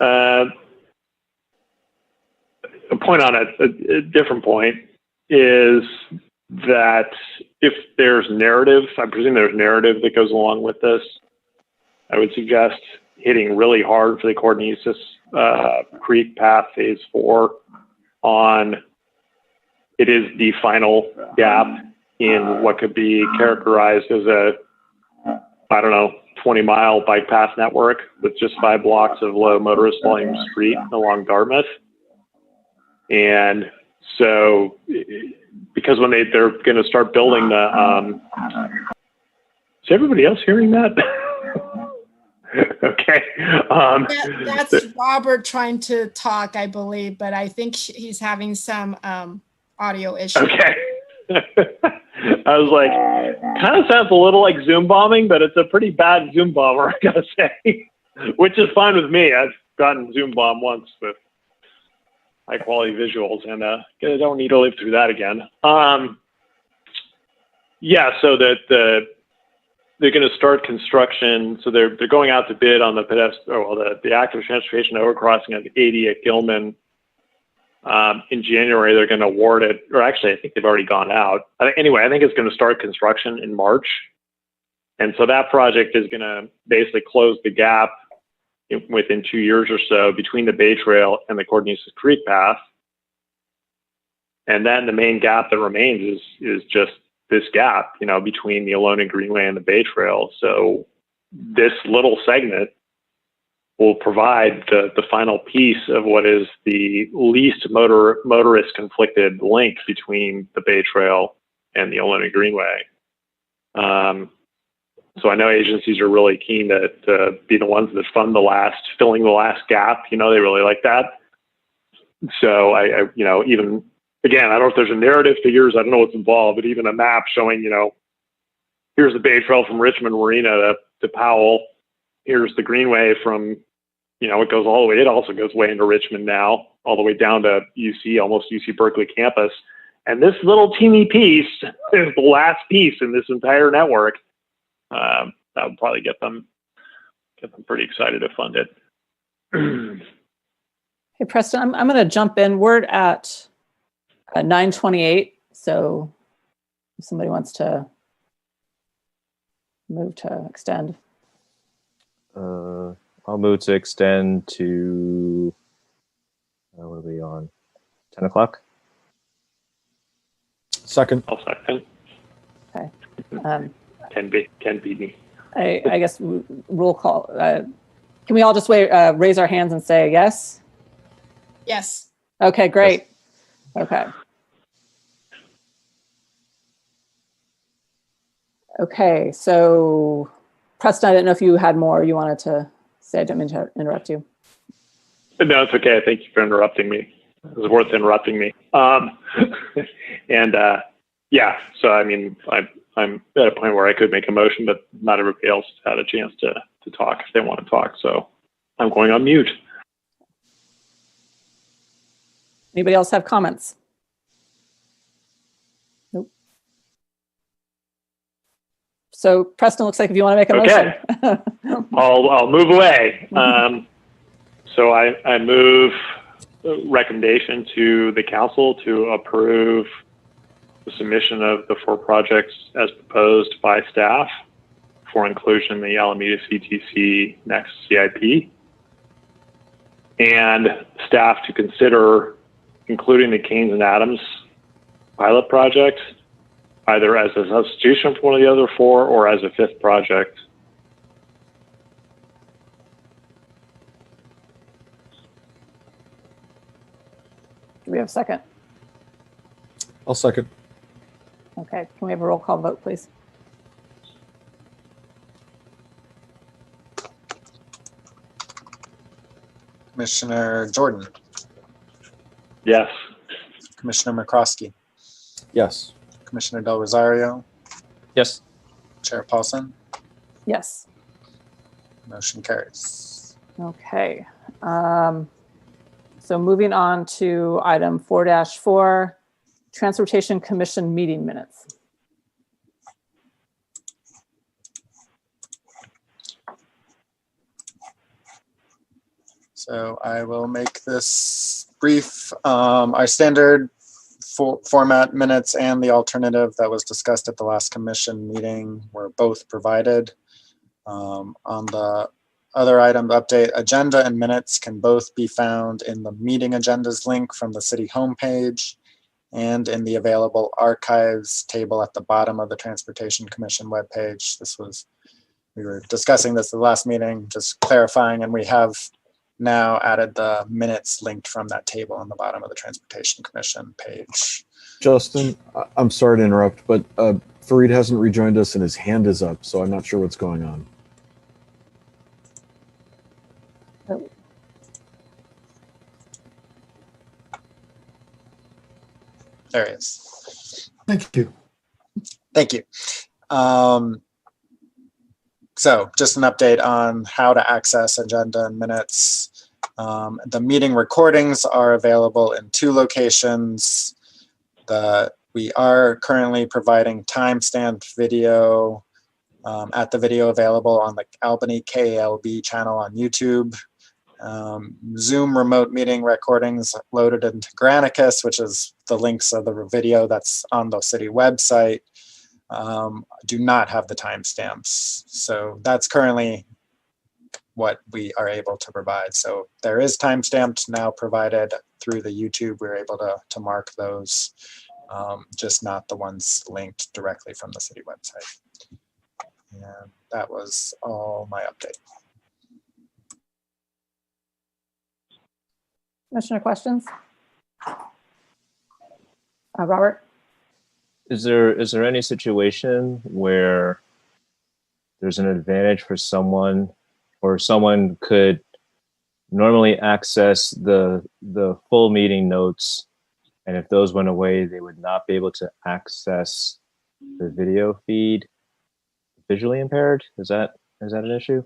A point on a different point is that if there's narrative, I presume there's narrative that goes along with this, I would suggest hitting really hard for the Cornesis Creek Path Phase 4 on, it is the final gap in what could be characterized as a, 20-mile bike path network with just 5 blocks of low motorist volume street along Dartmouth. And so, because when they're going to start building the, is everybody else hearing that? Okay. That's Robert trying to talk, I believe, but I think he's having some audio issues. Okay. I was like, kind of sounds a little like Zoom bombing, but it's a pretty bad Zoom bomber, I gotta say, which is fine with me. I've gotten Zoom bomb once with high quality visuals, and I don't need to live through that again. Yeah, so that they're going to start construction. So they're going out to bid on the active transportation overcrossing of 80 at Gilman. In January, they're going to award it, or actually, I think they've already gone out. Anyway, I think it's going to start construction in March. And so that project is going to basically close the gap within 2 years or so between the Bay Trail and the Cornesis Creek Path. And then the main gap that remains is just this gap, between the Ohlone Greenway and the Bay Trail. So this little segment will provide the final piece of what is the least motorist conflicted link between the Bay Trail and the Ohlone Greenway. So I know agencies are really keen to be the ones that fund filling the last gap. They really like that. So I even, again, I don't know if there's a narrative figures, I don't know what's involved, but even a map showing, here's the Bay Trail from Richmond Marina to Powell. Here's the Greenway from, it goes all the way, it also goes way into Richmond now, all the way down to UC, almost UC Berkeley campus. And this little teeny piece is the last piece in this entire network. That would probably get them pretty excited to fund it. Hey, Preston, I'm going to jump in. We're at 9:28. So if somebody wants to move to extend. I'll move to extend to, what are we on? 10 o'clock? Second. I'll second. Okay. Can be me. I guess roll call. Can we all just raise our hands and say yes? Yes. Okay, great. Okay. Okay, so Preston, I didn't know if you had more you wanted to say. I didn't mean to interrupt you. No, it's okay. Thank you for interrupting me. It was worth interrupting me. Yeah, so I mean, I'm at a point where I could make a motion, but not everybody else had a chance to to talk if they want to talk. So I'm going on mute. Anybody else have comments? Nope. So Preston, looks like if you want to make a Okay. motion. I'll move away. So I move recommendation to the council to approve the submission of the 4 projects as proposed by staff for inclusion in the Alameda CTC next CIP, and staff to consider including the Keynes and Adams pilot project either as a substitution for one of the other 4 or as a 5th project. Do we have a second? I'll second. Okay, can we have a roll call vote, please? Commissioner Jordan, Yes. Commissioner McCroskey, Yes. Commissioner Del Rosario, Yes. Chair Paulson, Yes. motion carries. Okay. So moving on to item 4-4, Transportation Commission meeting minutes. So I will make this brief. Our standard format minutes and the alternative that was discussed at the last commission meeting were both provided. On the other item, the update agenda and minutes can both be found in the meeting agendas link from the city homepage and in the available archives table at the bottom of the Transportation Commission webpage. We were discussing this at the last meeting, just clarifying, and we have now added the minutes linked from that table on the bottom of the Transportation Commission page. Justin, I'm sorry to interrupt, but Fareed hasn't rejoined us and his hand is up, so I'm not sure what's going on. Oh. There he is. Thank you. Thank you. So just an update on how to access agenda and minutes. The meeting recordings are available in 2 locations. We are currently providing timestamped video at the video available on the Albany KALB channel on YouTube. Zoom remote meeting recordings loaded into Granicus, which is the links of the video that's on the city website, do not have the timestamps. So that's currently what we are able to provide. So there is timestamped now provided through the YouTube. We're able to mark those, just not the ones linked directly from the city website. And that was all my update. Commissioner questions? Robert? Is there any situation where there's an advantage for someone, or someone could normally access the full meeting notes, and if those went away, they would not be able to access the video feed? Visually impaired? Is that an issue?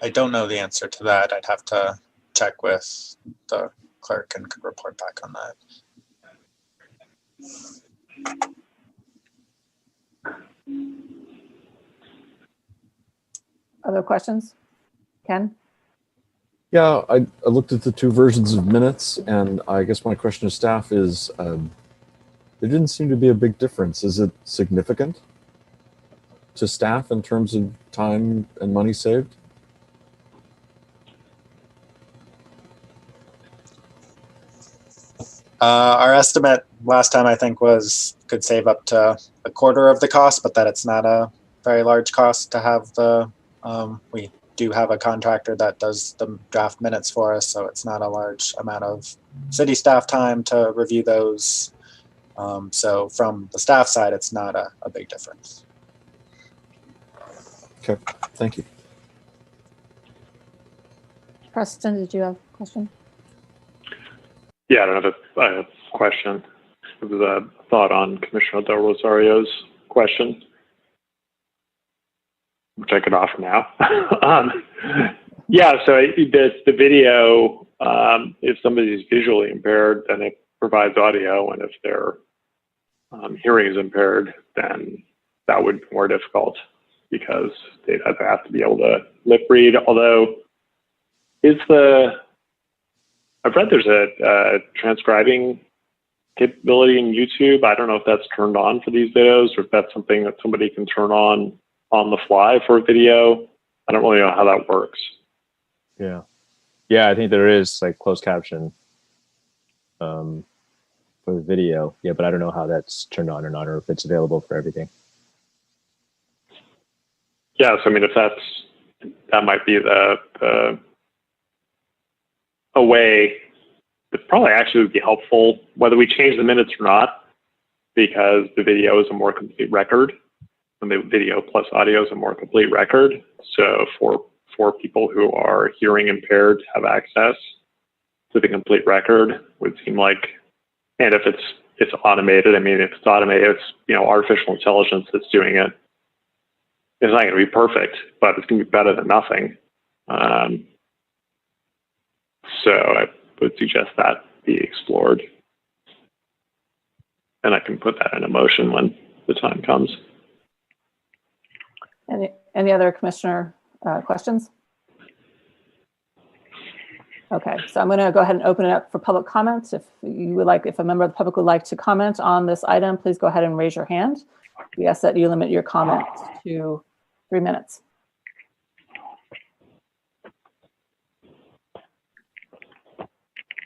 I don't know the answer to that. I'd have to check with the clerk and could report back on that. Other questions? Ken? Yeah, I looked at the 2 versions of minutes, and I guess my question to staff is, there didn't seem to be a big difference. Is it significant to staff in terms of time and money saved? Our estimate last time, I think, was could save up to a quarter of the cost, but that it's not a very large cost to have the, we do have a contractor that does the draft minutes for us, so it's not a large amount of city staff time to review those. So from the staff side, it's not a big difference. Okay, thank you. Preston, did you have a question? Yeah, I don't have a question. It was a thought on Commissioner Del Rosario's question, which I could offer now. Yeah, so the video, if somebody's visually impaired, then it provides audio, and if their hearing is impaired, then that would be more difficult because they'd have to be able to lip read. Although, I've read there's a transcribing capability in YouTube. I don't know if that's turned on for these videos or if that's something that somebody can turn on the fly for a video. I don't really know how that works. Yeah. Yeah, I think there is like closed caption for the video. Yeah, but I don't know how that's turned on or not, or if it's available for everything. Yeah, so I mean, if that might be a way that probably actually would be helpful, whether we change the minutes or not, because the video is a more complete record, and the video plus audio is a more complete record. So for people who are hearing impaired to have access to the complete record would seem like, and if it's automated, I mean, if it's automated, it's artificial intelligence that's doing it. It's not going to be perfect, but it's going to be better than nothing. So I would suggest that be explored. And I can put that in a motion when the time comes. Any other commissioner questions? Okay, so I'm going to go ahead and open it up for public comments. If a member of the public would like to comment on this item, please go ahead and raise your hand. We ask that you limit your comments to 3 minutes.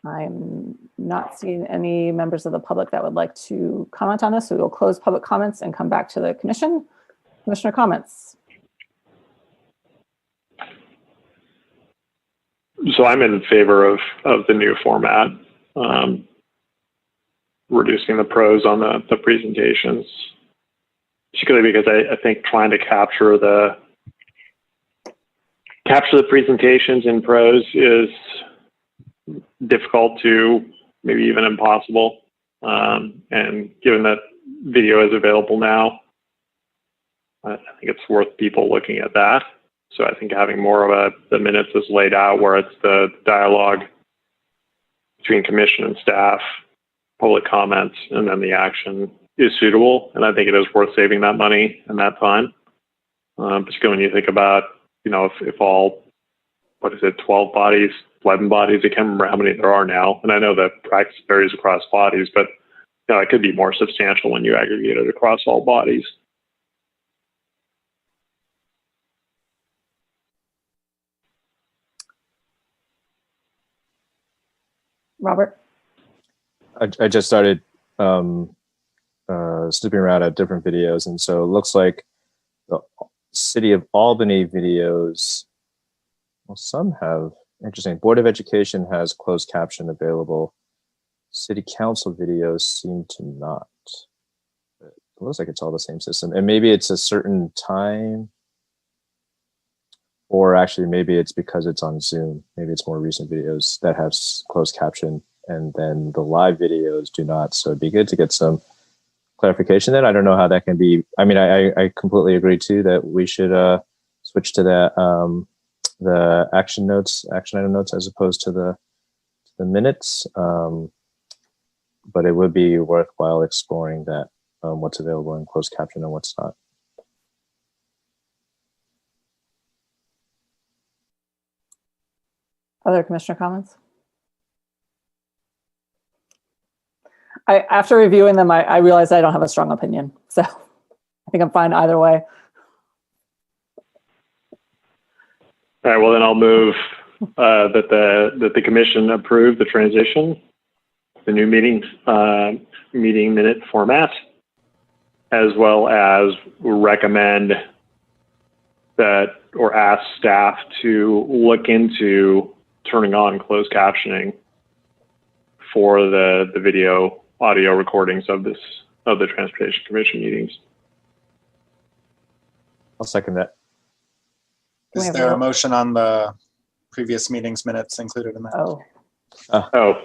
I'm not seeing any members of the public that would like to comment on this, so we will close public comments and come back to the commission. Commissioner comments. So I'm in favor of the new format, reducing the prose on the presentations, particularly because I think trying to capture the presentations in prose is difficult to maybe even impossible. And given that video is available now, I think it's worth people looking at that. So I think having more of the minutes is laid out where it's the dialogue between commission and staff, public comments, and then the action is suitable. And I think it is worth saving that money and that time. Particularly when you think about, if all, 12 bodies, 11 bodies, I can't remember how many there are now. And I know that practice varies across bodies, but it could be more substantial when you aggregate it across all bodies. Robert? I just started snooping around at different videos, and so it looks like the City of Albany videos, well, some have, interesting, Board of Education has closed caption available. City Council videos seem to not. It looks like it's all the same system, and maybe it's a certain time, or actually maybe it's because it's on Zoom. Maybe it's more recent videos that have closed caption, and then the live videos do not. So it'd be good to get some clarification then. I don't know how that can be. I mean, I completely agree too that we should switch to that the action item notes as opposed to the minutes. But it would be worthwhile exploring that, what's available in closed caption and what's not. Other commissioner comments? After reviewing them, I realize I don't have a strong opinion. So I think I'm fine either way. All right, well then I'll move that the commission approve the transition, the new meeting minute format, as well as recommend that or ask staff to look into turning on closed captioning for the video audio recordings of the Transportation Commission meetings. I'll second that. Is there a motion on the previous meeting's minutes included in that? Oh, Oh.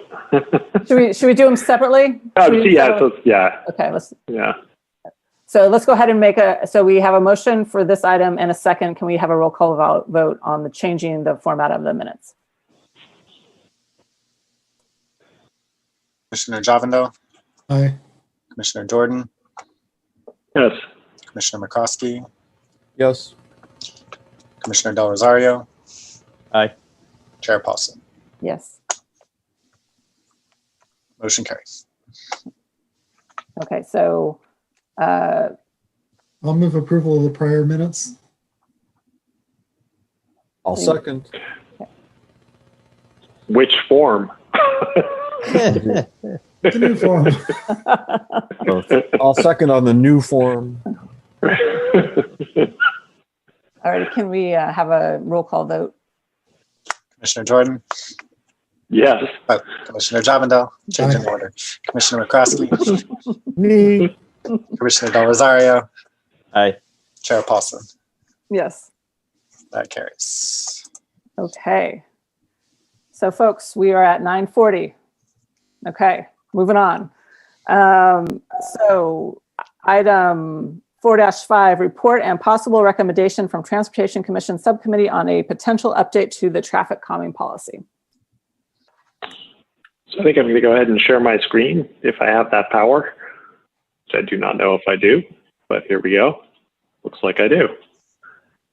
Should we do them separately? Oh, yeah. Okay, Yeah. so let's go ahead and so we have a motion for this item and a second. Can we have a roll call vote on the changing the format of the minutes? Commissioner Javindel, Aye. Commissioner Jordan, Yes. Commissioner McCroskey, Yes. Commissioner Del Rosario, Aye. Chair Paulson. Yes. Motion carries. Okay, so I'll move approval of the prior minutes. I'll second. Which form? The new form. I'll second on the new form. all right, can we have a roll call vote? Commissioner Jordan, Yes. Commissioner Javindel, change in order. Commissioner McCroskey, Me. Commissioner Del Rosario, Aye. Chair Paulson. Yes. That carries. Okay. So folks, we are at 9:40. Okay, moving on. So item 4-5, report and possible recommendation from Transportation Commission Subcommittee on a potential update to the traffic calming policy. So I think I'm going to go ahead and share my screen if I have that power, which I do not know if I do, but here we go. Looks like I do.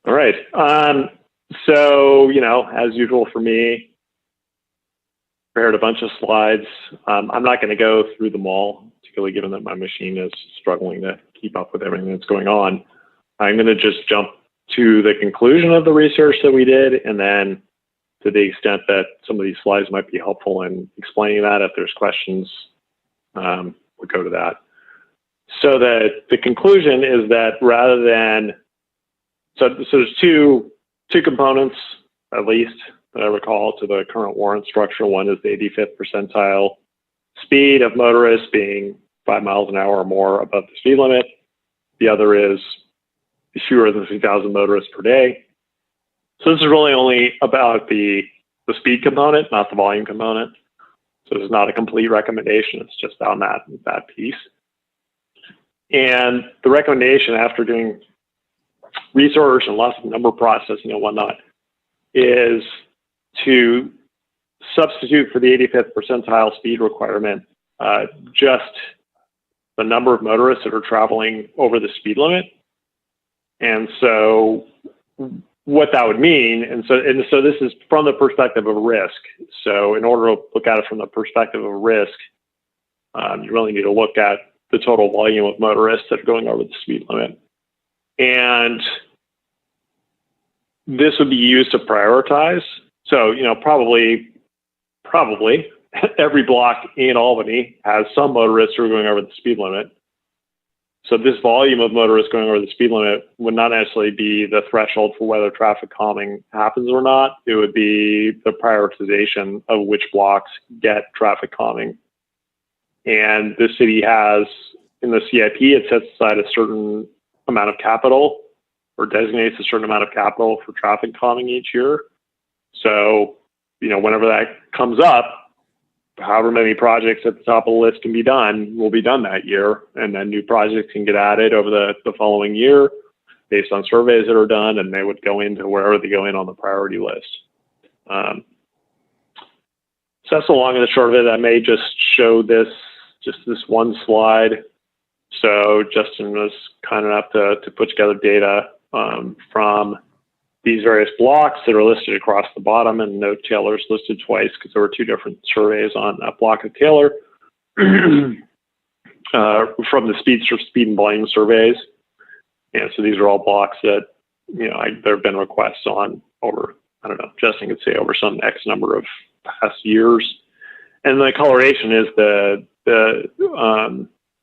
All right. So, as usual for me, prepared a bunch of slides. I'm not going to go through them all, particularly given that my machine is struggling to keep up with everything that's going on. I'm going to just jump to the conclusion of the research that we did, and then to the extent that some of these slides might be helpful in explaining that, if there's questions, we'll go to that. So the conclusion is that rather than, so there's two components, at least, that I recall to the current warrant structure. One is the 85th percentile speed of motorists being 5 miles an hour or more above the speed limit. The other is fewer than 3,000 motorists per day. So this is really only about the speed component, not the volume component. So it's not a complete recommendation. It's just on that piece. And the recommendation, after doing research and lots of number processing and whatnot, is to substitute for the 85th percentile speed requirement just the number of motorists that are traveling over the speed limit. And so what that would mean, and so this is from the perspective of risk. So in order to look at it from the perspective of risk, you really need to look at the total volume of motorists that are going over the speed limit. And this would be used to prioritize. So, probably every block in Albany has some motorists who are going over the speed limit. So this volume of motorists going over the speed limit would not necessarily be the threshold for whether traffic calming happens or not. It would be the prioritization of which blocks get traffic calming. And the city has, in the CIP, it sets aside a certain amount of capital or designates a certain amount of capital for traffic calming each year. So, whenever that comes up, however many projects at the top of the list can be done will be done that year. And then new projects can get added over the following year based on surveys that are done, and they would go into wherever they go in on the priority list. So that's the long and the short of it. I may just show this one slide. So Justin was kind enough to put together data from these various blocks that are listed across the bottom, and note Taylor's listed twice because there were two different surveys on that block of Taylor from the speed and volume surveys. And so these are all blocks that, there have been requests on over, I don't know, Justin could say over some X number of past years. And the coloration is the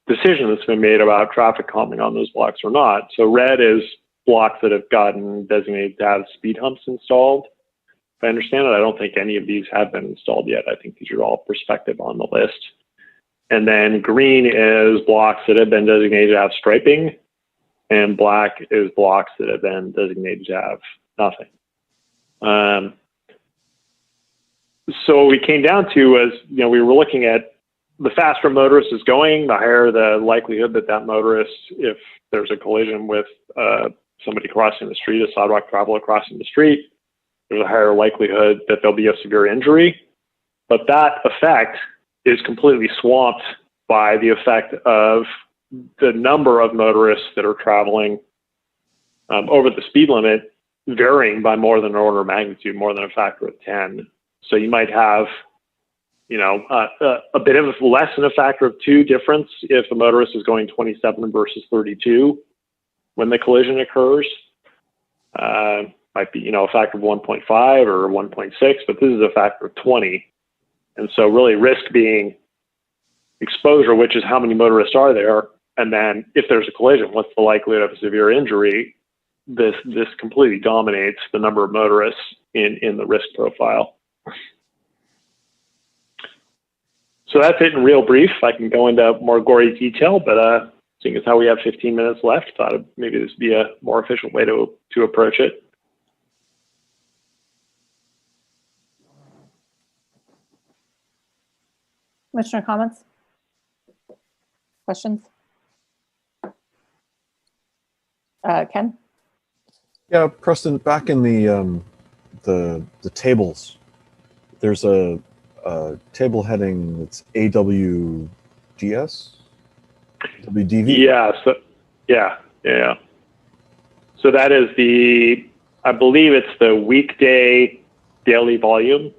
decision that's been made about traffic calming on those blocks or not. So red is blocks that have gotten designated to have speed humps installed. If I understand it, I don't think any of these have been installed yet. I think these are all prospective on the list. And then green is blocks that have been designated to have striping, and black is blocks that have been designated to have nothing. So what we came down to was, we were looking at the faster a motorist is going, the higher the likelihood that motorist, if there's a collision with somebody crossing the street, a sidewalk traveler crossing the street, there's a higher likelihood that there'll be a severe injury. But that effect is completely swamped by the effect of the number of motorists that are traveling over the speed limit varying by more than an order of magnitude, more than a factor of 10. So you might have, a bit of less than a factor of 2 difference if a motorist is going 27 versus 32 when the collision occurs. Might be, a factor of 1.5 or 1.6, but this is a factor of 20. And so really risk being exposure, which is how many motorists are there. And then if there's a collision, what's the likelihood of a severe injury? This completely dominates the number of motorists in the risk profile. So that's it in real brief. I can go into more gory detail, but seeing as how we have 15 minutes left, thought maybe this would be a more efficient way to approach it. Commissioner, comments? Questions? Ken? Yeah, Preston, back in the tables, there's a table heading that's AWDS? WDV? Yeah. So that is I believe it's the weekday daily volume.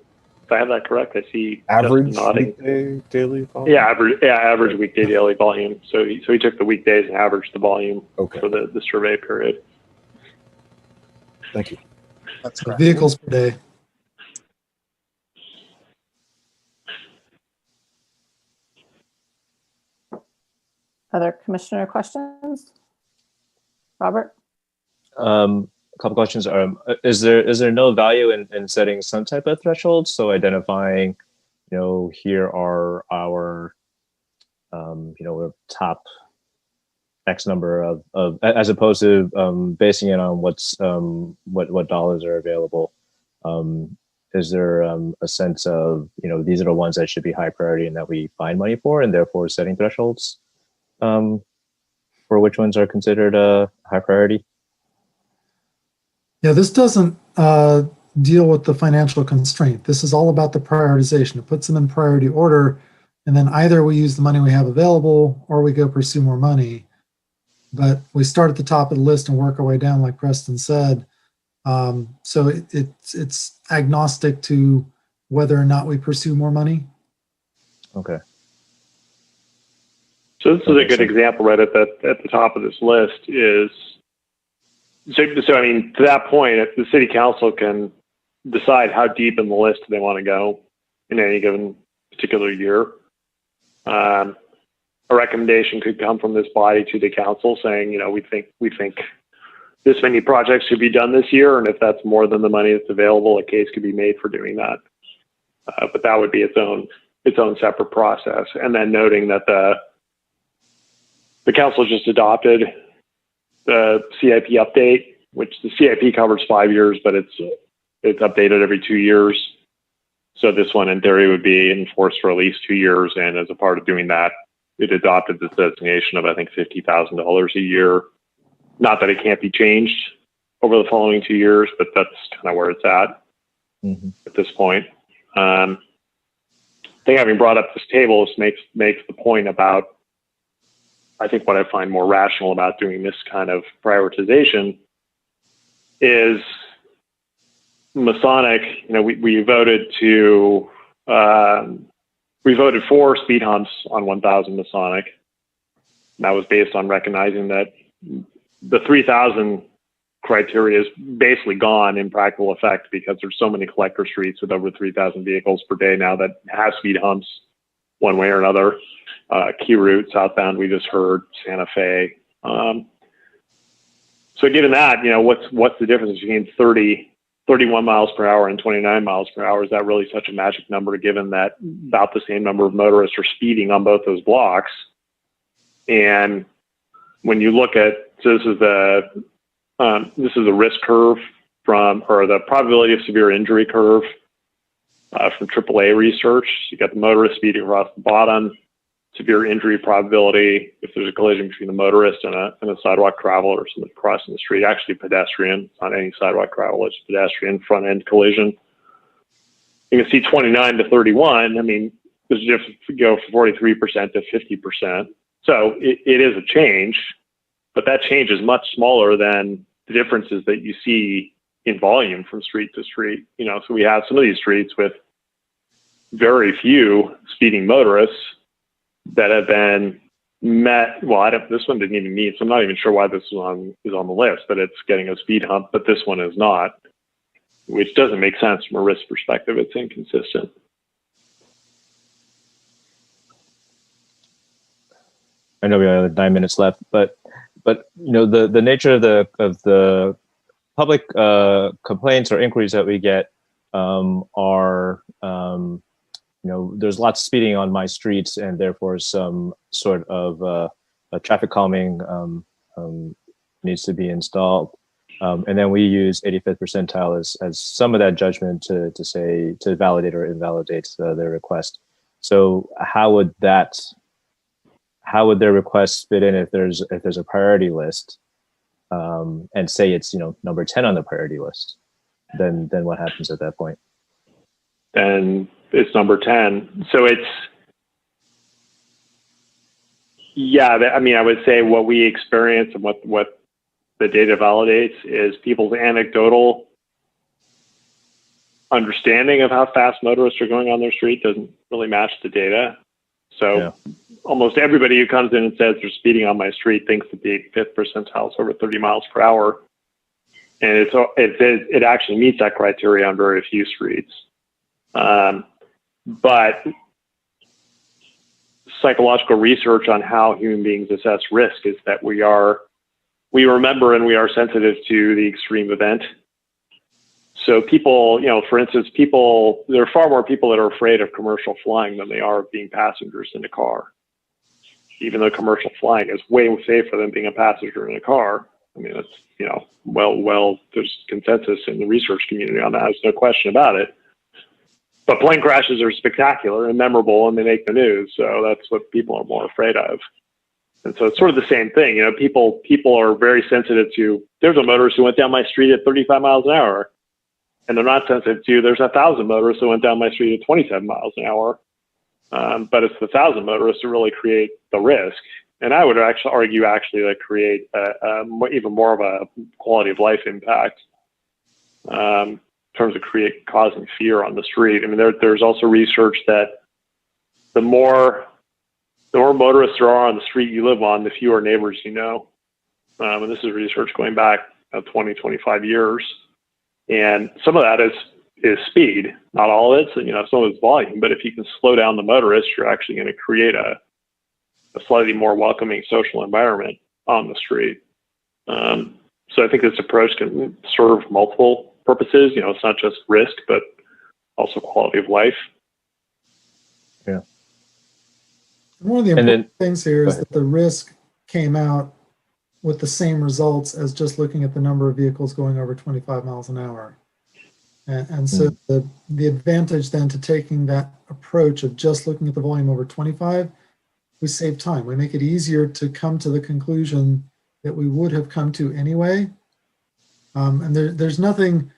If I have that correct, I see average nodding. Weekday daily volume? Average weekday daily volume. So he took the weekdays and averaged the volume for the survey period. Thank you. That's correct. Vehicles per day. Other commissioner questions? Robert? A couple questions. Is there no value in setting some type of threshold? So identifying, here are our, top X number of as opposed to basing it on what dollars are available. Is there a sense of, these are the ones that should be high priority and that we find money for, and therefore setting thresholds for which ones are considered a high priority? Yeah, this doesn't deal with the financial constraint. This is all about the prioritization. It puts them in priority order, and then either we use the money we have available or we go pursue more money. But we start at the top of the list and work our way down, like Preston said. So it's agnostic to whether or not we pursue more money. Okay. So this is a good example right at the top of this list is, so I mean, to that point, if the city council can decide how deep in the list they want to go in any given particular year. A recommendation could come from this body to the council saying, we think this many projects should be done this year, and if that's more than the money that's available, a case could be made for doing that. But that would be its own separate process. And then noting that the council just adopted the CIP update, which the CIP covers 5 years, but it's updated every 2 years. So this one in theory would be enforced for at least 2 years. And as a part of doing that, it adopted this designation of, I think, $50,000 a year. Not that it can't be changed over the following 2 years, but that's kind of where it's at at this point. I think having brought up this table makes the point about, I think what I find more rational about doing this kind of prioritization is Masonic. We voted for speed humps on 1,000 Masonic. And that was based on recognizing that the 3,000 criteria is basically gone in practical effect because there's so many collector streets with over 3,000 vehicles per day now that have speed humps one way or another. Key route, southbound, we just heard, Santa Fe. So given that, what's the difference between 31 miles per hour and 29 miles per hour? Is that really such a magic number, given that about the same number of motorists are speeding on both those blocks? And when you look at, so this is the risk curve or the probability of severe injury curve from AAA research. You got the motorist speeding across the bottom, severe injury probability if there's a collision between the motorist and a sidewalk traveler or somebody crossing the street. Actually, pedestrian. It's not any sidewalk travel. It's pedestrian front end collision. You can see 29 to 31. I mean, there's a difference to go from 43% to 50%. So it is a change, but that change is much smaller than the differences that you see in volume from street to street. You know, so we have some of these streets with very few speeding motorists that have been met. Well, this one didn't even meet, so I'm not even sure why this one is on the list, but it's getting a speed hump, but this one is not, which doesn't make sense from a risk perspective. It's inconsistent. I know we have 9 minutes left, but you know, the nature of the public complaints or inquiries that we get are you know, there's lots of speeding on my streets, and therefore some sort of a traffic calming needs to be installed. And then we use 85th percentile as some of that judgment to say, to validate or invalidate their request. So how would their request fit in if there's a priority list, and say it's, you know, number 10 on the priority list? Then what happens at that point? Then it's number 10. So it's, yeah, I mean, I would say what we experience and what the data validates is people's anecdotal understanding of how fast motorists are going on their street doesn't really match the data. So yeah, almost everybody who comes in and says they're speeding on my street thinks that the 85th percentile is over 30 miles per hour. And it actually meets that criteria on very few streets. But psychological research on how human beings assess risk is that we remember and we are sensitive to the extreme event. So people, you know, for instance, there are far more people that are afraid of commercial flying than they are of being passengers in a car. Even though commercial flying is way safer than being a passenger in a car. I mean, it's, you know, well, there's consensus in the research community on that. There's no question about it. But plane crashes are spectacular and memorable, and they make the news. So that's what people are more afraid of. And so it's sort of the same thing. You know, people are very sensitive to, there's a motorist who went down my street at 35 miles an hour. And they're not sensitive to, there's 1,000 motorists who went down my street at 27 miles an hour. But it's the 1,000 motorists who really create the risk. And I would actually argue that create even more of a quality of life impact in terms of causing fear on the street. I mean, there's also research that the more motorists there are on the street you live on, the fewer neighbors you know. And this is research going back 20, 25 years. And some of that is speed, not all of it. So, you know, some of it's volume. But if you can slow down the motorist, you're actually going to create a slightly more welcoming social environment on the street. So I think this approach can serve multiple purposes. You know, it's not just risk, but also quality of life. Yeah. One of the important things here is that the risk came out with the same results as just looking at the number of vehicles going over 25 miles an hour. And so the advantage then to taking that approach of just looking at the volume over 25, we save time. We make it easier to come to the conclusion that we would have come to anyway. And there's nothing,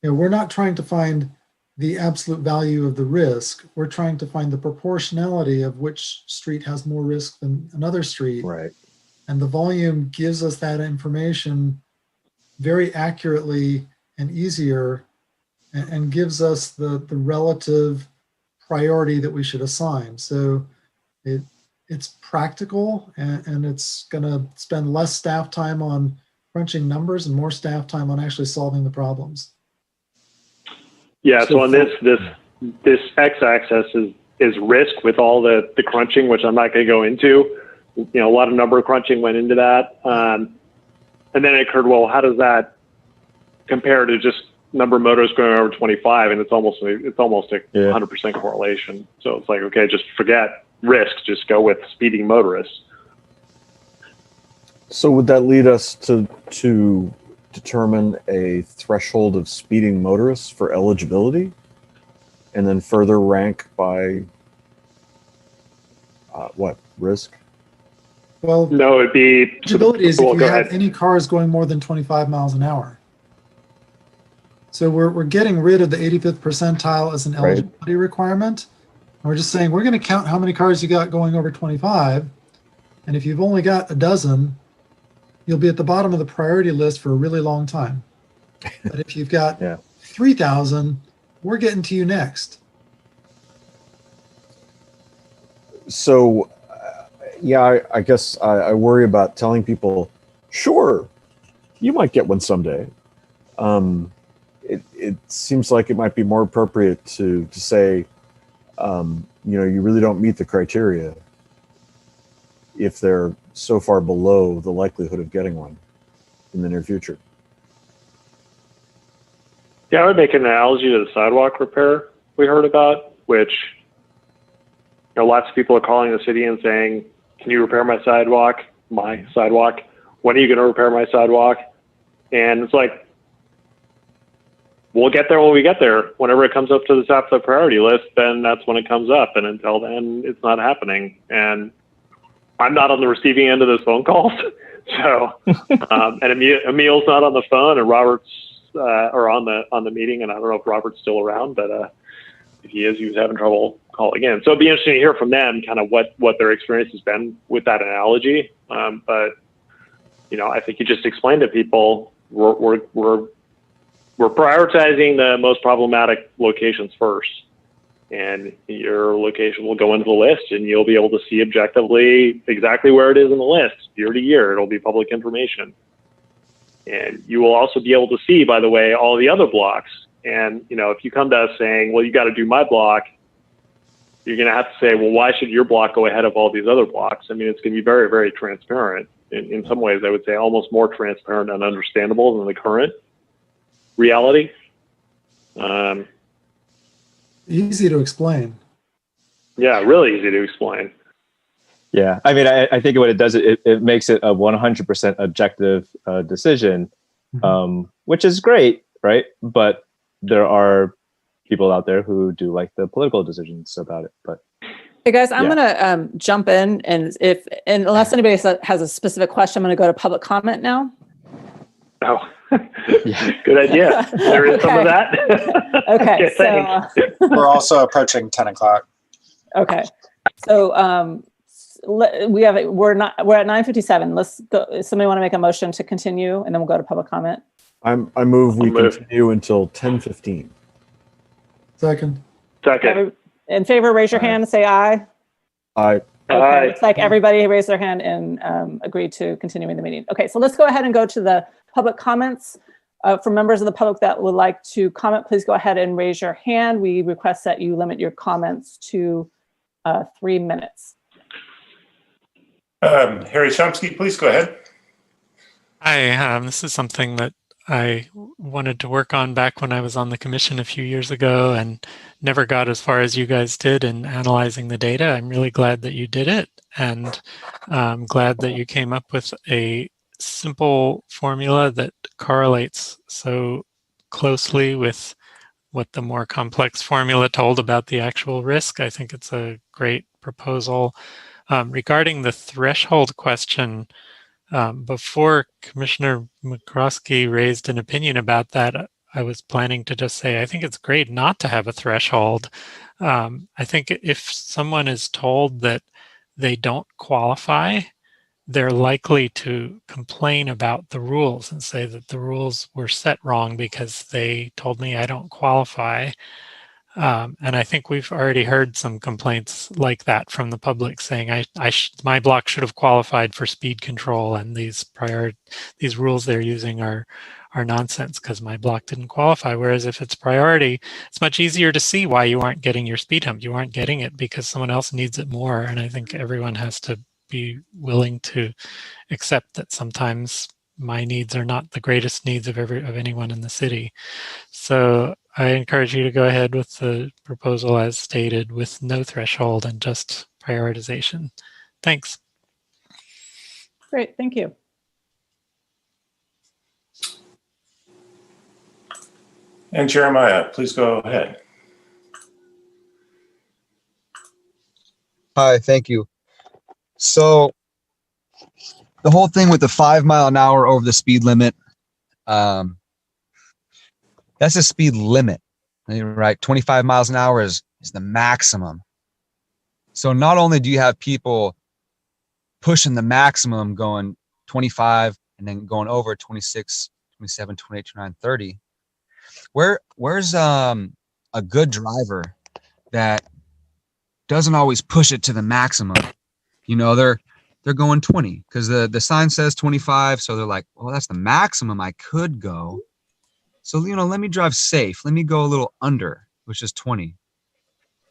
you know, we're not trying to find the absolute value of the risk. We're trying to find the proportionality of which street has more risk than another street. Right. And the volume gives us that information very accurately and easier, and gives us the relative priority that we should assign. So it's practical, and it's going to spend less staff time on crunching numbers and more staff time on actually solving the problems. Yeah, so on this x-axis is risk with all the crunching, which I'm not going to go into. You know, a lot of number crunching went into that. And then it occurred, well, how does that compare to just number of motors going over 25? And it's almost a 100% correlation. So it's like, okay, just forget risk, just go with speeding motorists. So would that lead us to determine a threshold of speeding motorists for eligibility? and then further rank by what, risk? Well, No, it'd be. eligibility is Well, if you go have ahead. any cars going more than 25 miles an hour. So we're getting rid of the 85th percentile as an Right. eligibility requirement. And we're just saying we're going to count how many cars you got going over 25. And if you've only got a dozen, you'll be at the bottom of the priority list for a really long time. But if you've got 3,000, we're getting to you next. So, yeah, I guess I worry about telling people, sure, you might get one someday. It seems like it might be more appropriate to say, you really don't meet the criteria if they're so far below the likelihood of getting one in the near future. Yeah, I would make an analogy to the sidewalk repair we heard about, which, lots of people are calling the city and saying, can you repair my sidewalk? When are you going to repair my sidewalk? And it's like, we'll get there when we get there. Whenever it comes up to the top of the priority list, then that's when it comes up. And until then, it's not happening. And I'm not on the receiving end of those phone calls. So, and Emil's not on the phone, and Robert's or on the meeting. And I don't know if Robert's still around, but if he is, he was having trouble calling in. So it'd be interesting to hear from them kind of what their experience has been with that analogy. But I think you just explained to people we're prioritizing the most problematic locations first, and your location will go into the list, and you'll be able to see objectively exactly where it is in the list year to year. It'll be public information, and you will also be able to see, by the way, all the other blocks. And if you come to us saying, well, you got to do my block, you're going to have to say, well, why should your block go ahead of all these other blocks? I mean, it's going to be very, very transparent. In some ways, I would say almost more transparent and understandable than the current reality. Easy to explain. Yeah, really easy to explain. Yeah, I mean, I think what it does, it makes it a 100% objective decision, which is great, right? But there are people out there who do like the political decisions about it. But hey guys, I'm gonna jump in, and unless anybody has a specific question, I'm gonna go to public comment now. Oh, good idea. There is some of that. Okay, so We're also approaching 10 o'clock. Okay, so we're at 9:57. Let's go. Somebody want to make a motion to continue, and then we'll go to public comment. I move we continue until 10:15. Second. In favor, raise your hand and say aye. Aye. Okay, looks like everybody raised their hand and agreed to continuing the meeting. Okay, so let's go ahead and go to the public comments. For members of the public that would like to comment, please go ahead and raise your hand. We request that you limit your comments to 3 minutes. Harry Chomsky, please go ahead. Hi, this is something that I wanted to work on back when I was on the commission a few years ago and never got as far as you guys did in analyzing the data. I'm really glad that you did it, and I'm glad that you came up with a simple formula that correlates so closely with what the more complex formula told about the actual risk. I think it's a great proposal. Regarding the threshold question, before Commissioner McCroskey raised an opinion about that, I was planning to just say, I think it's great not to have a threshold. I think if someone is told that they don't qualify, they're likely to complain about the rules and say that the rules were set wrong because they told me I don't qualify. And I think we've already heard some complaints like that from the public saying my block should have qualified for speed control, and these rules they're using are nonsense because my block didn't qualify. Whereas if it's priority, it's much easier to see why you aren't getting your speed hump. You aren't getting it because someone else needs it more. And I think everyone has to be willing to accept that sometimes my needs are not the greatest needs of anyone in the city. So I encourage you to go ahead with the proposal as stated with no threshold and just prioritization. Thanks. Great, thank you. And Jeremiah, please go ahead. Hi, thank you. So the whole thing with the 5 mile an hour over the speed limit, that's a speed limit, right? 25 miles an hour is the maximum. So not only do you have people pushing the maximum going 25 and then going over 26, 27, 28, 29, 30, where's a good driver that doesn't always push it to the maximum? You know, they're going 20 because the sign says 25. So they're like, well, that's the maximum I could go. So, you know, let me drive safe. Let me go a little under, which is 20.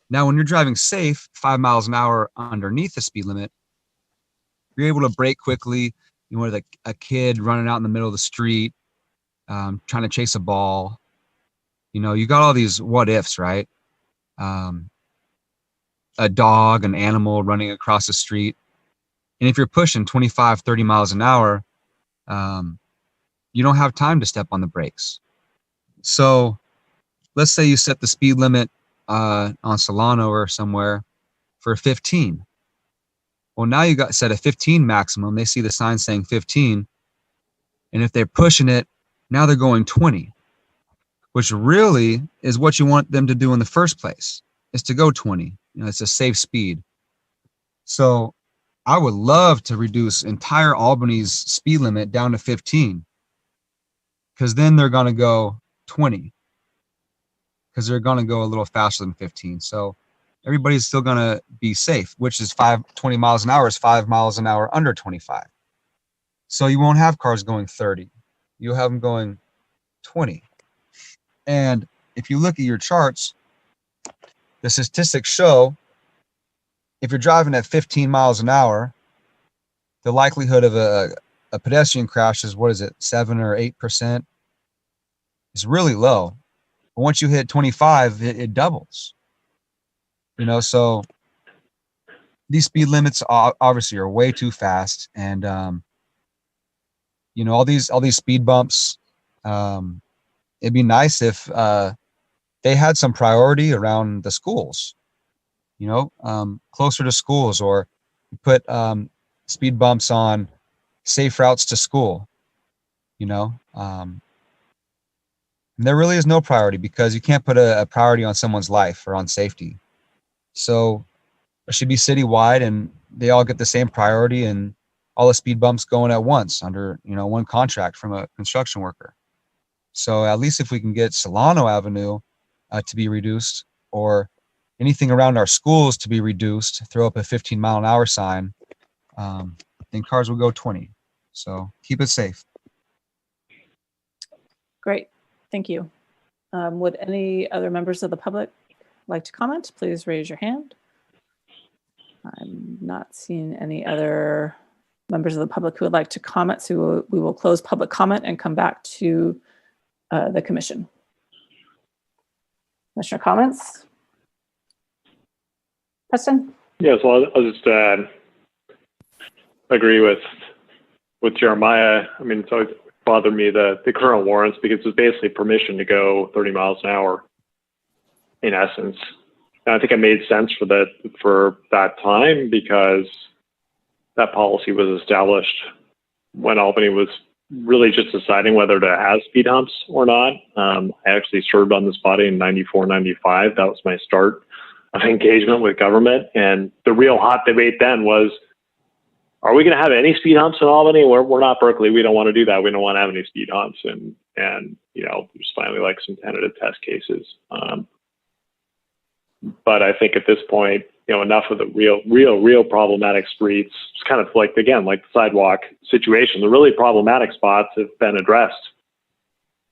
Now, when you're driving safe, 5 miles an hour underneath the speed limit, you're able to brake quickly. You know, like a kid running out in the middle of the street, trying to chase a ball. You know, you got all these what ifs, right? A dog, an animal running across the street. And if you're pushing 25, 30 miles an hour, you don't have time to step on the brakes. So let's say you set the speed limit on Solano or somewhere for 15. Well, now you got set a 15 maximum. They see the sign saying 15. And if they're pushing it, now they're going 20, which really is what you want them to do in the first place, is to go 20. You know, it's a safe speed. So I would love to reduce entire Albany's speed limit down to 15, because then they're going to go 20, because they're going to go a little faster than 15. So everybody's still going to be safe, which is 20 miles an hour is 5 miles an hour under 25. So you won't have cars going 30. You'll have them going 20. And if you look at your charts, the statistics show if you're driving at 15 miles an hour, the likelihood of a pedestrian crash is, what is it, 7 or 8%? It's really low. But once you hit 25, it doubles. You know, so these speed limits obviously are way too fast. And, you know, all these speed bumps, it'd be nice if they had some priority around the schools, you know, closer to schools, or put speed bumps on safe routes to school, you know. There really is no priority, because you can't put a priority on someone's life or on safety. So it should be citywide, and they all get the same priority, and all the speed bumps going at once under, you know, one contract from a construction worker. So at least if we can get Solano Avenue to be reduced, or anything around our schools to be reduced, throw up a 15 mile an hour sign, then cars will go 20. So keep it safe. Great, thank you. Would any other members of the public like to comment? Please raise your hand. I'm not seeing any other members of the public who would like to comment, so we will close public comment and come back to the commission. Commissioner comments? Preston? Yeah, so I'll just agree with Jeremiah. I mean, it's always bothered me the current warrants, because it's basically permission to go 30 miles an hour in essence. And I think it made sense for that time, because that policy was established when Albany was really just deciding whether to have speed humps or not. I actually served on this body in 94, 95. That was my start of engagement with government. And the real hot debate then was, are we going to have any speed humps in Albany? We're not Berkeley. We don't want to do that. We don't want to have any speed humps. And you know, there's finally like some tentative test cases. But I think at this point, you know, enough of the real problematic streets. It's kind of like, again, like the sidewalk situation. The really problematic spots have been addressed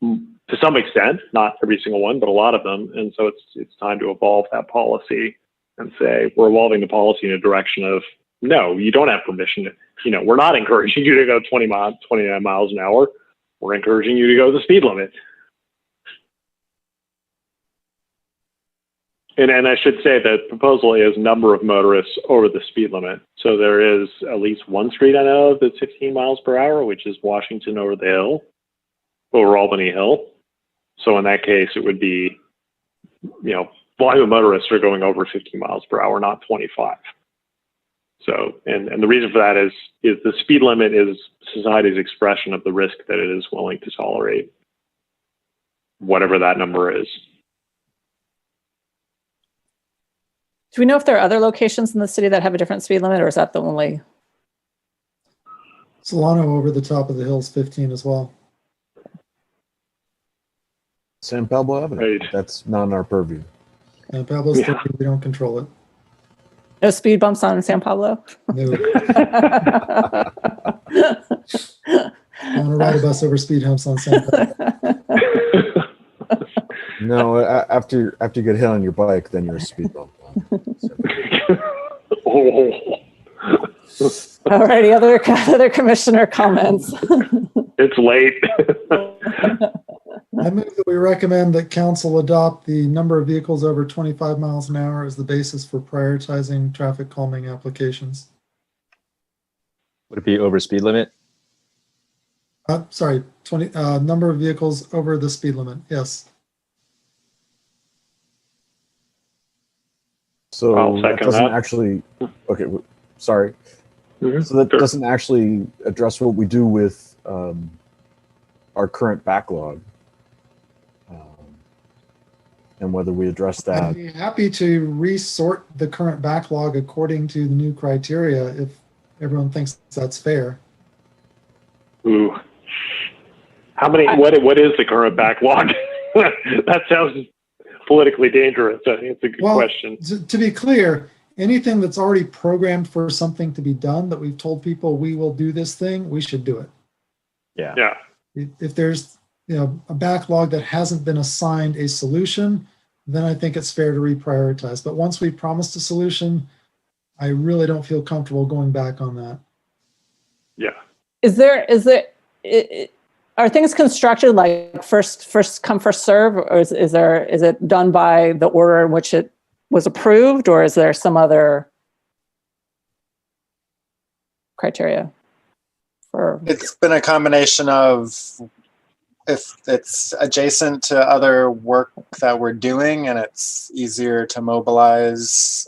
to some extent, not every single one, but a lot of them. And so it's time to evolve that policy and say, we're evolving the policy in a direction of, no, you don't have permission to, you know, we're not encouraging you to go 29 miles an hour. We're encouraging you to go the speed limit. And I should say that proposal is number of motorists over the speed limit. So there is at least one street I know of that's 15 miles per hour, which is Washington over the hill, over Albany Hill. So in that case, it would be, you know, volume of motorists are going over 15 miles per hour, not 25. So, and the reason for that is the speed limit is society's expression of the risk that it is willing to tolerate, whatever that number is. Do we know if there are other locations in the city that have a different speed limit, or is that the only? Solano over the top of the hills, 15 as well. San Pablo Avenue. Right. That's not in our purview. And Pablo's 30, we don't control it. No speed bumps on San Pablo? No. I want to ride a bus over speed humps on San Pablo. No, after you get hit on your bike, then you're a speed bump. All righty, other commissioner comments. It's late. I move that we recommend that council adopt the number of vehicles over 25 miles an hour as the basis for prioritizing traffic calming applications. Would it be over speed limit? Sorry, 20 number of vehicles over the speed limit. Yes. So that doesn't actually. Okay, sorry. Mm-hmm. So that doesn't actually address what we do with our current backlog. And whether we address that. I'd be happy to resort the current backlog according to the new criteria if everyone thinks that's fair. Ooh. How many, what is the current backlog? That sounds politically dangerous. I think it's a good question. To be clear, anything that's already programmed for something to be done that we've told people we will do this thing, we should do it. Yeah. Yeah. If there's a backlog that hasn't been assigned a solution, then I think it's fair to reprioritize. But once we promised a solution, I really don't feel comfortable going back on that. Yeah. Are things constructed like first come, first serve, or is it done by the order in which it was approved, or is there some other criteria for? It's been a combination of if it's adjacent to other work that we're doing and it's easier to mobilize,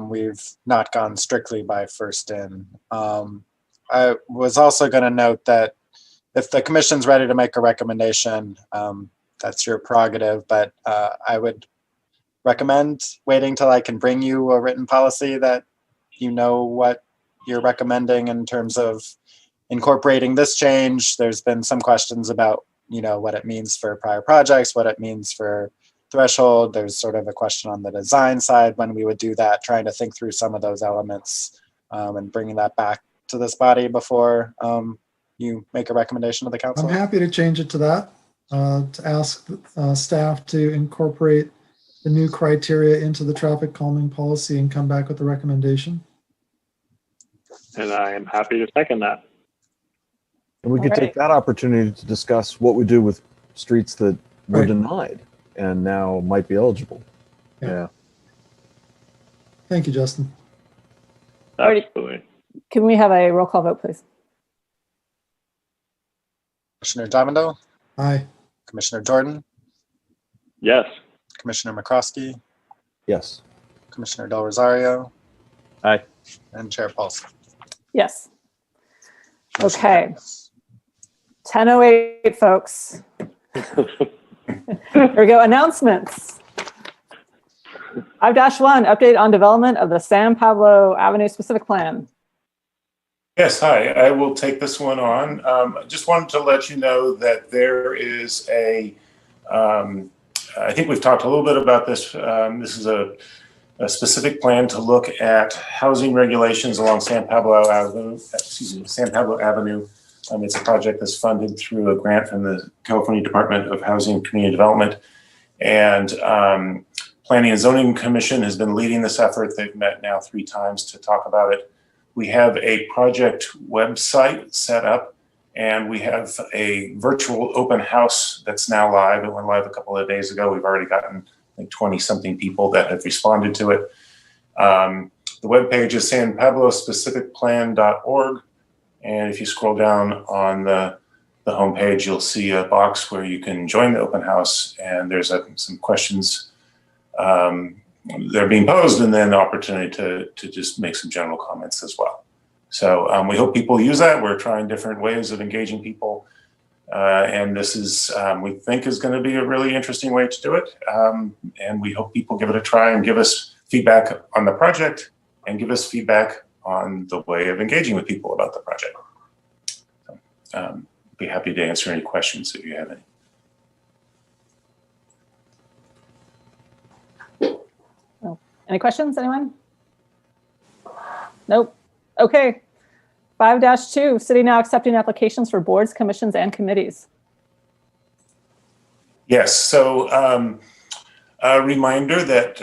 we've not gone strictly by first in. I was also going to note that if the commission's ready to make a recommendation, that's your prerogative, but I would recommend waiting till I can bring you a written policy that you know what you're recommending in terms of incorporating this change. There's been some questions about what it means for prior projects, what it means for threshold. There's sort of a question on the design side when we would do that, trying to think through some of those elements and bringing that back to this body before you make a recommendation to the council. I'm happy to change it to that, to ask staff to incorporate the new criteria into the traffic calming policy and come back with a recommendation. And I am happy to second that. And we could take that opportunity to discuss what we do with streets that were denied and now might be eligible. Yeah. Thank you, Justin. Absolutely. Can we have a roll call vote, please? Commissioner Diamondale? Aye. Commissioner Jordan? Yes. Commissioner McCroskey? Yes. Commissioner Del Rosario? Aye. And Chair Paulson. Yes. Okay. 10:08, folks. Here we go. Announcements. 5-1, update on development of the San Pablo Avenue specific plan. Yes, hi. I will take this one on. I just wanted to let you know that there is I think we've talked a little bit about this. This is a specific plan to look at housing regulations along San Pablo Avenue. It's a project that's funded through a grant from the California Department of Housing and Community Development. And Planning and Zoning Commission has been leading this effort. They've met now 3 times to talk about it. We have a project website set up, and we have a virtual open house that's now live. It went live a couple of days ago. We've already gotten like 20-something people that have responded to it. The webpage is sanpablospecificplan.org. And if you scroll down on the homepage, you'll see a box where you can join the open house. And there's some questions they're being posed, and then the opportunity to just make some general comments as well. So we hope people use that. We're trying different ways of engaging people. And this is, we think, is going to be a really interesting way to do it. And we hope people give it a try and give us feedback on the project and give us feedback on the way of engaging with people about the project. So, be happy to answer any questions if you have any. Any questions, anyone? Nope. Okay. 5-2, city now accepting applications for boards, commissions, and committees. Yes, so a reminder that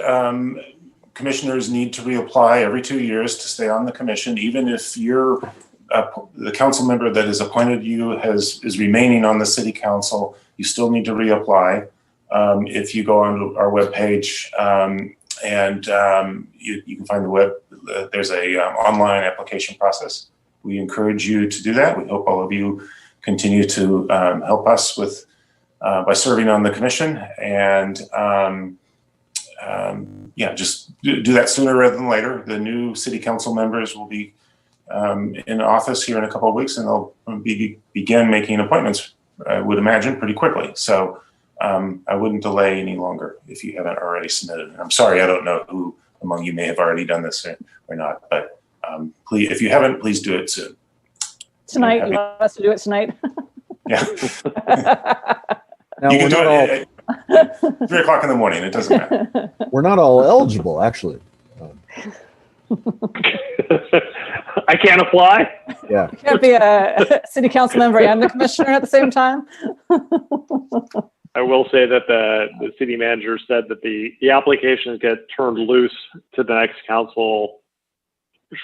commissioners need to reapply every 2 years to stay on the commission, even if you're the council member that has appointed you is remaining on the city council, you still need to reapply. If you go onto our webpage and you can find the web, there's a online application process. We encourage you to do that. We hope all of you continue to help us with by serving on the commission, and yeah, just do that sooner rather than later. The new city council members will be in office here in a couple of weeks, and they'll begin making appointments, I would imagine, pretty quickly. So I wouldn't delay any longer if you haven't already submitted. I'm sorry, I don't know who among you may have already done this or not, but please, if you haven't, please do it soon. Tonight, you want us to do it tonight? Yeah. Now, you can do it at 3 o'clock in the morning. It doesn't matter. We're not all eligible, actually. I can't apply. Yeah. You can't be a city council member and the commissioner at the same time. I will say that the city manager said that the applications get turned loose to the next council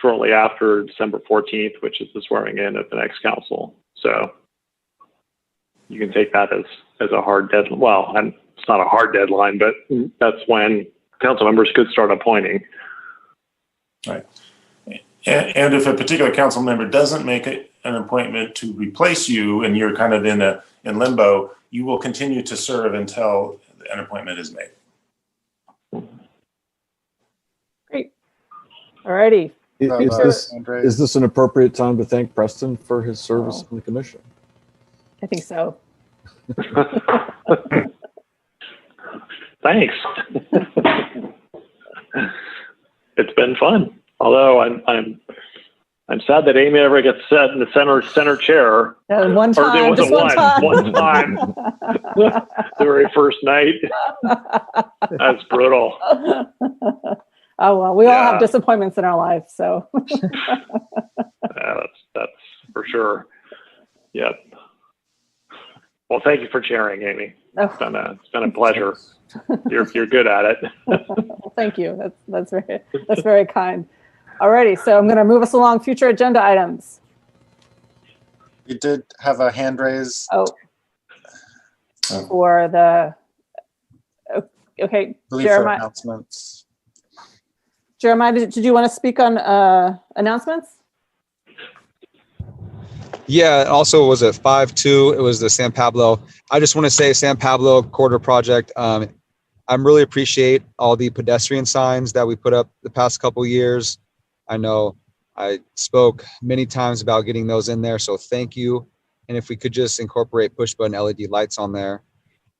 shortly after December 14th, which is the swearing in of the next council. So you can take that as a hard deadline. Well, it's not a hard deadline, but that's when council members could start appointing. Right. And if a particular council member doesn't make an appointment to replace you, and you're kind of in limbo, you will continue to serve until an appointment is made. Great. All righty. Is this an appropriate time to thank Preston for his service on the commission? I think so. Thanks. It's been fun. Although I'm sad that Amy ever gets set in the center chair. One time, or there just one time. The very first night. That's brutal. Oh well, we all have disappointments in our life, so. Yeah, that's for sure. Yeah. Well, thank you for sharing, Amy. It's been a pleasure. You're good at it. Well, thank you. That's very kind. Alrighty, so I'm going to move us along. Future agenda items. You did have a hand raise. Oh. For the okay, Jeremiah. Announcements. Jeremiah, did you want to speak on announcements? Yeah, also was at 5-2. It was the San Pablo. I just want to say San Pablo Corridor Project. I really appreciate all the pedestrian signs that we put up the past couple of years. I know I spoke many times about getting those in there, so thank you. And if we could just incorporate push button LED lights on there.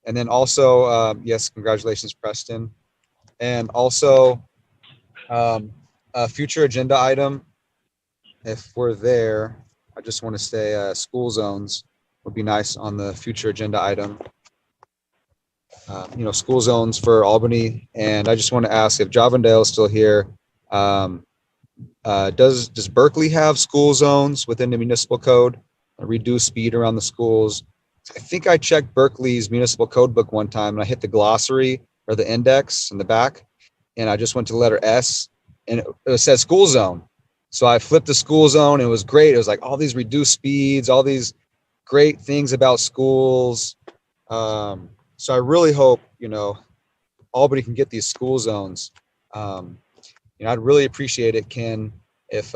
And then also, yes, congratulations, Preston. And also a future agenda item, if we're there, I just want to say school zones would be nice on the future agenda item. School zones for Albany. And I just want to ask if Javondale is still here, does Berkeley have school zones within the municipal code? Reduce speed around the schools. I think I checked Berkeley's municipal code book one time and I hit the glossary or the index in the back, and I just went to the letter S and it said school zone. So I flipped the school zone. And it was great. It was like all these reduced speeds, all these great things about schools. So I really hope, Albany can get these school zones. I'd really appreciate it, Ken, if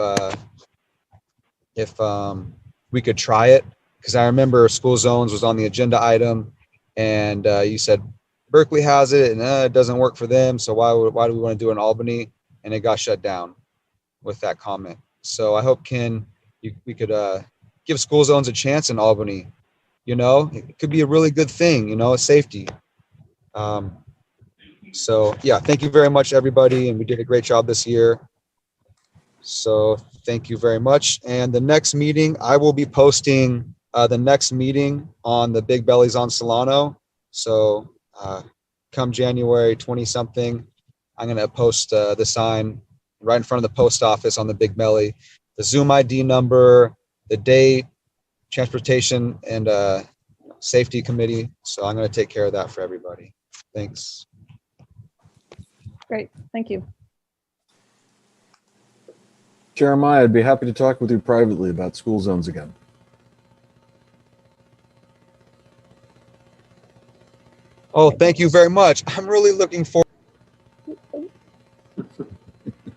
we could try it, because I remember school zones was on the agenda item, and you said Berkeley has it, and it doesn't work for them. So why do we want to do it in Albany? And it got shut down with that comment. So I hope, Ken, we could give school zones a chance in Albany. You know, it could be a really good thing. You know, safety. So yeah, thank you very much, everybody, and we did a great job this year. So thank you very much. And the next meeting, I will be posting the next meeting on the Big Bellies on Solano. So come January 20 something, I'm going to post the sign right in front of the post office on the Big Belly, the Zoom ID number, the date, transportation, and safety committee. So I'm going to take care of that for everybody. Thanks. Great, thank you. Jeremiah, I'd be happy to talk with you privately about school zones again. Oh, thank you very much. I'm really looking forward.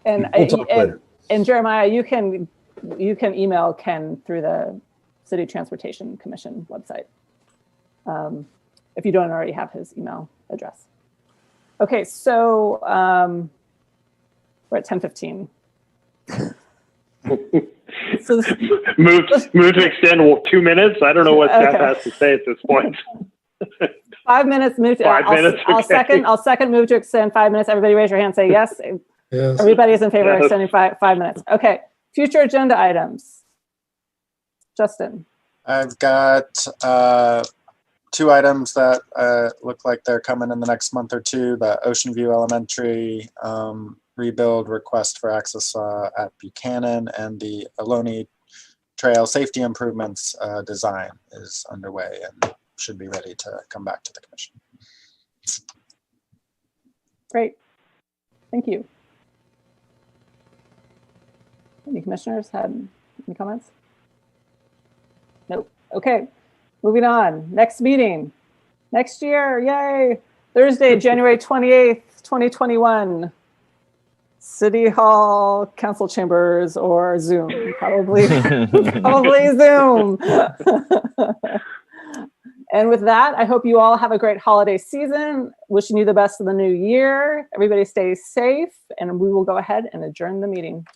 And, We'll talk later. And Jeremiah, you can email Ken through the City Transportation Commission website if you don't already have his email address. Okay, so we're at 10:15. So move to extend 2 minutes. I don't know what staff has to say at this point. 5 minutes. Move to. 5 minutes. I'll second move to extend 5 minutes. Everybody, raise your hand. Say yes. Yes. Everybody is in favor of extending five minutes. Okay. Future agenda items. Justin. I've got 2 items that look like they're coming in the next month or two. The Ocean View Elementary rebuild request for access at Buchanan, and the Albany Trail safety improvements design is underway and should be ready to come back to the commission. Great. Thank you. Any commissioners had any comments? Nope. Okay. Moving on. Next meeting. Next year. Yay. Thursday, January 28th, 2021. City Hall, council chambers, or Zoom. Probably, probably Zoom. And with that, I hope you all have a great holiday season. Wishing you the best of the new year. Everybody stay safe, and we will go ahead and adjourn the meeting.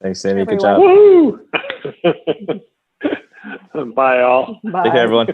Thanks, Sandy. Good job. Woo! Bye, all. Bye. Take care, everyone.